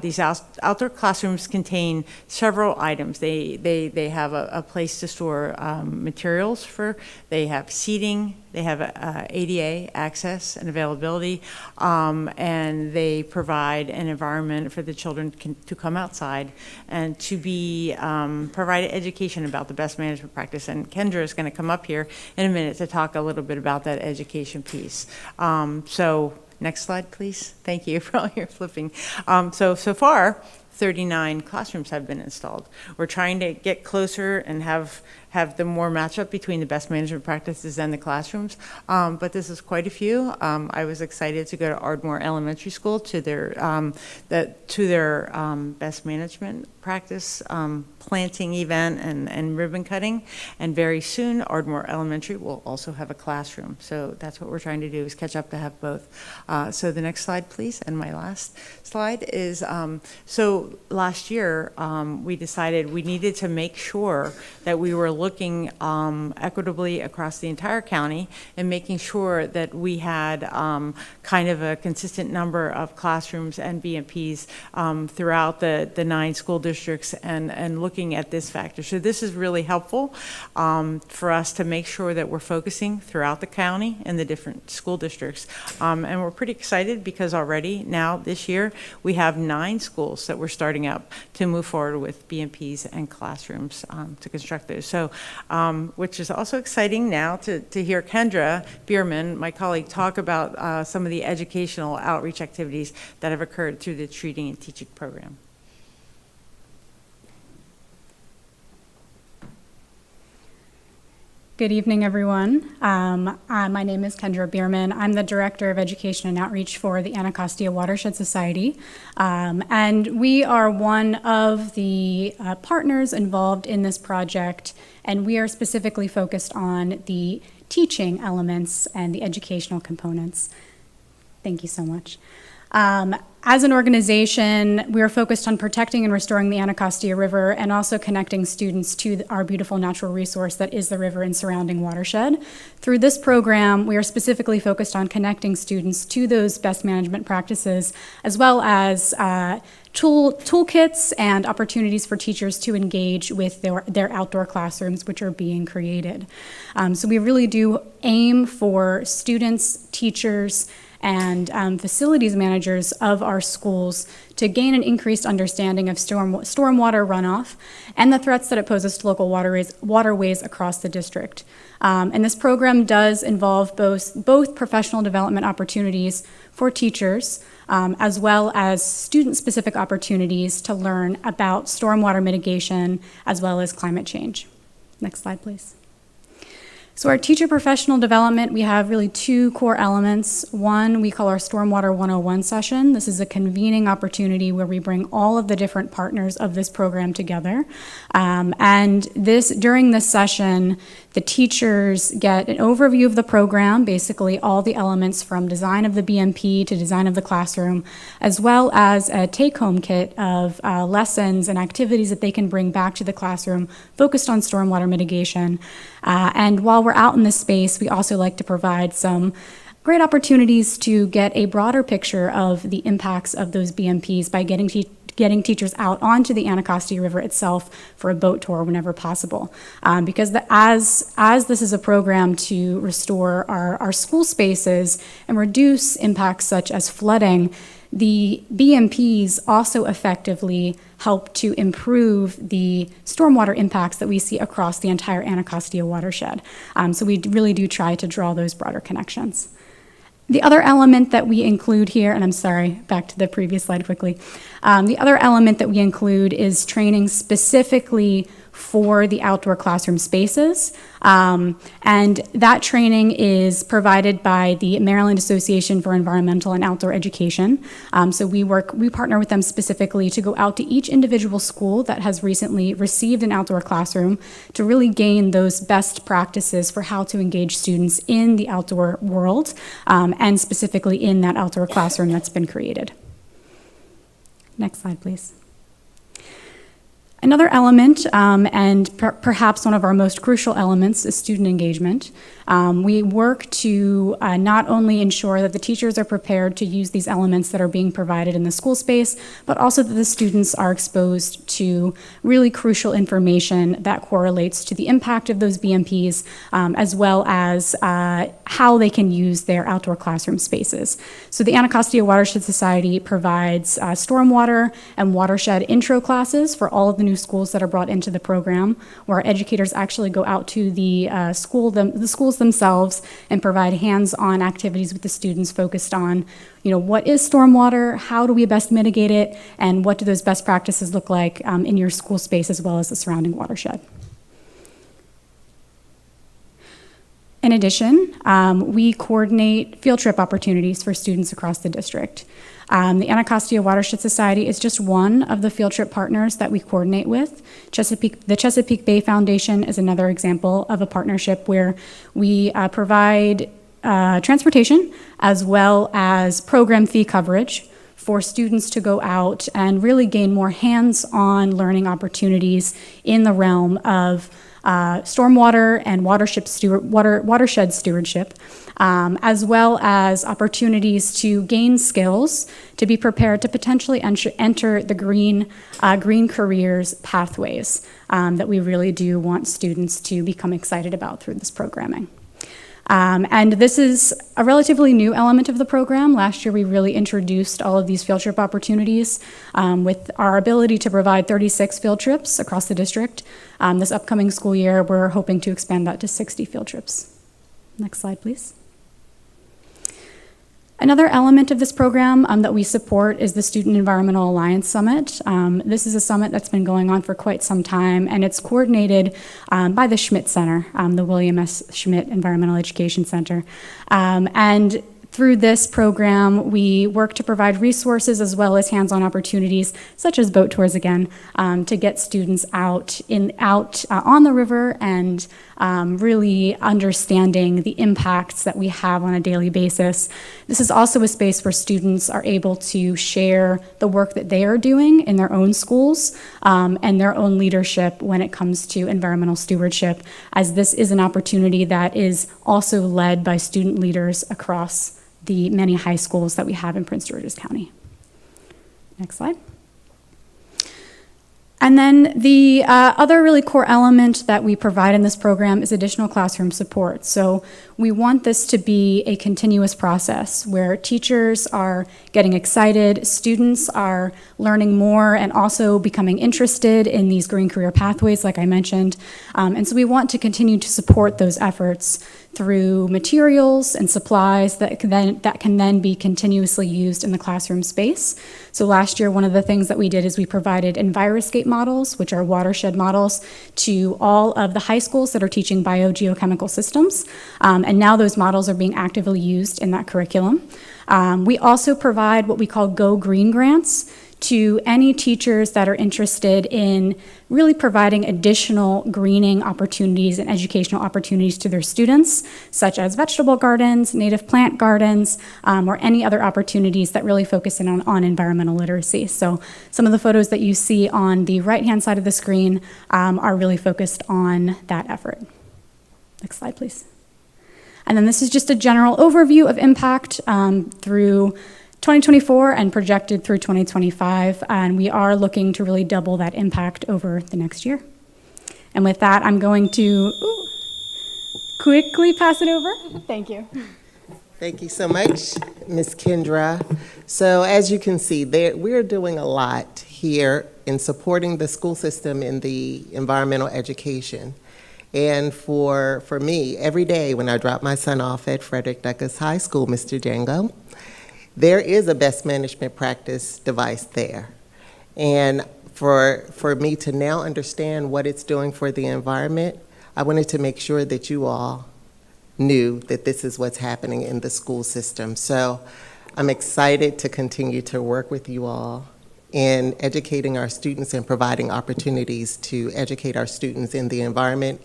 These outdoor classrooms contain several items. They have a place to store materials they have seating, they have ADA access and availability, and they provide an environment for the children to come outside and to be provided education about the best management practice. And Kendra is going to come up here in a minute to talk a little bit about that education piece. Next slide, please. Thank you for all your flipping. So far, 39 classrooms have been installed. We're trying to get closer and have the more matchup between the best management practices and the classrooms, but this is quite a few. I was excited to go to Ardmore Elementary School to their best management practice planting event and ribbon cutting, and very soon Ardmore Elementary will also have a classroom. So that's what we're trying to do, is catch up to have both. So the next slide, please, and my last slide is, so last year we decided we needed to make sure that we were looking equitably across the entire county and making sure that we had kind of a consistent number of classrooms and BMPs throughout the 9 school districts, and looking at this factor. So this is really helpful for us to make sure that we're focusing throughout the county and the different school districts. And we're pretty excited because already now this year we have 9 schools that we're starting up to move forward with BMPs and classrooms to construct those. So which is also exciting now to hear Kendra Bierman, my colleague, talk about some of the educational outreach activities that have occurred through the Treating and Teaching program. Good evening, everyone. My name is Kendra Bierman. I'm the Director of Education and Outreach for the Anacostia Watershed Society. And we are one of the partners involved in this project, and we are specifically focused on the teaching elements and the educational components. Thank you so much. As an organization, we are focused on protecting and restoring the Anacostia River and also connecting students to our beautiful natural resource that is the river and surrounding watershed. Through this program, we are specifically focused on connecting students to those best management practices, as well as toolkits and opportunities for teachers to engage with their outdoor classrooms, which are being created. So we really do aim for students, teachers, and facilities managers of our schools to gain an increased understanding of stormwater runoff and the threats that it poses to local waterways across the district. And this program does involve both professional development opportunities for teachers, as well as student-specific opportunities to learn about stormwater mitigation as well as climate change. Next slide, please. So our teacher professional development, we have really 2 core elements. One, we call our Stormwater 101 session. This is a convening opportunity where we bring all of the different partners of this program together. And during this session, the teachers get an overview of the program, basically all the elements from design of the BMP to design of the classroom, as well as a take-home kit of lessons and activities that they can bring back to the classroom focused on stormwater mitigation. And while we're out in this space, we also like to provide some great opportunities to get a broader picture of the impacts of those BMPs by getting teachers out onto the Anacostia River itself for a boat tour whenever possible. Because as this is a program to restore our school spaces and reduce impacts such as flooding, the BMPs also effectively help to improve the stormwater impacts that we see across the entire Anacostia watershed. So we really do try to draw those broader connections. The other element that we include here, and I'm sorry, back to the previous slide quickly. The other element that we include is training specifically for the outdoor classroom spaces. And that training is provided by the Maryland Association for Environmental and Outdoor Education. So we partner with them specifically to go out to each individual school that has recently received an outdoor classroom to really gain those best practices for how to engage students in the outdoor world, and specifically in that outdoor classroom that's been created. Next slide, please. Another element, and perhaps one of our most crucial elements, is student engagement. We work to not only ensure that the teachers are prepared to use these elements that are being provided in the school space, but also that the students are exposed to really crucial information that correlates to the impact of those BMPs, as well as how they can use their outdoor classroom spaces. So the Anacostia Watershed Society provides stormwater and watershed intro classes for all of the new schools that are brought into the program, where our educators actually go out to the schools themselves and provide hands-on activities with the students focused on, what is stormwater, how do we best mitigate it, and what do those best practices look like in your school space as well as the surrounding watershed. In addition, we coordinate field trip opportunities for students across the district. The Anacostia Watershed Society is just one of the field trip partners that we coordinate with. The Chesapeake Bay Foundation is another example of a partnership where we provide transportation as well as program fee coverage for students to go out and really gain more hands-on learning opportunities in the realm of stormwater and watershed stewardship, as well as opportunities to gain skills to be prepared to potentially enter the green careers pathways that we really do want students to become excited about through this programming. And this is a relatively new element of the program. Last year, we really introduced all of these field trip opportunities with our ability to provide 36 field trips across the district. This upcoming school year, we're hoping to expand that to 60 field trips. Next slide, please. Another element of this program that we support is the Student Environmental Alliance Summit. This is a summit that's been going on for quite some time, and it's coordinated by the Schmidt Center, the William S. Schmidt Environmental Education Center. And through this program, we work to provide resources as well as hands-on opportunities, such as boat tours again, to get students out on the river and really understanding the impacts that we have on a daily basis. This is also a space where students are able to share the work that they are doing in their own schools and their own leadership when it comes to environmental stewardship, as this is an opportunity that is also led by student leaders across the many high schools that we have in Prince George's County. Next slide. And then the other really core element that we provide in this program is additional classroom support. So we want this to be a continuous process where teachers are getting excited, students are learning more and also becoming interested in these green career pathways, like I mentioned. And so we want to continue to support those efforts through materials and supplies that can then be continuously used in the classroom space. So last year, one of the things that we did is we provided Enviroscape models, which are watershed models, to all of the high schools that are teaching biogeochemical systems. And now those models are being actively used in that curriculum. We also provide what we call Go Green grants to any teachers that are interested in really providing additional greening opportunities and educational opportunities to their students, such as vegetable gardens, native plant gardens, or any other opportunities that really focus in on environmental literacy. So some of the photos that you see on the right-hand side of the screen are really focused on that effort. Next slide, please. And then this is just a general overview of impact through 2024 and projected through 2025, and we are looking to really double that impact over the next year. And with that, I'm going to quickly pass it over. Thank you. Thank you so much, Ms. Kendra. So as you can see, we're doing a lot here in supporting the school system in the environmental education. And for me, every day when I drop my son off at Frederick Douglass High School, Mr. Django, there is a best management practice device there. And for me to now understand what it's doing for the environment, I wanted to make sure that you all knew that this is what's happening in the school system. So I'm excited to continue to work with you all in educating our students and providing opportunities to educate our students in the environment.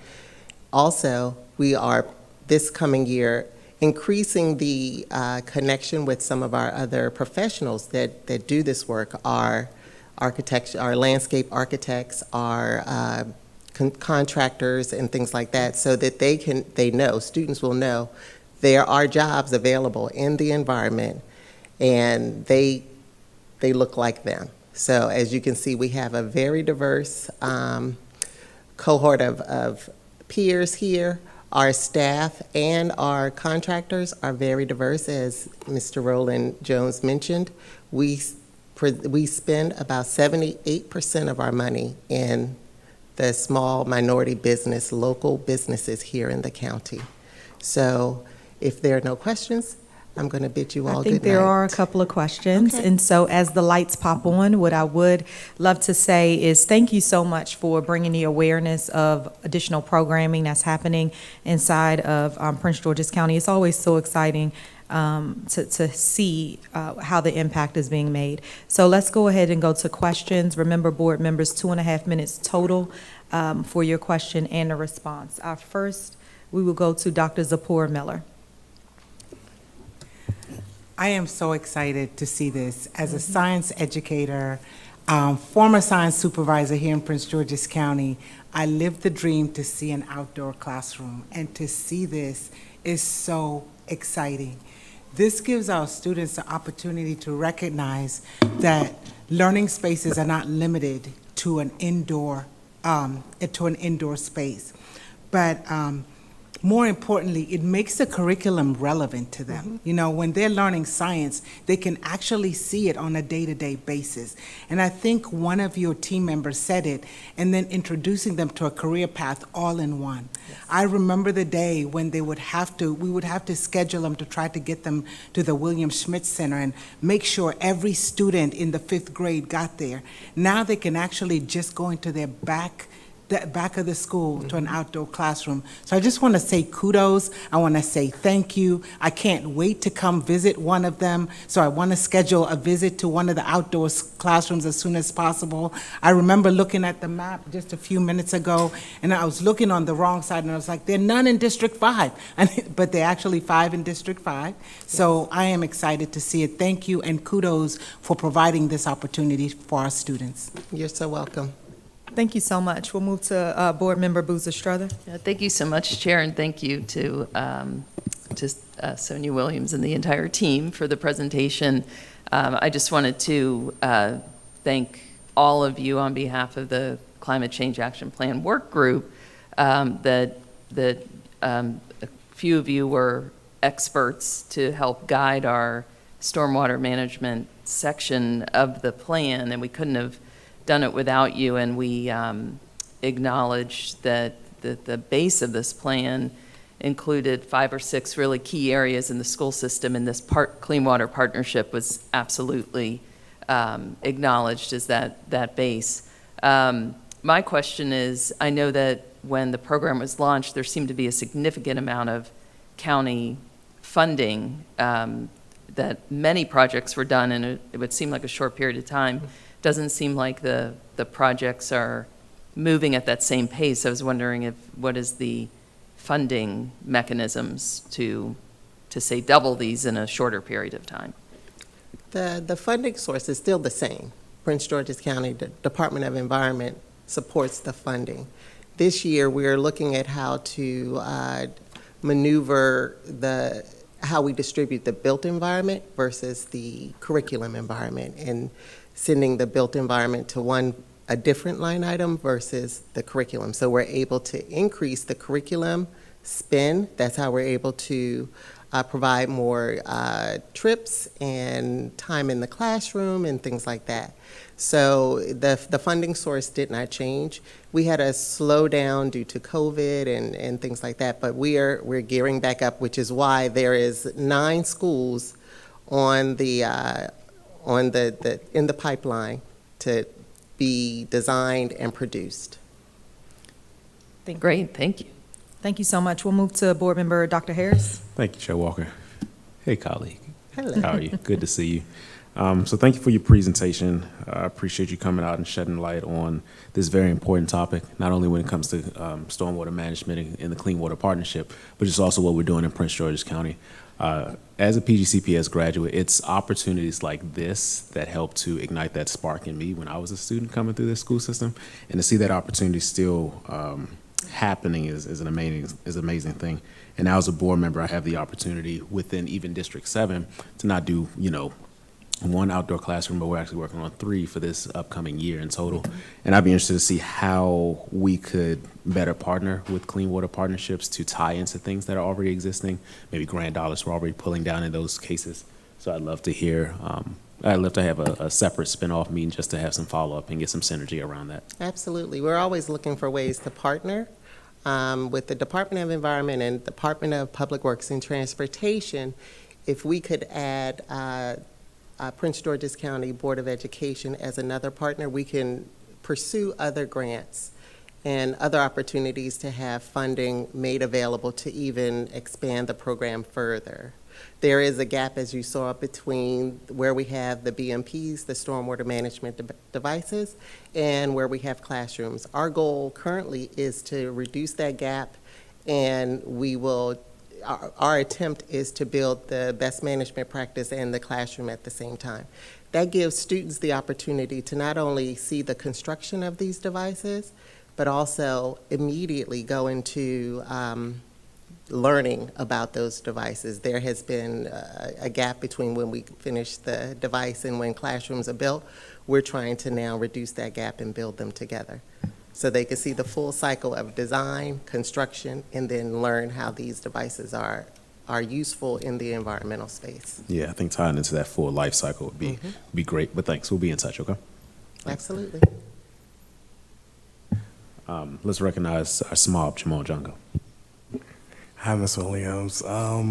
Also, we are, this coming year, increasing the connection with some of our other professionals that do this work, our architects, our landscape architects, our contractors and things like that, so that they know, students will know there are jobs available in the environment, and they look like them. So as you can see, we have a very diverse cohort of peers here. Our staff and our contractors are very diverse, as Mr. Roland Jones mentioned. We spend about 78% of our money in the small minority business, local businesses here in the county. So if there are no questions, I'm going to bid you all good night. I think there are a couple of questions. Okay. And so as the lights pop on, what I would love to say is thank you so much for bringing the awareness of additional programming that's happening inside of Prince George's County. It's always so exciting to see how the impact is being made. So let's go ahead and go to questions. Remember, board members, 2.5 minutes total for your question and a response. First, we will go to Dr. Zipporah Miller. I am so excited to see this. As a science educator, former science supervisor here in Prince George's County, I lived the dream to see an outdoor classroom, and to see this is so exciting. This gives our students the opportunity to recognize that learning spaces are not limited to an indoor space, but more importantly, it makes the curriculum relevant to them. You know, when they're learning science, they can actually see it on a day-to-day basis. And I think one of your team members said it, and then introducing them to a career path all in one. Yes. I remember the day when we would have to schedule them to try to get them to the William Schmidt Center and make sure every student in the 5th grade got there. Now they can actually just go into their back of the school to an outdoor classroom. So I just want to say kudos. I want to say thank you. I can't wait to come visit one of them. So I want to schedule a visit to one of the outdoor classrooms as soon as possible. I remember looking at the map just a few minutes ago, and I was looking on the wrong side, and I was like, there are none in District 5. But there are actually 5 in District 5. So I am excited to see it. Thank you, and kudos for providing this opportunity for our students. You're so welcome. Thank you so much. We'll move to Board Member Boozer Strother. Thank you so much, Chair, and thank you to Sonia Williams and the entire team for the presentation. I just wanted to thank all of you on behalf of the Climate Change Action Plan Work Group. That a few of you were experts to help guide our stormwater management section of the plan, and we couldn't have done it without you, and we acknowledge that the base of this plan included 5 or 6 really key areas in the school system, and this Clean Water Partnership was absolutely acknowledged as that base. My question is, I know that when the program was launched, there seemed to be a significant amount of county funding, that many projects were done in it would seem like a short period of time. Doesn't seem like the projects are moving at that same pace. I was wondering what is the funding mechanisms to say double these in a shorter period of time? The funding source is still the same. Prince George's County Department of Environment supports the funding. This year, we're looking at how to maneuver how we distribute the built environment versus the curriculum environment, and sending the built environment to a different line item versus the curriculum. So we're able to increase the curriculum spend. That's how we're able to provide more trips and time in the classroom and things like that. So the funding source did not change. We had a slowdown due to COVID and things like that, but we're gearing back up, which is why there is 9 schools in the pipeline to be designed and produced. Great, thank you. Thank you so much. We'll move to Board Member Dr. Harris. Thank you, Chair Walker. Hey, colleague. Hello. How are you? Good to see you. So thank you for your presentation. I appreciate you coming out and shedding light on this very important topic, not only when it comes to stormwater management and the Clean Water Partnership, but just also what we're doing in Prince George's County. As a PGCPS graduate, it's opportunities like this that help to ignite that spark in me when I was a student coming through this school system. And to see that opportunity still happening is an amazing thing. And now as a board member, I have the opportunity within even District 7 to not do, one outdoor classroom, but we're actually working on 3 for this upcoming year in total. And I'd be interested to see how we could better partner with Clean Water Partnerships to tie into things that are already existing. Maybe grant dollars we're already pulling down in those cases. So I'd love to hear, I'd love to have a separate spinoff meeting just to have some follow-up and get some synergy around that. Absolutely. We're always looking for ways to partner with the Department of Environment and Department of Public Works and Transportation. If we could add Prince George's County Board of Education as another partner, we can pursue other grants and other opportunities to have funding made available to even expand the program further. There is a gap, as you saw, between where we have the BMPs, the stormwater management devices, and where we have classrooms. Our goal currently is to reduce that gap, and we will our attempt is to build the best management practice and the classroom at the same time. That gives students the opportunity to not only see the construction of these devices, but also immediately go into learning about those devices. There has been a gap between when we finish the device and when classrooms are built. We're trying to now reduce that gap and build them together, so they can see the full cycle of design, construction, and then learn how these devices are useful in the environmental space. Yeah, I think tying into that full life cycle would be great. But thanks, we'll be in touch, okay? Absolutely. Let's recognize our SMOB, Jamal Jungle. Hi, Ms. Williams. I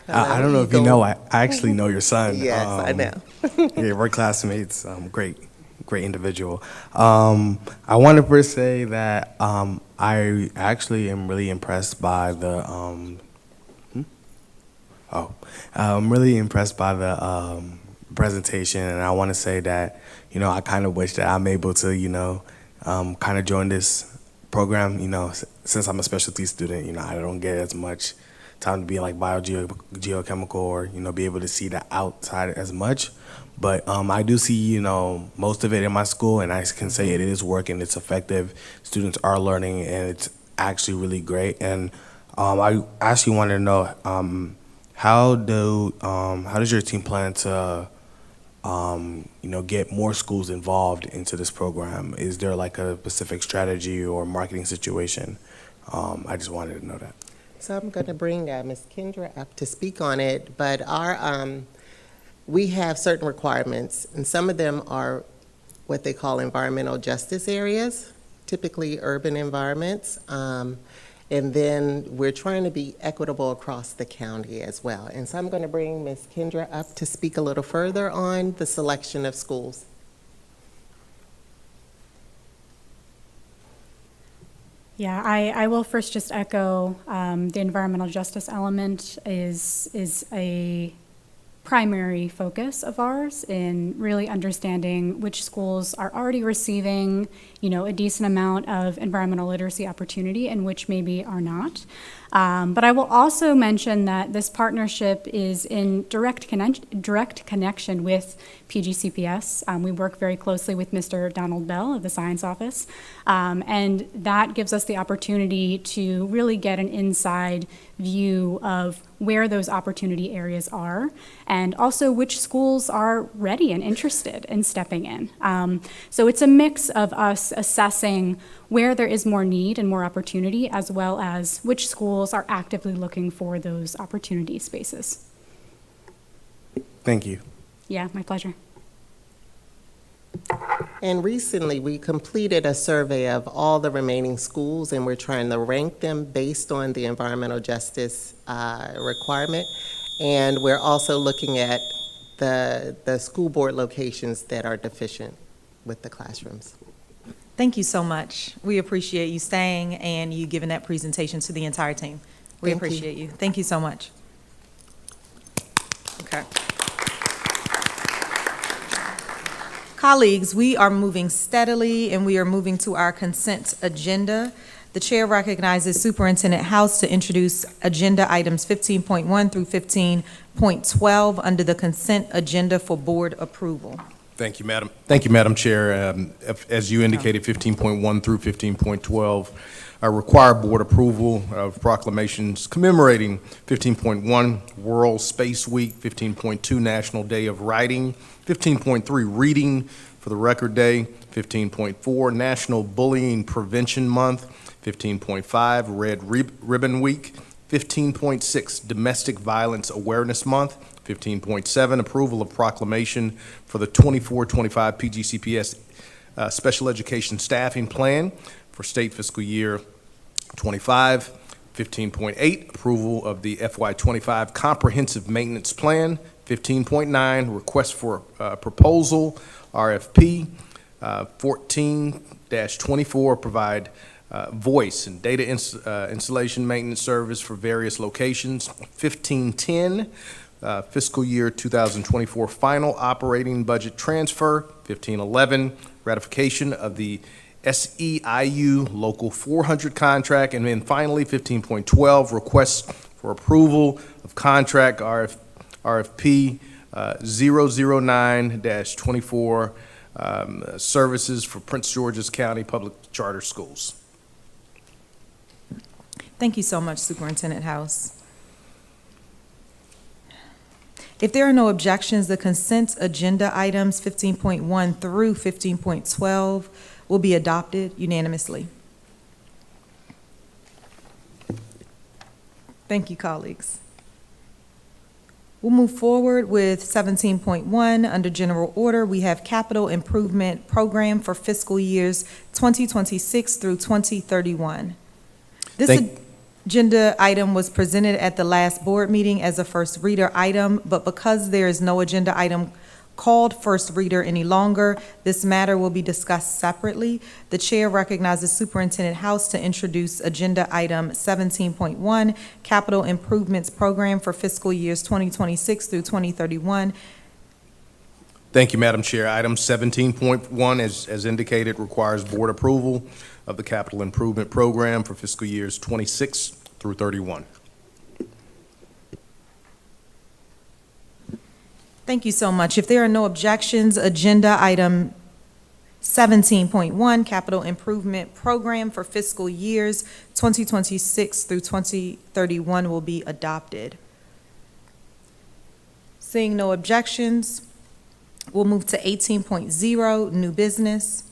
don't know if you know, I actually know your son. Yes, I know. Yeah, we're classmates. Great individual. I wanted to say that I actually am really impressed by the I'm really impressed by the presentation, and I want to say that I kind of wish that I'm able to kind of join this program. Since I'm a specialty student, I don't get as much time to be like geochemical or be able to see the outside as much. But I do see, most of it in my school, and I can say it is working, it's effective, students are learning, and it's actually really great. And I actually wanted to know, how does your team plan to, get more schools involved into this program? Is there like a specific strategy or marketing situation? I just wanted to know that. So I'm going to bring Ms. Kendra up to speak on it, but we have certain requirements, and some of them are what they call environmental justice areas, typically urban environments. And then we're trying to be equitable across the county as well. And so I'm going to bring Ms. Kendra up to speak a little further on the selection of schools. Yeah, I will first just echo the environmental justice element is a primary focus of ours in really understanding which schools are already receiving, a decent amount of environmental literacy opportunity and which maybe are not. But I will also mention that this partnership is in direct connection with PGCPS. We work very closely with Mr. Donald Bell of the Science Office, and that gives us the opportunity to really get an inside view of where those opportunity areas are, and also which schools are ready and interested in stepping in. So it's a mix of us assessing where there is more need and more opportunity, as well as which schools are actively looking for those opportunity spaces. Thank you. Yeah, my pleasure. And recently, we completed a survey of all the remaining schools, and we're trying to rank them based on the environmental justice requirement. And we're also looking at the school board locations that are deficient with the classrooms. Thank you so much. We appreciate you staying and you giving that presentation to the entire team. We appreciate you. Thank you so much. Okay. Colleagues, we are moving steadily, and we are moving to our consent agenda. The chair recognizes Superintendent House to introduce agenda items 15.1 through 15.12 under the consent agenda for board approval. Thank you, Madam. Thank you, Madam Chair. As you indicated, 15.1 through 15.12 require board approval of proclamations commemorating 15.1 World Space Week, 15.2 National Day of Writing, 15.3 Reading for the Record Day, 15.4 National Bullying Prevention Month, 15.5 Red Ribbon Week, 15.6 Domestic Violence Awareness Month, 15.7 Approval of Proclamation for the 24-25 PGCPS Special Education Staffing Plan for State Fiscal Year 25, 15.8 Approval of the FY25 Comprehensive Maintenance Plan, 15.9 Request for Proposal, RFP, 14-24 Provide voice and data installation maintenance service for various locations, 1510 Fiscal Year 2024 Final Operating Budget Transfer, 1511 Ratification of the SEIU Local 400 contract, and then finally 15.12 Request for Approval of Contract RFP 009-24 Services for Prince George's County Public Charter Schools. Thank you so much, Superintendent House. If there are no objections, the consent agenda items 15.1 through 15.12 will be adopted unanimously. Thank you, colleagues. We'll move forward with 17.1. Under general order, we have capital improvement program for fiscal years 2026 through 2031. This agenda item was presented at the last board meeting as a first reader item, but because there is no agenda item called first reader any longer, this matter will be discussed separately. The chair recognizes Superintendent House to introduce agenda item 17.1, Capital Improvements Program for fiscal years 2026 through 2031. Thank you, Madam Chair. Item 17.1, as indicated, requires board approval of the Capital Improvement Program for fiscal years 26 through 31. Thank you so much. If there are no objections, agenda item 17.1, Capital Improvement Program for fiscal years 2026 through 2031 will be adopted. Seeing no objections, we'll move to 18.0, new business.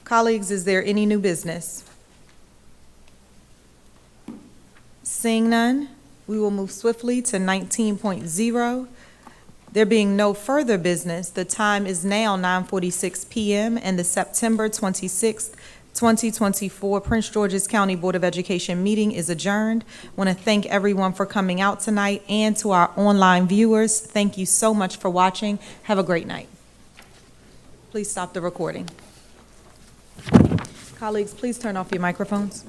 Colleagues, is there any new business? Seeing none, we will move swiftly to 19.0. There being no further business, the time is now 9:46 p.m. and the September 26th, 2024 Prince George's County Board of Education meeting is adjourned. I want to thank everyone for coming out tonight, and to our online viewers, thank you so much for watching. Have a great night. Please stop the recording. Colleagues, please turn off your microphones.